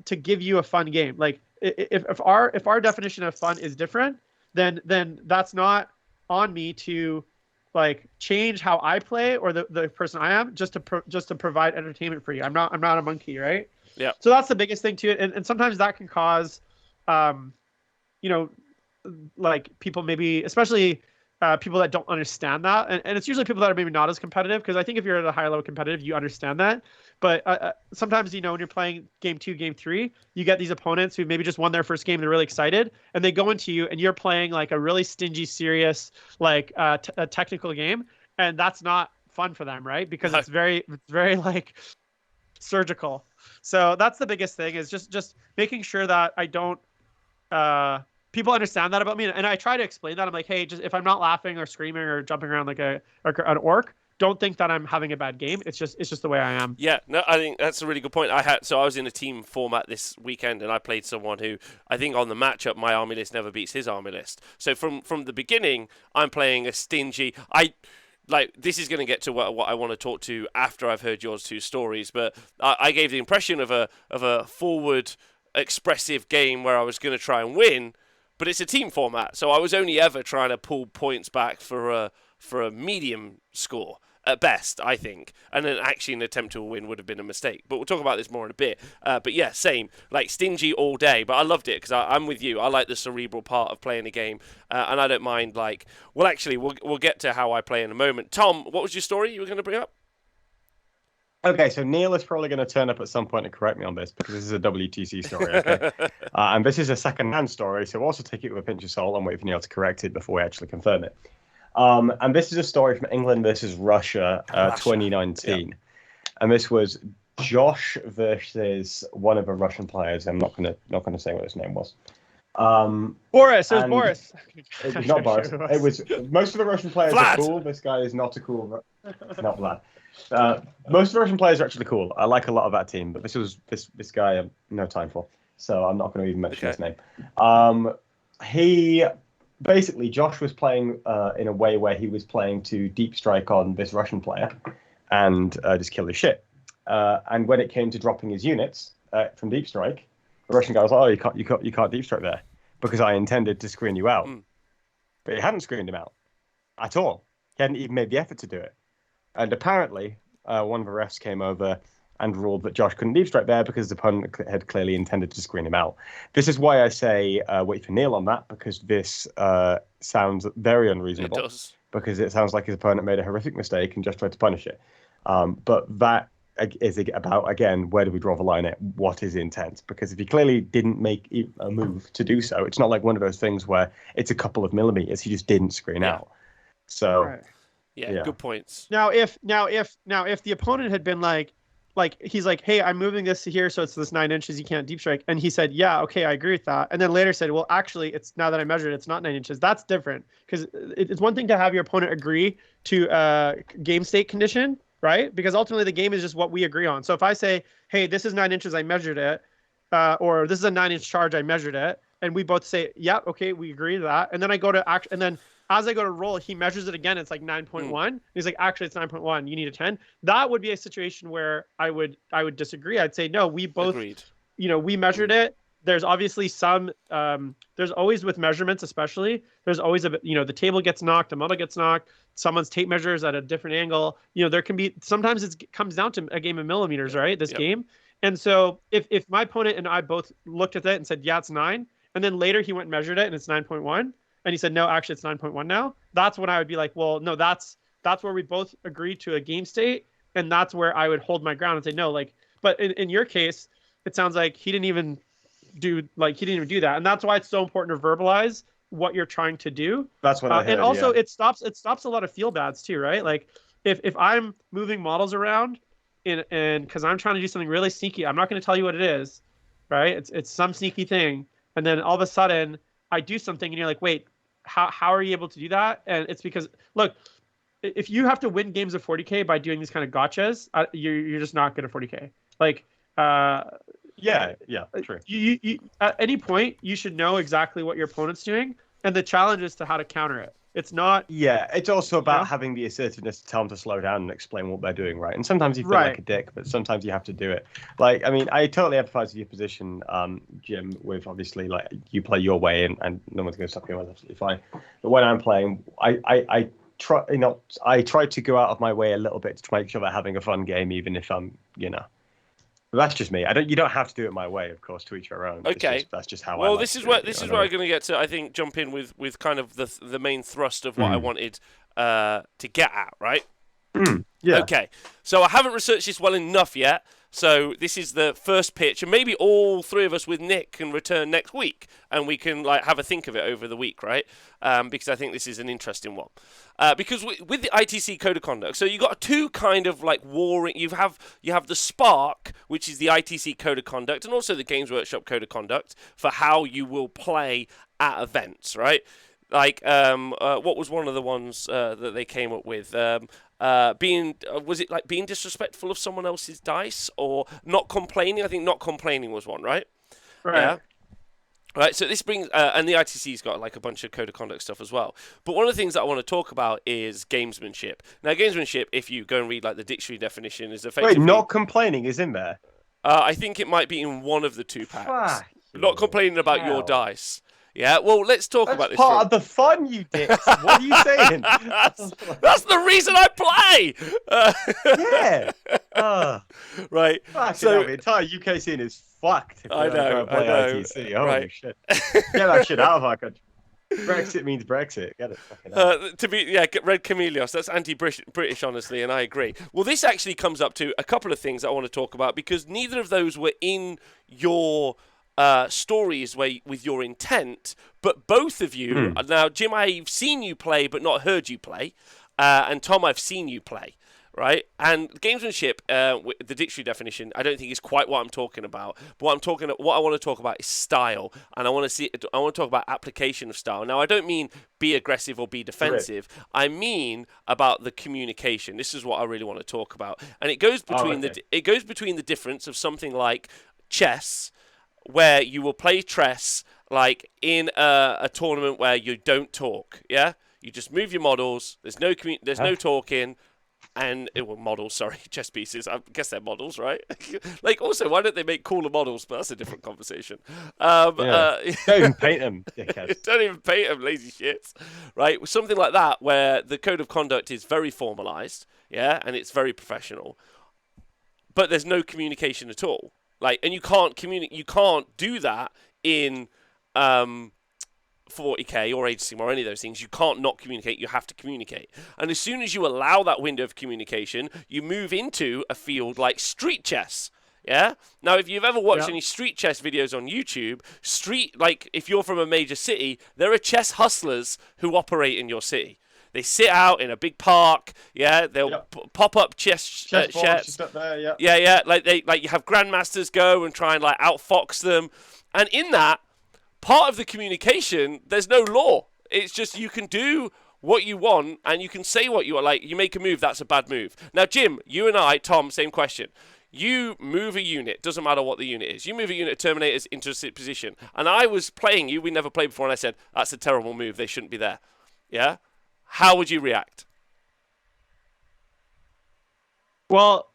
to give you a fun game. Like if our definition of fun is different, then that's not on me to like change how I play or the person I am just to provide entertainment for you. I'm not a monkey, right? Yeah. So that's the biggest thing to it, and sometimes that can cause, you know, like people maybe, especially people that don't understand that, and it's usually people that are maybe not as competitive, because I think if you're at a higher level competitive, you understand that. But sometimes, you know, when you're playing game 2, game 3, you get these opponents who maybe just won their first game, they're really excited, and they go into you, and you're playing like a really stingy, serious, like a technical game, and that's not fun for them, right? Because it's very like surgical. So that's the biggest thing, is just making sure that I don't people understand that about me, and I try to explain that. I'm like, hey, just if I'm not laughing or screaming or jumping around like an orc, don't think that I'm having a bad game. It's just the way I am. Yeah, no, I think that's a really good point. I was in a team format this weekend, and I played someone who I think on the matchup, my army list never beats his army list. So from the beginning, I'm playing a stingy. This is going to get to what I want to talk to after I've heard yours two stories, but I gave the impression of a forward, expressive game where I was going to try and win, but it's a team format, so I was only ever trying to pull points back for a medium score at best, I think, and then actually an attempt to win would have been a mistake. But we'll talk about this more in a bit. But yeah, same, like stingy all day. But I loved it because I'm with you. I like the cerebral part of playing a game, and I don't mind we'll get to how I play in a moment. Tom, what was your story you were going to bring up? Okay, so Neil is probably going to turn up at some point and correct me on this, because this is a WTC story, okay? And this is a second-hand story, so also take it with a pinch of salt and wait for Neil to correct it before we actually confirm it. And this is a story from England versus Russia, 2019. Yeah. And this was Josh versus one of the Russian players. I'm not gonna say what his name was. Boris. It was Boris. It was not Boris. It was most of the Russian players are cool. This guy is not a cool. Not Vlad. Most of the Russian players are actually cool. I like a lot of that team, but this guy I have no time for, so I'm not going to even mention his name. Basically, Josh was playing in a way where he was playing to deep strike on this Russian player and just kill his shit. And when it came to dropping his units from deep strike, the Russian guy was like, "Oh, you can't deep strike there because I intended to screen you out." But he hadn't screened him out at all. He hadn't even made the effort to do it. And apparently, one of the refs came over and ruled that Josh couldn't deep strike there because the opponent had clearly intended to screen him out. This is why I say wait for Neil on that, because this sounds very unreasonable. It does. Because it sounds like his opponent made a horrific mistake and just tried to punish it. But that is about, again, where do we draw the line at what is intent? Because if he clearly didn't make a move to do so, it's not like one of those things where it's a couple of millimeters. He just didn't screen out. So... Right. Yeah, good points. Now, if the opponent had been like like he's like, hey, I'm moving this to here, so it's this 9 inches. You can't deep strike. And he said, yeah, okay, I agree with that. And then later said, well, actually, it's now that I measured it, it's not 9 inches. That's different because it's one thing to have your opponent agree to a game state condition, right? Because ultimately the game is just what we agree on. So if I say, hey, this is 9 inches, I measured it, or this is a 9-inch charge, I measured it, and we both say, yeah, okay, we agree to that. And then I go to act, and then as I go to roll, he measures it again. It's like 9.1. He's like, actually, it's 9.1. You need a 10. That would be a situation where I would disagree. I'd say, no, we both, Agreed. we measured it. There's obviously some, there's always with measurements, especially, there's always the table gets knocked, the model gets knocked, someone's tape measures at a different angle. There can be, sometimes it comes down to a game of millimeters, right? This game. And so if my opponent and I both looked at that and said, yeah, it's 9, and then later he went and measured it and it's 9.1, and he said, no, actually it's 9.1 now, that's when I would be like, well, no, that's where we both agreed to a game state, and that's where I would hold my ground and say, no, like, but in your case, it sounds like he didn't even do that. And that's why it's so important to verbalize what you're trying to do. That's what I heard, and also it stops a lot of feel bads too, right? Like if I'm moving models around and because I'm trying to do something really sneaky, I'm not going to tell you what it is, right? It's some sneaky thing. And then all of a sudden I do something and you're like, wait, how are you able to do that? And it's because, look, if you have to win games of 40K by doing these kind of gotchas, you're just not good at 40K. Like, yeah, true. You at any point you should know exactly what your opponent's doing, and the challenge is to how to counter it. It's not. Yeah, it's also about having the assertiveness to tell them to slow down and explain what they're doing, right? And sometimes you feel like a dick, but sometimes you have to do it. Like, I mean, I totally empathize with your position, Jim, with obviously, like, you play your way and no one's going to stop you. That's absolutely fine. But when I'm playing, I try to go out of my way a little bit to make sure they're having a fun game, even if I'm, But that's just me. You don't have to do it my way, of course, to each their own. Okay. That's just how I Well, like this to is do where it, this is where I'm going to get to. I think jump in with kind of the main thrust of what I wanted to get at, right? Yeah. Okay. So I haven't researched this well enough yet. So this is the first pitch, and maybe all three of us with Nick can return next week, and we can have a think of it over the week, right? Because I think this is an interesting one. Because with the ITC Code of Conduct, so you got two kind of warring. You have the Spark, which is the ITC Code of Conduct, and also the Games Workshop Code of Conduct for how you will play at events, right? What was one of the ones that they came up with? Was it being disrespectful of someone else's dice or not complaining? I think not complaining was one, right? Right. Yeah. Right, so this brings, and the ITC's got a bunch of code of conduct stuff as well. But one of the things that I want to talk about is gamesmanship. Now, gamesmanship, if you go and read the dictionary definition, is effectively. Wait, not complaining is in there. I think it might be in one of the two packs. Not complaining about your dice. Yeah, well, let's talk about this. That's part of the fun, you dicks. What are you saying? That's the reason I play. Yeah. Right. So the entire UK scene is fucked. If I know. ITC. Holy right. shit! Get that shit out of our country. Brexit means Brexit. Get it. Red Camelios. That's anti-British, honestly, and I agree. Well, this actually comes up to a couple of things I want to talk about because neither of those were in your stories with your intent, but both of you now, Jim, I've seen you play but not heard you play, and Tom, I've seen you play, right? And gamesmanship, the dictionary definition, I don't think is quite what I'm talking about. But what I want to talk about is style, and I want to talk about application of style. Now, I don't mean be aggressive or be defensive. Right. I mean about the communication. This is what I really want to talk about, and it goes between the difference of something like chess, where you will play chess in a tournament where you don't talk, yeah? You just move your models, there's no talking, and chess pieces, I guess they're models, right? Also, why don't they make cooler models? But that's a different conversation. Don't even paint them, dickheads. Don't even paint them, lazy shits. Right? Something like that, where the code of conduct is very formalized, yeah, and it's very professional, but there's no communication at all. And you can't communicate. You can't do that in 40K or Age of Sigmar or any of those things. You can't not communicate. You have to communicate. And as soon as you allow that window of communication, you move into a field like street chess. Yeah. Now, if you've ever watched any street chess videos on YouTube, if you're from a major city, there are chess hustlers who operate in your city. They sit out in a big park. Yeah, they'll Yep. pop up chess Chessboard chess. just up there, yeah. Yeah. Like you have grandmasters go and try and like outfox them, and in that part of the communication, there's no law. It's just you can do what you want and you can say what you want. Like you make a move, that's a bad move. Now, Jim, you and I, Tom, same question. You move a unit, doesn't matter what the unit is. You move a unit of Terminators into a sit position. And I was playing you, we never played before, and I said, that's a terrible move, they shouldn't be there. Yeah? How would you react? Well,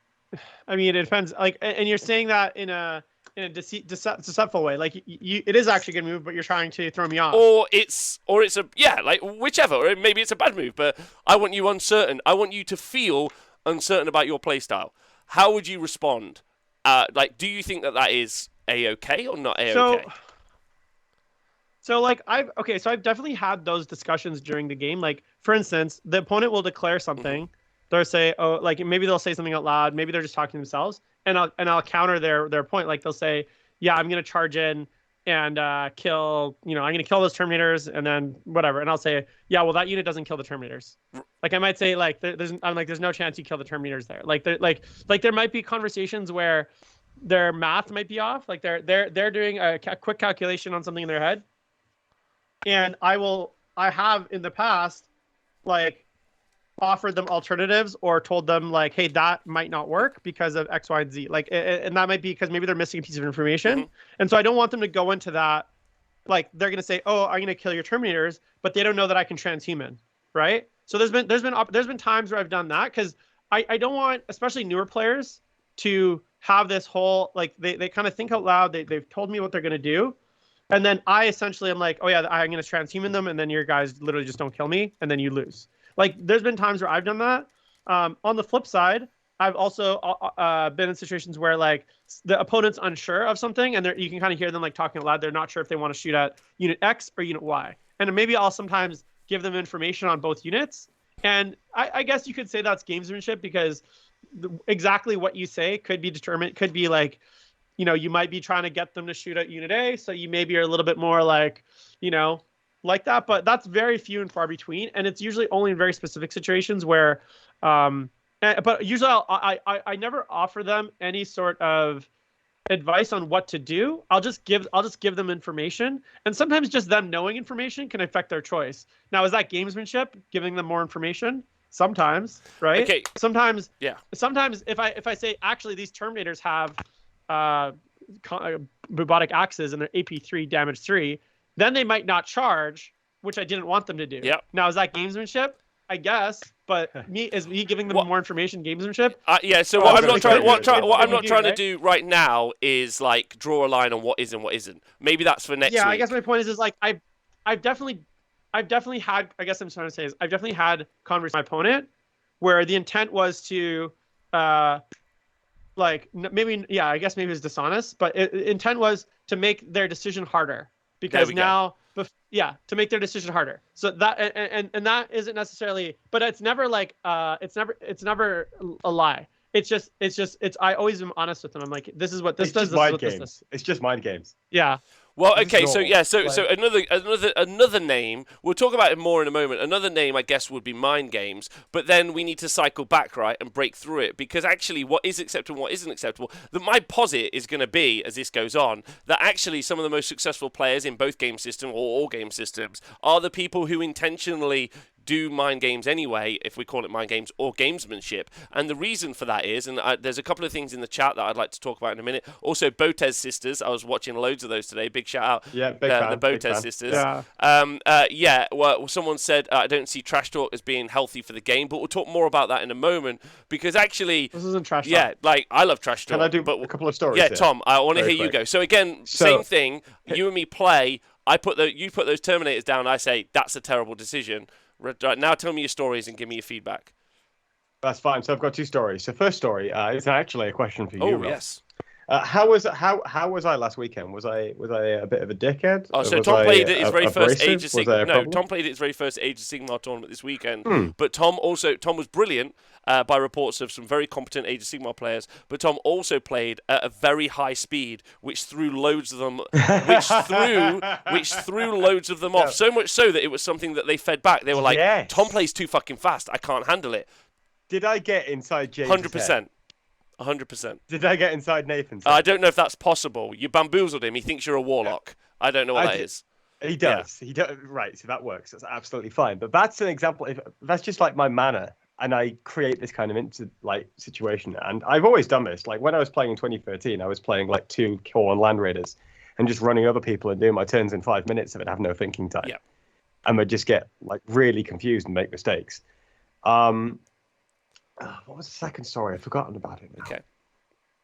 I mean, it depends. Like, and you're saying that in a deceitful way. Like, it is actually a good move, but you're trying to throw me off. Or it's a, yeah, like whichever. Or maybe it's a bad move, but I want you uncertain. I want you to feel uncertain about your playstyle. How would you respond? Like, do you think that is A-okay or not A-okay? So like I've definitely had those discussions during the game. Like, for instance, the opponent will declare something. They'll say, oh, like maybe they'll say something out loud. Maybe they're just talking to themselves, and I'll counter their point. Like they'll say, yeah, I'm gonna charge in and kill. I'm gonna kill those Terminators, and then whatever. And I'll say, yeah, well, that unit doesn't kill the Terminators. Like I might say, like there's no chance you kill the Terminators there. Like there might be conversations where their math might be off. Like they're doing a quick calculation on something in their head, and I have in the past, like, offered them alternatives or told them like, hey, that might not work because of X, Y, and Z. Like, and that might be because maybe they're missing a piece of information. And so I don't want them to go into that. Like they're going to say, oh, I'm going to kill your Terminators, but they don't know that I can transhuman. Right. So there's been times where I've done that because I don't want, especially newer players, to have this whole, like, they kind of think out loud. They've told me what they're going to do. And then I essentially am like, oh yeah, I'm going to transhuman them. And then your guys literally just don't kill me. And then you lose. Like, there's been times where I've done that. On the flip side, I've also been in situations where, like, the opponent's unsure of something, and you can kind of hear them, like, talking out loud. They're not sure if they want to shoot at Unit X or Unit Y. And maybe I'll sometimes give them information on both units. And I guess you could say that's gamesmanship because exactly what you say could be determined. Could be, like, you might be trying to get them to shoot at Unit A, so you maybe are a little bit more, like, like that, but that's very few and far between, and it's usually only in very specific situations where, but usually I never offer them any sort of advice on what to do. I'll just give them information, and sometimes just them knowing information can affect their choice. Now, is that gamesmanship, giving them more information? Sometimes, right? Okay. Sometimes, yeah. Sometimes if I say, actually, these Terminators have robotic axes and they're AP3 damage 3. Then they might not charge, which I didn't want them to do. Yep. Now, is that gamesmanship? I guess, but is me giving them more information gamesmanship? Yeah. So what I'm not trying to do right now is, like, draw a line on what is and what isn't. Maybe that's for next week. Yeah, I guess my point is like I've definitely had. I guess I'm trying to say is I've definitely had conversations with my opponent where the intent was to, like, maybe, yeah, I guess maybe it was dishonest, but intent was to make their decision harder. Because now, to make their decision harder. So that and that isn't necessarily, but it's never like it's never a lie. It's I always am honest with them. I'm like, this is what this does. This is what this does. It's just mind games. Yeah. Well, okay, so another name. We'll talk about it more in a moment. Another name, I guess, would be mind games. But then we need to cycle back, right, and break through it, because actually, what is acceptable, and what isn't acceptable. My posit is going to be, as this goes on, that actually some of the most successful players in both game systems or all game systems are the people who intentionally do mind games anyway, if we call it mind games, or gamesmanship. And the reason for that is, and there's a couple of things in the chat that I'd like to talk about in a minute. Also, Botez sisters. I was watching loads of those today. Big shout out. Yeah, big fan, the Botez sisters. Yeah. Well, someone said, I don't see trash talk as being healthy for the game, but we'll talk more about that in a moment, because actually, this isn't trash talk. Yeah, like, I love trash talk. Can I do a couple of stories? Yeah, here? Tom, I want to hear quick. you go. So again, same thing. You and me play. You put those Terminators down. I say that's a terrible decision. Right, now tell me your stories and give me your feedback. That's fine. So I've got two stories. So first story is actually a question for you, Oh, Rob. yes. How was I last weekend? Was I a bit of a dickhead? Oh, so Was Tom I played at his very first abrasive? Age of Was there Sigmar. a No, problem? Tom played at his very first Age of Sigmar tournament this weekend. Hmm. But Tom was brilliant by reports of some very competent Age of Sigmar players. But Tom also played at a very high speed, which threw loads of them, which threw loads of them off. So much so that it was something that they fed back. They were like, Yes. Tom plays too fucking fast. I can't handle it. Did I get inside James? 100%. 100%. Did I get inside Nathan's? I don't know if that's possible. You bamboozled him. He thinks you're a warlock. I don't know what that is. He does. Yeah. He does. Right. So that works. That's absolutely fine. But that's an example. If that's just like my manner, and I create this kind of situation. And I've always done this. Like when I was playing in 2013, I was playing like 2 core and land raiders, and just running over people and doing my turns in 5 minutes and have no thinking time. Yeah. And would just get like really confused and make mistakes. What was the second story? I've forgotten about it now. Okay.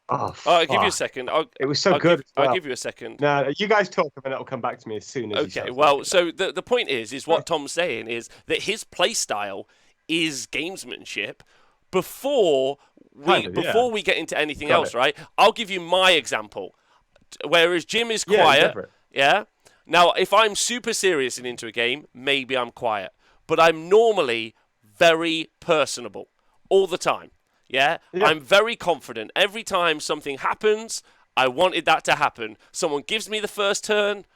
Oh, I'll give you a second. It was so good. I'll give you a second. No, you guys talk and it'll come back to me as soon as. Okay. Well, so the point is what Tom's saying is that his play style is gamesmanship. Before we get into anything else, right? I'll give you my example. Whereas Jim is quiet. Yeah. Now, if I'm super serious and into a game, maybe I'm quiet. But I'm normally very personable all the time. Yeah? I'm very confident. Every time something happens, I wanted that to happen. Someone gives me the first turn,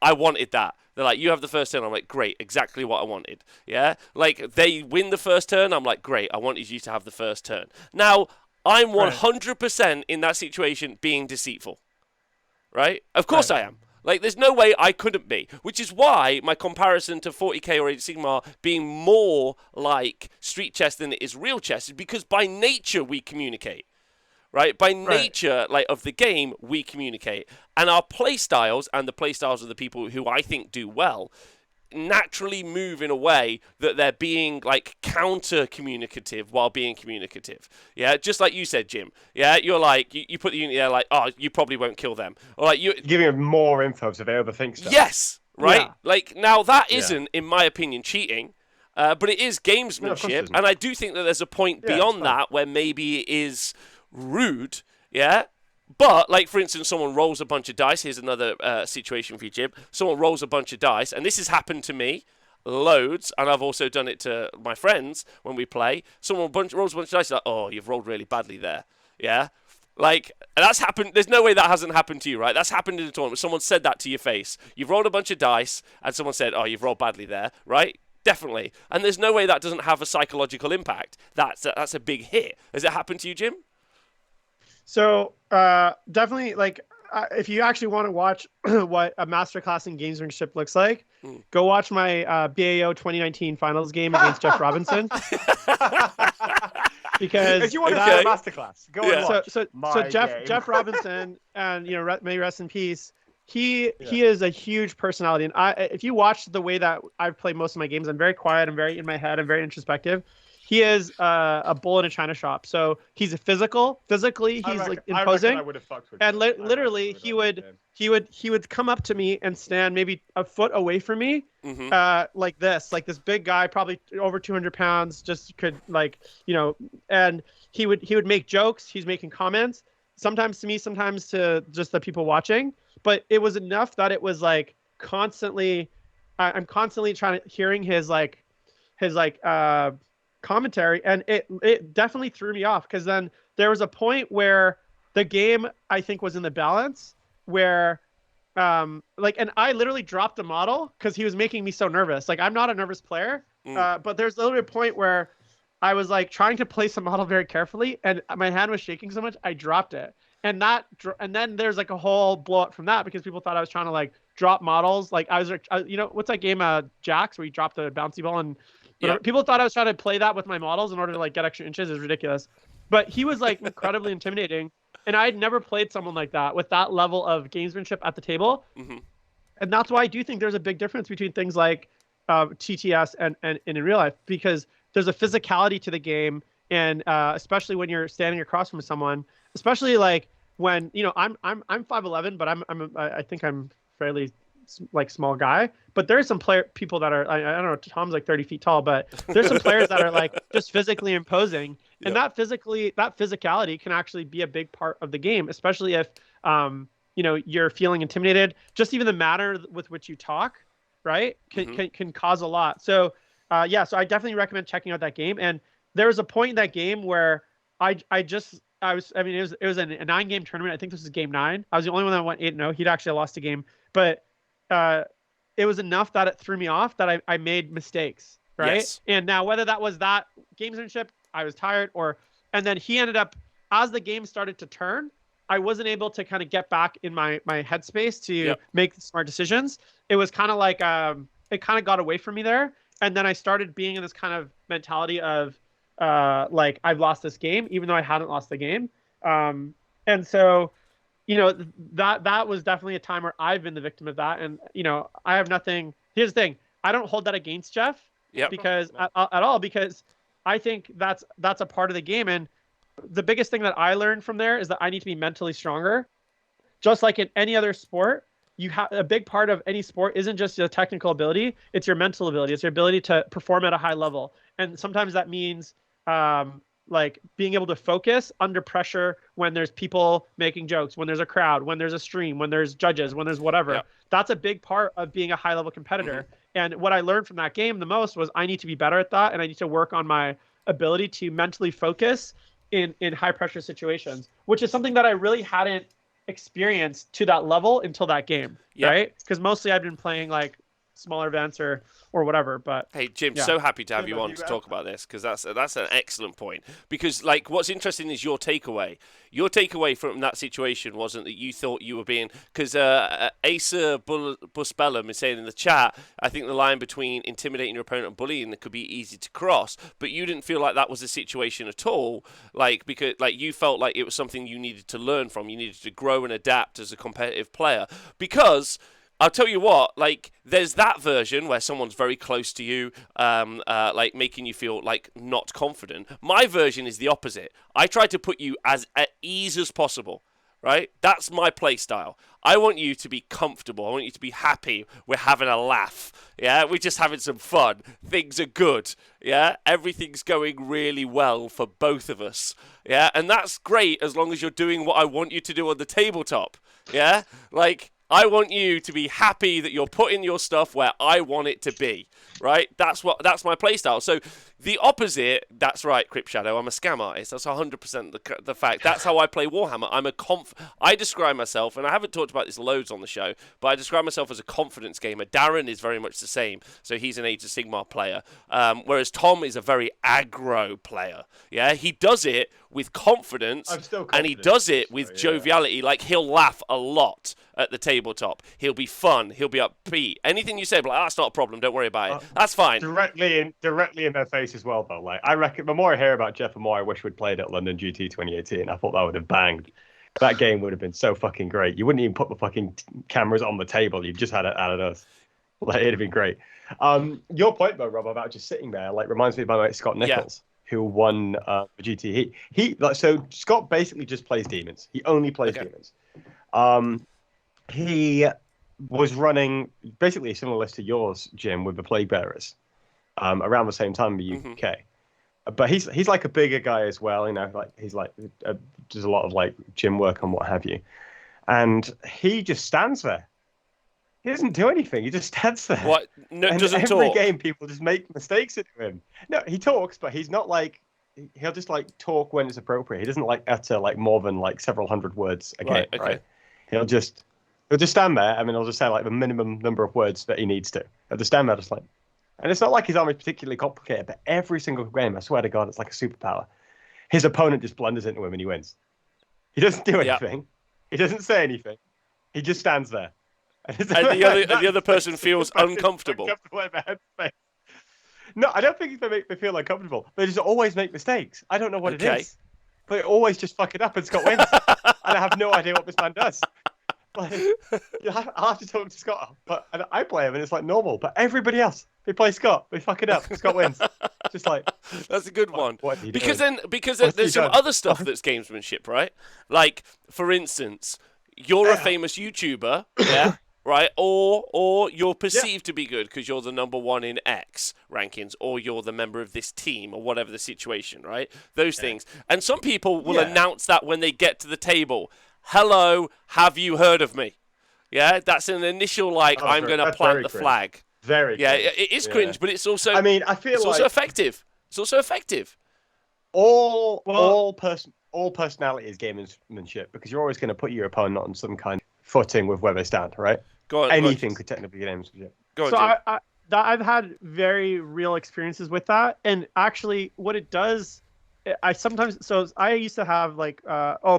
I wanted that. They're like, you have the first turn. I'm like, great, exactly what I wanted. Yeah? Like, they win the first turn. I'm like, great, I wanted you to have the first turn. Now, I'm 100% in that situation being deceitful. Right? Of course I am. Like, there's no way I couldn't be, which is why my comparison to 40k or Age of Sigmar being more like street chess than it is real chess is because by nature we communicate, right? By nature, like, of the game, we communicate. And our play styles and the play styles of the people who I think do well naturally move in a way that they're being like counter-communicative while being communicative. Yeah, just like you said, Jim. Yeah, you're like you put the unit there like, oh, you probably won't kill them, or like you giving them more info so they overthink stuff. Yes, right. Yeah. Like now that isn't, in my opinion, cheating, but it is gamesmanship, and I do think that there's a point beyond that where maybe it is rude. Yeah. But, like, for instance, someone rolls a bunch of dice. Here's another situation for you, Jim. Someone rolls a bunch of dice, and this has happened to me loads, and I've also done it to my friends when we play. Someone rolls a bunch of dice, like, oh, you've rolled really badly there. Yeah? Like, that's happened. There's no way that hasn't happened to you, right? That's happened in a tournament. Someone said that to your face. You've rolled a bunch of dice, and someone said, oh, you've rolled badly there, right? Definitely. And there's no way that doesn't have a psychological impact. That's a big hit. Has it happened to you, Jim? So definitely, like, if you actually want to watch what a masterclass in gamesmanship looks like, go watch my BAO 2019 finals game against Jeff Robinson. Because if you want to do a masterclass, go and watch. So Jeff Robinson, and may rest in peace. He is a huge personality, and if you watch the way that I've played most of my games, I'm very quiet, I'm very in my head, I'm very introspective. He is a bull in a china shop. So he's physically, he's like imposing. And literally, he would come up to me and stand maybe a foot away from me, like this big guy, probably over 200 pounds, just could and he would make jokes. He's making comments, sometimes to me, sometimes to just the people watching. But it was enough that it was like constantly, I'm constantly hearing his commentary, and it definitely threw me off, because then there was a point where the game, I think, was in the balance where and I literally dropped the model because he was making me so nervous. Like, I'm not a nervous player, but there's literally a point where I was like trying to place a model very carefully, and my hand was shaking so much I dropped it, and then there's like a whole blow up from that, because people thought I was trying to like drop models. Like, I was what's that game, Jacks, where you drop the bouncy ball, and people thought I was trying to play that with my models in order to like get extra inches. Is ridiculous. But he was like incredibly intimidating, and I had never played someone like that with that level of gamesmanship at the table. And that's why I do think there's a big difference between things like TTS and in real life, because there's a physicality to the game, and especially when you're standing across from someone, especially like when I'm 5'11", but I think I'm fairly like small guy, but there's some people that are, I don't know, Tom's like 30 feet tall, but there's some players that are like just physically imposing, And that physicality can actually be a big part of the game, especially if you're feeling intimidated. Just even the manner with which you talk, right, can cause a lot. So so I definitely recommend checking out that game. And there was a point in that game where it was a 9-game tournament. I think this was game 9. I was the only one that went 8-0. He'd actually lost a game, but it was enough that it threw me off that I made mistakes, right? Yes. And now whether that was that gamesmanship, I was tired, and then he ended up, as the game started to turn, I wasn't able to kind of get back in my headspace to make smart decisions. It was kind of like it kind of got away from me there, and then I started being in this kind of mentality of like, I've lost this game, even though I hadn't lost the game. And so, that was definitely a time where I've been the victim of that. And, I have nothing. Here's the thing. I don't hold that against Jeff because at all, because I think that's a part of the game. And the biggest thing that I learned from there is that I need to be mentally stronger. Just like in any other sport, you have a big part of any sport isn't just your technical ability, it's your mental ability. It's your ability to perform at a high level. And sometimes that means like being able to focus under pressure when there's people making jokes, when there's a crowd, when there's a stream, when there's judges, when there's whatever. Yeah. That's a big part of being a high level competitor. And what I learned from that game the most was I need to be better at that, and I need to work on my ability to mentally focus in high pressure situations, which is something that I really hadn't experienced to that level until that game, right? Because mostly I've been playing like smaller events or whatever. But hey, Jim, so happy to have you on to talk about this, because that's an excellent point. Because like, what's interesting is your takeaway. Your takeaway from that situation wasn't that you thought you were being, because Asa Busbellum is saying in the chat, I think the line between intimidating your opponent and bullying could be easy to cross, but you didn't feel like that was the situation at all. Like, because like you felt like it was something you needed to learn from. You needed to grow and adapt as a competitive player, because I'll tell you what, like, there's that version where someone's very close to you, like making you feel like not confident. My version is the opposite. I try to put you as at ease as possible, right? That's my play style. I want you to be comfortable. I want you to be happy. We're having a laugh. Yeah, we're just having some fun. Things are good. Yeah, everything's going really well for both of us. Yeah, and that's great as long as you're doing what I want you to do on the tabletop. Yeah, like, I want you to be happy that you're putting your stuff where I want it to be, right? That's my playstyle. So the opposite, that's right, Crypt Shadow, I'm a scam artist. That's 100% the fact. That's how I play Warhammer. I describe myself, and I haven't talked about this loads on the show, but I describe myself as a confidence gamer. Darren is very much the same. So he's an Age of Sigmar player, whereas Tom is a very aggro player. Yeah, he does it with confidence, and he does it with joviality. Like, he'll laugh a lot at the tabletop. He'll be fun. He'll be upbeat. Anything you say, but like, that's not a problem. Don't worry about it. That's fine. Directly in their face as well, though. Like, I reckon the more I hear about Jeff, the more I wish we'd played at London GT 2018. I thought that would have banged. That game would have been so fucking great. You wouldn't even put the fucking cameras on the table. You've just had it out of us. Like, it'd have been great. Your point, though, Rob, about just sitting there, like, reminds me of my mate Scott Nichols, who won the GT. So Scott basically just plays demons. He only plays demons. He was running basically a similar list to yours, Jim, with the Plague Bearers, around the same time in the UK. But he's like a bigger guy as well, you know. Like, he's like does a lot of like gym work and what have you, and he just stands there. He doesn't do anything. He just stands there. What? No, and doesn't every talk. game, people just make mistakes into him. No, he talks, but he's not like. He'll just like talk when it's appropriate. He doesn't like utter like more than like several hundred words a game, right? He'll just stand there. I mean, he'll just say like the minimum number of words that he needs to. He'll just stand there, just like. And it's not like his army is particularly complicated, but every single game, I swear to God, it's like a superpower. His opponent just blunders into him and he wins. He doesn't do anything. Yep. He doesn't say anything. He just stands there. And the other person feels uncomfortable. No, I don't think they make me feel uncomfortable. They just always make mistakes. I don't know what it is. But they always just fuck it up and Scott wins. And I have no idea what this man does. Like, I'll have to talk to Scott. But I play him and it's like normal. But everybody else, they play Scott. They fuck it up. Scott wins. Just like, that's a good one. Because there's some other stuff that's gamesmanship, right? Like, for instance, you're a famous YouTuber, yeah? right? Or you're perceived to be good because you're the number one in X rankings, or you're the member of this team, or whatever the situation, right? Those things. And some people will announce that when they get to the table. Hello, have you heard of me? Yeah, that's an initial I'm going to plant the flag. Very yeah, cringe. it is cringe, but it's also. I mean, I feel it's also effective. It's also effective. All personality is gamesmanship, because you're always going to put your opponent on some kind of footing with where they stand, right? Go on, anything could technically be gamesmanship. Go on, so I've had very real experiences with that, and actually, what it does, I used to have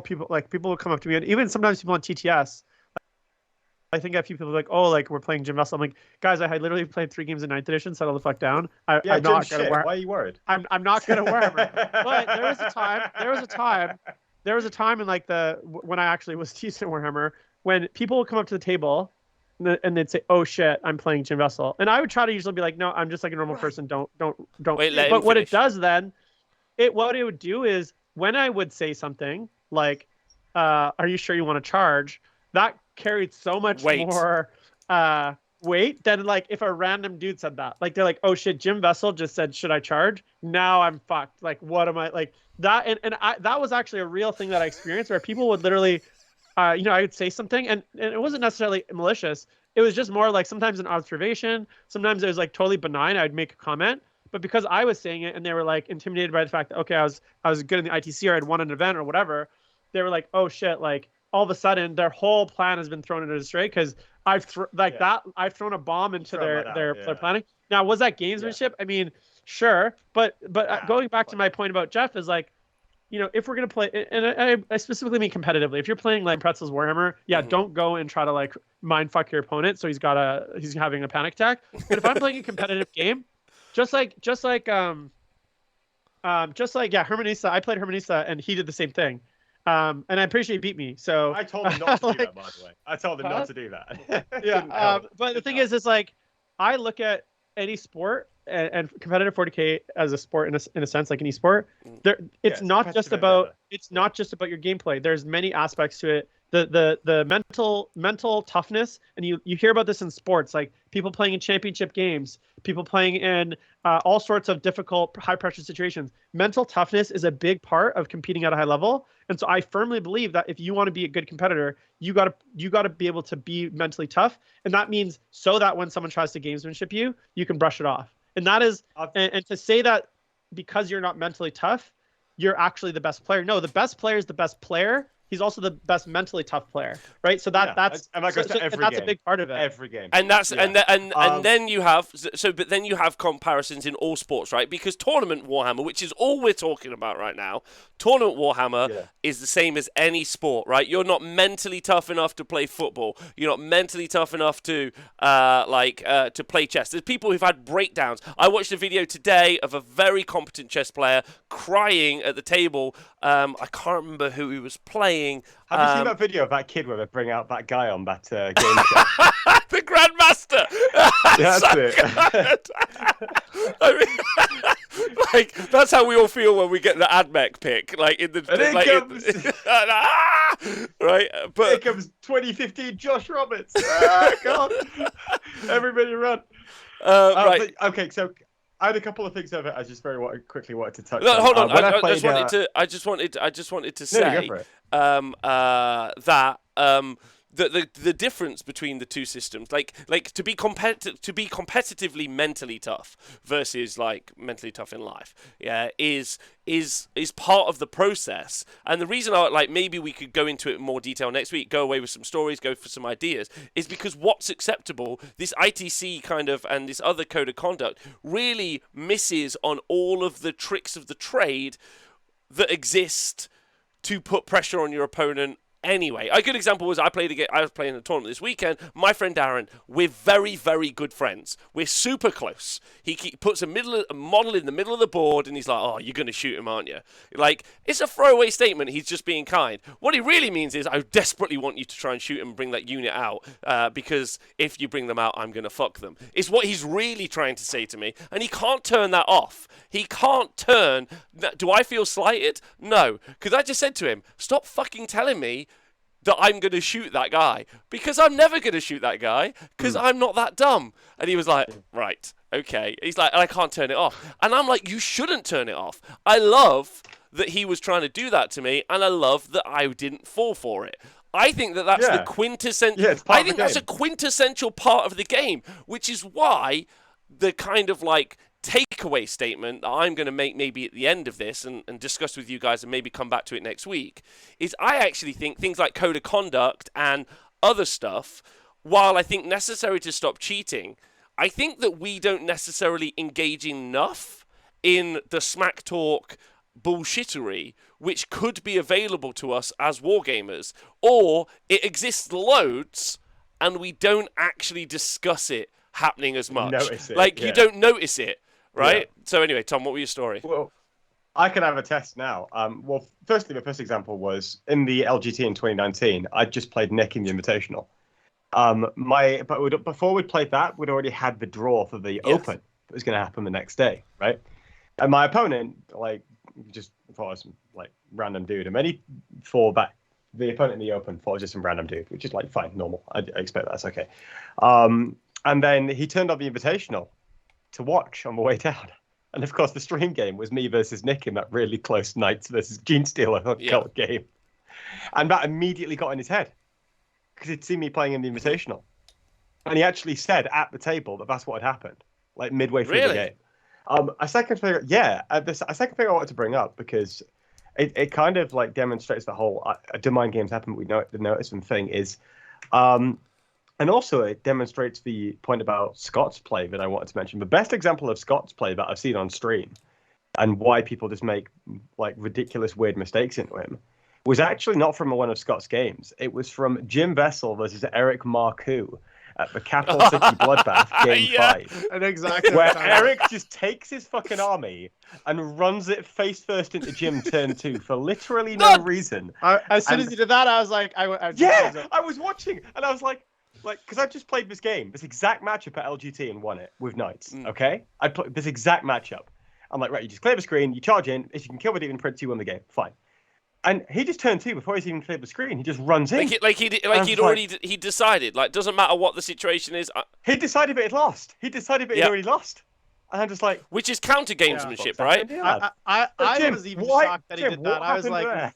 people would come up to me, and even sometimes people on TTS. I think a few people are like, oh, like we're playing Jim Vesal. I'm like, guys, I had literally played 3 games in 9th edition. Settle the fuck down. I'm not gonna Why are you worried? I'm not gonna Warhammer. But there was a time in when I actually was teaching Warhammer, when people would come up to the table and they'd say, oh shit, I'm playing Jim Vesal, and I would try to usually be like, no, I'm just like a normal person. Don't. Wait, but what it does then, what it would do is, when I would say something like, are you sure you want to charge? That carried so much more weight than if a random dude said that. Like, they're like, oh shit, Jim Vesal just said, should I charge? Now I'm fucked. Like, what am I like that? And that was actually a real thing that I experienced, where people would literally, I would say something, and it wasn't necessarily malicious. It was just more like sometimes an observation. Sometimes it was like totally benign. I'd make a comment, but because I was saying it and they were like intimidated by the fact that, okay, I was good in the ITC, or I'd won an event or whatever, they were like, oh shit, like, all of a sudden their whole plan has been thrown into disarray because I've thrown a bomb into their planning. Now, was that gamesmanship? Yeah. I mean, sure, but going back to my point about Jeff is like, if we're gonna play, and I specifically mean competitively, if you're playing like Pretzel's Warhammer, don't go and try to like mind fuck your opponent so he's having a panic attack. But if I'm playing a competitive game, just like Hermanisa, I played Hermanisa and he did the same thing. And I'm pretty sure he beat me. So I told him not to do that, by the way. I told him not to do that. Yeah. But the thing is like, I look at any sport and competitive 40K as a sport in a sense, like an esport. It's not just about your gameplay. There's many aspects to it. The mental toughness, and you hear about this in sports, like people playing in championship games, people playing in all sorts of difficult, high pressure situations. Mental toughness is a big part of competing at a high level, and so I firmly believe that if you want to be a good competitor, you gotta be able to be mentally tough, and that means so that when someone tries to gamesmanship you can brush it off. And that is, and to say that because you're not mentally tough, you're actually the best player. No, the best player is the best player. He's also the best mentally tough player, right? So that's a big part of it. Every game, and that's and then you have but then you have comparisons in all sports, right? Because tournament Warhammer, which is all we're talking about right now, tournament Warhammer is the same as any sport, right? You're not mentally tough enough to play football. You're not mentally tough enough to to play chess. There's people who've had breakdowns. I watched a video today of a very competent chess player crying at the table. I can't remember who he was playing. Have you seen that video of that kid where they bring out that guy on that game show? The Grandmaster! That's it. I mean, like, that's how we all feel when we get the AdMech pick. Like, in the... right? But here comes 2015 Josh Roberts. Ah, God. Everybody run. Right. Okay, so... I had a couple of things over it. I just quickly wanted to touch on. Hold on. I just wanted to say that the difference between the two systems, like to be competitively mentally tough versus like mentally tough in life, is part of the process. And the reason maybe we could go into it in more detail next week, go away with some stories, go for some ideas, is because what's acceptable, this ITC kind of and this other code of conduct really misses on all of the tricks of the trade that exist to put pressure on your opponent. Anyway, a good example was I was playing a tournament this weekend. My friend Darren, we're very, very good friends. We're super close. He puts a model in the middle of the board, and he's like, "Oh, you're going to shoot him, aren't you?" Like, it's a throwaway statement. He's just being kind. What he really means is, I desperately want you to try and shoot him and bring that unit out, because if you bring them out, I'm going to fuck them. It's what he's really trying to say to me, and he can't turn that off. He can't turn... Do I feel slighted? No. Because I just said to him, stop fucking telling me that I'm going to shoot that guy, because I'm never going to shoot that guy, because I'm not that dumb. And he was like, right, okay. He's like, and I can't turn it off. And I'm like, you shouldn't turn it off. I love that he was trying to do that to me, and I love that I didn't fall for it. I think that that's the quintessential. Yeah, it's part I of the think that's a game. quintessential part of the game, which is why the kind of like takeaway statement that I'm going to make maybe at the end of this and discuss with you guys and maybe come back to it next week is I actually think things like code of conduct and other stuff, while I think necessary to stop cheating, I think that we don't necessarily engage enough in the smack talk bullshittery which could be available to us as wargamers, or it exists loads and we don't actually discuss it happening as much. You don't notice it, right? Yeah. So anyway, Tom, what was your story? Well, I can have a test now. Well, firstly, the first example was in the LGT in 2019. I just played Nick in the Invitational. Before we played that, we'd already had the draw for the Open that was going to happen the next day, right? And my opponent, just thought I was some random dude, and then he fought back. The opponent in the Open thought I was just some random dude, which is fine, normal. I expect that's okay. And then he turned on the Invitational to watch on the way down. And of course, the stream game was me versus Nick in that really close Knights versus Gene Stealer cult game. And that immediately got in his head because he'd seen me playing in the Invitational. And he actually said at the table that that's what had happened, midway through the game. A second thing I wanted to bring up, because it kind of demonstrates the whole do mind games happen, we know the notice thing is, and also it demonstrates the point about Scott's play that I wanted to mention. The best example of Scott's play that I've seen on stream and why people just make ridiculous weird mistakes into him was actually not from one of Scott's games. It was from Jim Vesal versus Eric Marcoux at the Capital City Bloodbath Game 5. And exactly where Eric just takes his fucking army and runs it face first into Jim turn 2 for literally no reason. As soon as he did that, I was like, I was watching and I was like, because I just played this game, this exact matchup at LGT and won it with Knights, okay? I played this exact matchup. I'm like, right, you just clear the screen, you charge in, if you can kill the demon prince, you win the game, fine. And he just turned 2 before he's even cleared the screen. He just runs in. He decided. Doesn't matter what the situation is. He decided that he'd lost. He decided that he'd already lost. And I'm just like, which is counter gamesmanship, right? I was even shocked that he did that. I was like,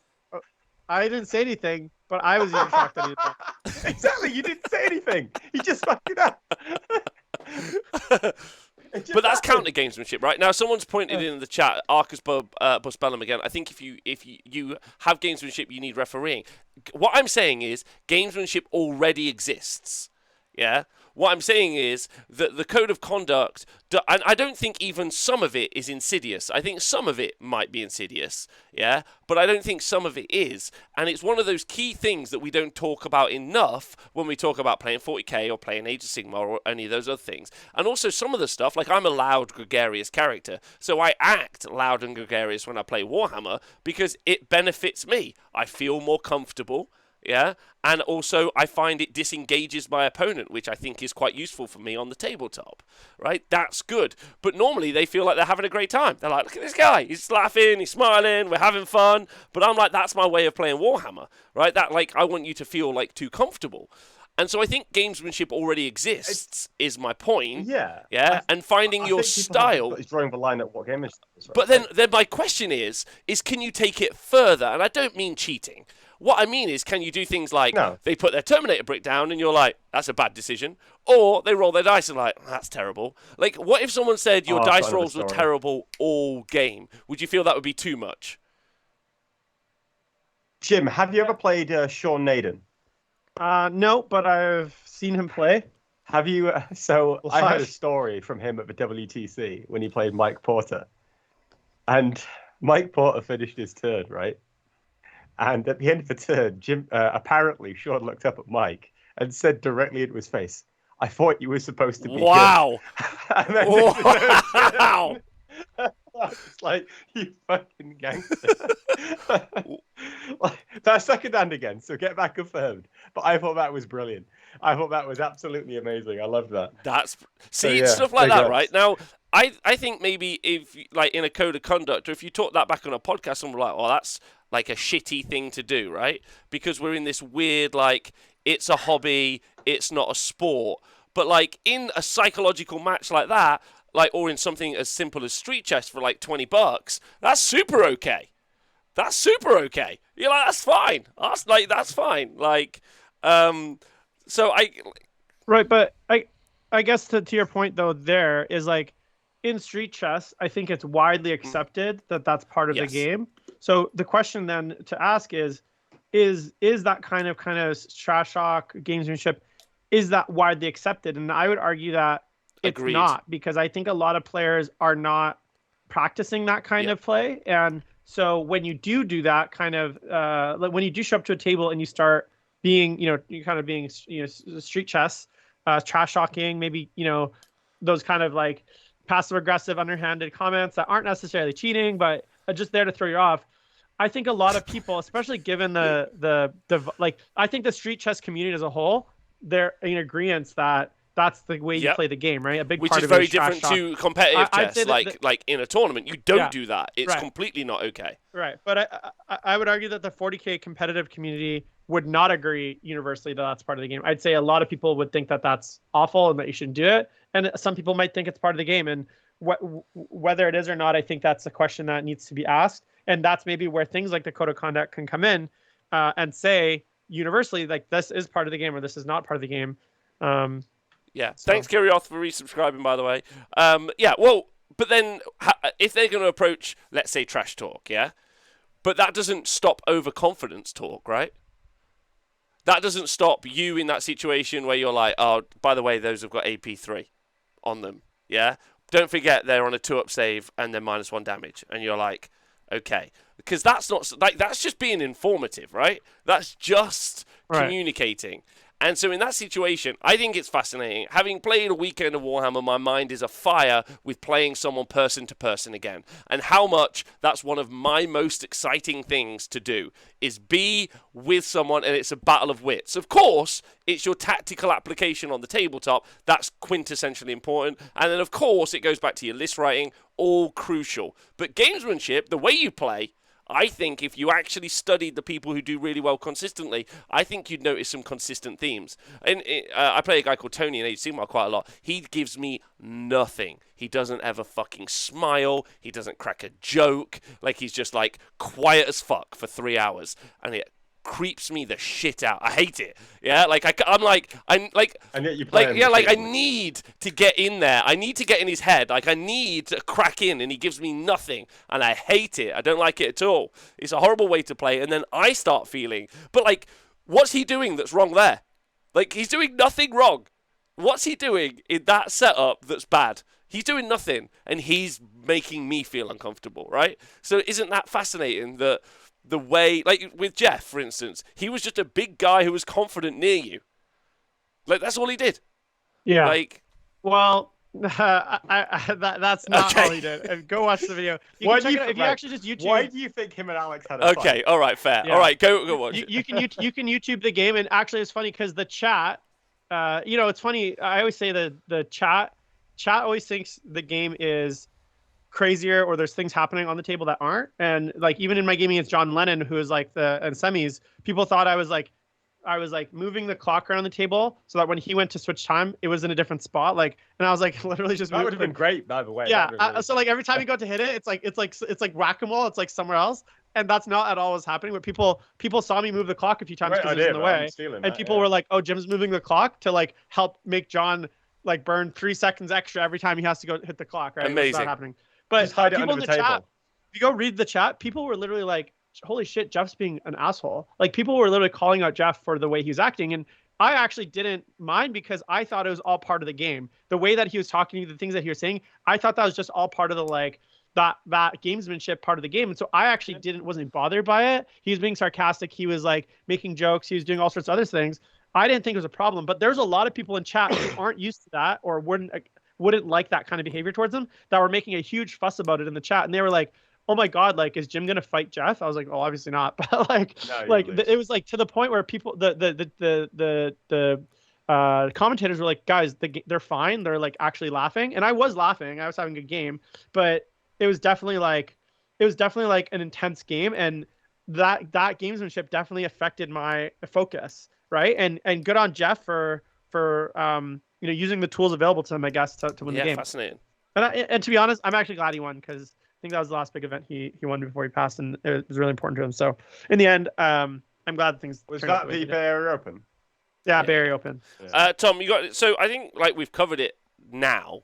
I didn't say anything, but I was even shocked that he did that. Exactly, you didn't say anything. He just fucked it up. But that's counter gamesmanship, right? Now, someone's pointed in the chat, Arcus Busbellum again. I think if you have gamesmanship, you need refereeing. What I'm saying is, gamesmanship already exists. Yeah. What I'm saying is that the code of conduct, and I don't think even some of it is insidious. I think some of it might be insidious, yeah? But I don't think some of it is. And it's one of those key things that we don't talk about enough when we talk about playing 40k or playing Age of Sigmar or any of those other things. And also some of the stuff, I'm a loud, gregarious character. So I act loud and gregarious when I play Warhammer because it benefits me. I feel more comfortable. Yeah, and also I find it disengages my opponent, which I think is quite useful for me on the tabletop, right? That's good. But normally they feel like they're having a great time. They're like, look at this guy. He's laughing, he's smiling, we're having fun. But I'm like, that's my way of playing Warhammer, right? That I want you to feel too comfortable. And so I think gamesmanship already exists, is my point. Yeah. Yeah, and finding your style. He's drawing the line at what game is. Right? But then my question is can you take it further? And I don't mean cheating. What I mean is, can you do things like they put their Terminator brick down and you're like, that's a bad decision? Or they roll their dice and that's terrible. What if someone said your dice rolls were terrible all game? Would you feel that would be too much? Jim, have you ever played Sean Naden? No, but I've seen him play. Have you? I heard a story from him at the WTC when he played Mike Porter. And Mike Porter finished his turn, right? And at the end of the turn, Jim apparently Sean looked up at Mike and said directly into his face, "I thought you were supposed to be wow." Good." And then wow. It's like, you fucking gangster. That's second hand again, so get that confirmed. But I thought that was brilliant. I thought that was absolutely amazing. I loved that. It's stuff like that, right? Now, I think maybe if in a code of conduct, or if you talk that back on a podcast, and we're like, "Oh, like a shitty thing to do, right? Because we're in this weird, like, it's a hobby, it's not a sport. But like in a psychological match like that, like, or in something as simple as street chess for like $20, that's super okay. That's super okay. You're like, that's fine. That's fine. Like, so Right, but I guess to your point though, there is like in street chess, I think it's widely accepted that that's part of the Yes. game. So the question then to ask is that kind of trash talk, gamesmanship, is that widely accepted? And I would argue that it's Agreed. not, because I think a lot of players are not practicing that kind of play. And so when you do that kind of, like when you do show up to a table and you start being, you kind of being, street chess, trash talking, maybe, those kind of like passive aggressive, underhanded comments that aren't necessarily cheating, but are just there to throw you off. I think a lot of people, especially given the like, I think the street chess community as a whole, they're in agreement that that's the way you play the game, right? A big which part is of it very is trash different talk. to competitive I'd say chess. that Like in a tournament, you don't do that. It's Right. completely not okay. Right, but I would argue that the 40K competitive community would not agree universally that that's part of the game. I'd say a lot of people would think that that's awful and that you shouldn't do it, and some people might think it's part of the game. And whether it is or not, I think that's a question that needs to be asked, and that's maybe where things like the code of conduct can come in and say universally, like, this is part of the game or this is not part of the game. Yeah. So. Thanks, Kirioth, for resubscribing, by the way. Yeah. Well, but then if they're going to approach, let's say, trash talk, yeah, but that doesn't stop overconfidence talk, right? That doesn't stop you in that situation where you're like, oh, by the way, those have got AP3 on them, yeah? Don't forget they're on a 2-up save and they're -1 damage. And you're like, okay. Because that's not, like, that's just being informative, right? That's just communicating. And so in that situation, I think it's fascinating. Having played a weekend of Warhammer, my mind is afire with playing someone person to person again. And how much that's one of my most exciting things to do, is be with someone and it's a battle of wits. Of course, it's your tactical application on the tabletop. That's quintessentially important. And then, of course, it goes back to your list writing, all crucial. But gamesmanship, the way you play, I think if you actually studied the people who do really well consistently, I think you'd notice some consistent themes. And I play a guy called Tony in Age Sigmar quite a lot. He gives me nothing. He doesn't ever fucking smile. He doesn't crack a joke. Like, he's just like quiet as fuck for 3 hours. And it creeps me the shit out. I hate it. Yeah, like I'm like, and yet you play like, yeah, like I need to get in there. I need to get in his head. Like, I need to crack in, and he gives me nothing, and I hate it. I don't like it at all. It's a horrible way to play. And then I start feeling, but like, what's he doing that's wrong there? Like, he's doing nothing wrong. What's he doing in that setup that's bad? He's doing nothing, and he's making me feel uncomfortable, right? So isn't that fascinating that the way, like with Jeff, for instance, he was just a big guy who was confident near you. Like, that's all he did. Yeah. Like, well, that's not all he did. Go watch the video. Why do you actually just YouTube. Why do you think him and Alex had a fight? okay, all right, fair. Yeah. All right, go watch it. You can YouTube the game, and actually it's funny because the chat, it's funny. I always say the chat always thinks the game is crazier or there's things happening on the table that aren't. And like, even in my gaming against John Lennon, who is like in semis, people thought I was like moving the clock around the table so that when he went to switch time, it was in a different spot. Like, and I was like literally just that would have been great, by the way. Yeah. So like every time you go to hit it, it's like whack-a-mole. It's like somewhere else. And that's not at all what's happening. But people saw me move the clock a few times because it was in the way. And people were like, oh, Jim's moving the clock to like help make John like burn 3 seconds extra every time he has to go hit the clock. Right? Amazing. That's not happening. But people in the chat, if you go read the chat, people were literally like, holy shit, Jeff's being an asshole. Like, people were literally calling out Jeff for the way he was acting. And I actually didn't mind because I thought it was all part of the game. The way that he was talking, the things that he was saying, I thought that was just all part of the, like, that gamesmanship part of the game. And so I actually wasn't bothered by it. He was being sarcastic. He was like making jokes. He was doing all sorts of other things. I didn't think it was a problem, but there's a lot of people in chat who aren't used to that or wouldn't like that kind of behavior towards them that were making a huge fuss about it in the chat. And they were like, oh my God, like, is Jim going to fight Jeff? I was like, oh, obviously not. But like, it was like to the point where people, the commentators were like, guys, they're fine. They're like actually laughing. And I was laughing. I was having a good game, but it was definitely like an intense game. And that gamesmanship definitely affected my focus, right? And good on Jeff for using the tools available to him, I guess, to win the game. Fascinating. And to be honest, I'm actually glad he won, because I think that was the last big event he won before he passed, and it was really important to him. So in the end, I'm glad that things Was turned out that the way the they did. Bay Area Open? Yeah, Bay Area Open. Tom, you got. So I think we've covered it now.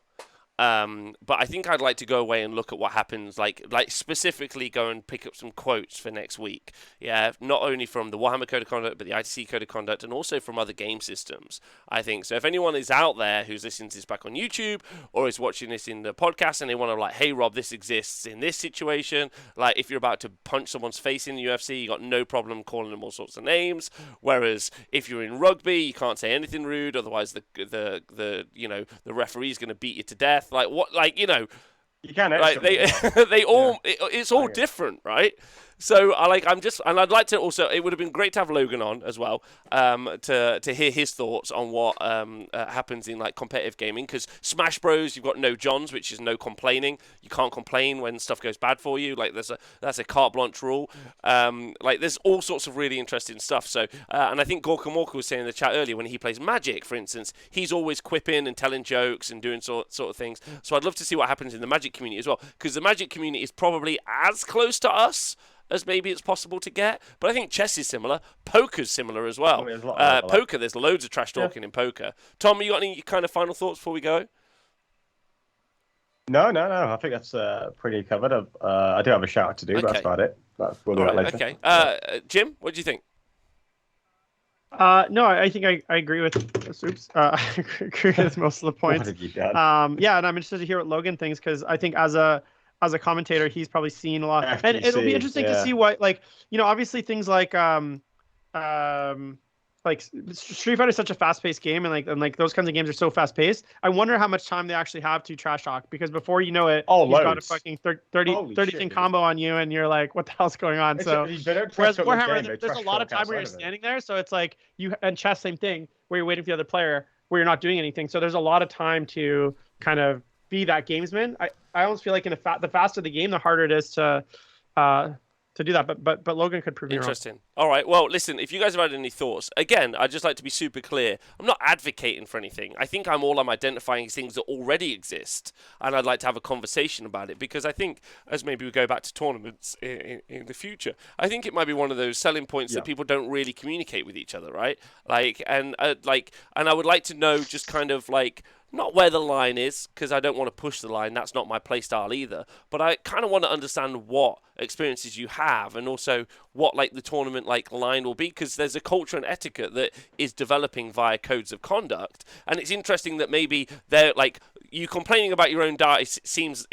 But I think I'd like to go away and look at what happens, like specifically go and pick up some quotes for next week. Yeah, not only from the Warhammer Code of Conduct, but the Itc Code of Conduct, and also from other game systems, I think. So if anyone is out there who's listening to this back on YouTube or is watching this in the podcast and they want to like, hey Rob, this exists in this situation, like if you're about to punch someone's face in the UFC, you got no problem calling them all sorts of names. Whereas if you're in rugby, you can't say anything rude, otherwise the referee's going to beat you to death. Like what? Like you can't. Like they all. Yeah. It's all different, right? So and I'd like to also. It would have been great to have Logan on as well, to hear his thoughts on what happens in like competitive gaming. Because Smash Bros, you've got no Johns, which is no complaining. You can't complain when stuff goes bad for you. Like that's a carte blanche rule. Like there's all sorts of really interesting stuff. So and I think Gorka Morka was saying in the chat earlier, when he plays Magic, for instance, he's always quipping and telling jokes and doing sort of things. So I'd love to see what happens in the Magic community as well, because the Magic community is probably as close to us as maybe it's possible to get. But I think chess is similar. Poker's similar as well. Poker, there's loads of trash talking in poker. Tom, you got any kind of final thoughts before we go? No. I think that's pretty covered. I do have a shout out to do, but that's about it. We'll do that later. Okay. Jim, what do you think? No, I think I agree with Oops. I agree with most of the points. What have you done? Yeah, and I'm interested to hear what Logan thinks, because I think as a commentator, he's probably seen a lot, FGC, and it'll be interesting to see what, like, obviously things like Street Fighter is such a fast-paced game, and like those kinds of games are so fast-paced. I wonder how much time they actually have to trash talk, because before you know it, you've got a fucking 30 thing combo on you, and you're like, what the hell's going on? So whereas Warhammer, there's a lot of time where you're standing there, so it's like and chess, same thing, where you're waiting for the other player, where you're not doing anything. So there's a lot of time to kind of be that gamesman. I almost feel like the faster the game, the harder it is to do that. But Logan could prove me wrong. Interesting. All right. Well, listen, if you guys have had any thoughts, again, I'd just like to be super clear. I'm not advocating for anything. I think I'm identifying things that already exist, and I'd like to have a conversation about it, because I think, as maybe we go back to tournaments in the future, I think it might be one of those selling points that people don't really communicate with each other, right? And I would like to know just kind of like, not where the line is, because I don't want to push the line. That's not my play style either. But I kind of want to understand what experiences you have, and also what like the tournament like line will be, because there's a culture and etiquette that is developing via codes of conduct. And it's interesting that maybe they're like, you complaining about your own dice is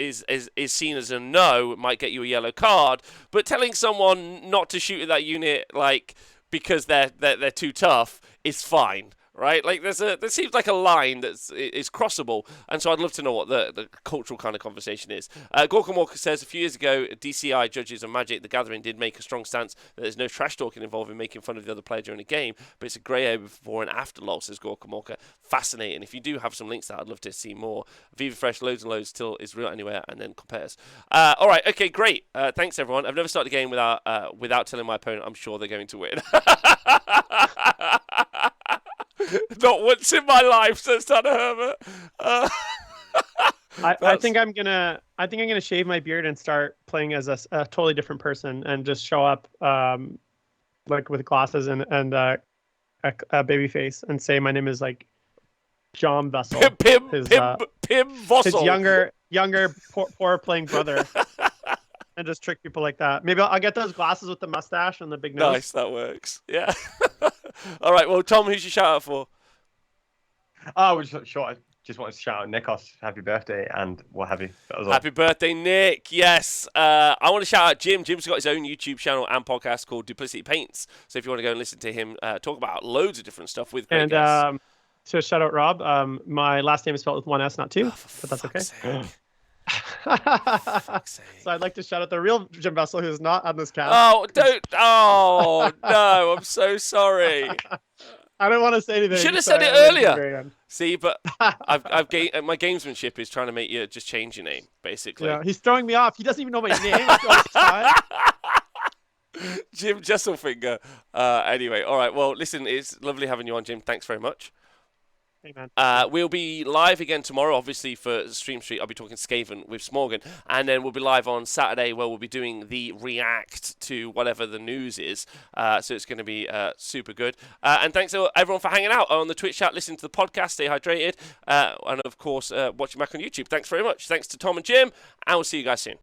seen as a no, it might get you a yellow card, but telling someone not to shoot at that unit like because they're too tough is fine. Right, like there seems like a line is crossable, and so I'd love to know what the cultural kind of conversation is. Gorka Morka says, a few years ago, DCI judges on Magic the Gathering did make a strong stance that there's no trash talking involved in making fun of the other player during a game, but it's a grey area before and after lol, says Gorka Morka. Fascinating. If you do have some links to that, I'd love to see more. Viva Fresh, loads and loads, still is real anywhere, and then compares. All right, okay, great. Thanks everyone. I've never started a game without telling my opponent I'm sure they're going to win. Not once in my life, says Tanner Herbert. I think I'm gonna shave my beard and start playing as a totally different person, and just show up like with glasses and a baby face, and say my name is like Jim Vesal. Pim Vesal. His younger poor playing brother. And just trick people like that. Maybe I'll get those glasses with the mustache and the big nose. Nice, that works. Yeah. All right. Well, Tom, who's your shout out for? Oh, just wanted to shout out Nikos, happy birthday, and what have you. That was all. Happy birthday, Nick. Yes. I want to shout out Jim. Jim's got his own YouTube channel and podcast called Duplicity Paints. So if you want to go and listen to him talk about loads of different stuff with great guests. So shout out Rob. My last name is spelled with one S, not two, but that's okay. So I'd like to shout out the real Jim Vesal, who's not on this cast. Oh, don't! Oh no, I'm so sorry. I don't want to say anything. You should have said it earlier. See, but my gamesmanship is trying to make you just change your name, basically. Yeah, he's throwing me off. He doesn't even know my name. Jim Jesselfinger. Anyway, all right. Well, listen, it's lovely having you on, Jim. Thanks very much. Hey, man. We'll be live again tomorrow, obviously, for Stream Street. I'll be talking Skaven with Smorgan. And then we'll be live on Saturday where we'll be doing the react to whatever the news is. So it's going to be super good. And thanks to everyone for hanging out on the Twitch chat, listening to the podcast, stay hydrated. And, of course, watching back on YouTube. Thanks very much. Thanks to Tom and Jim. And we'll see you guys soon.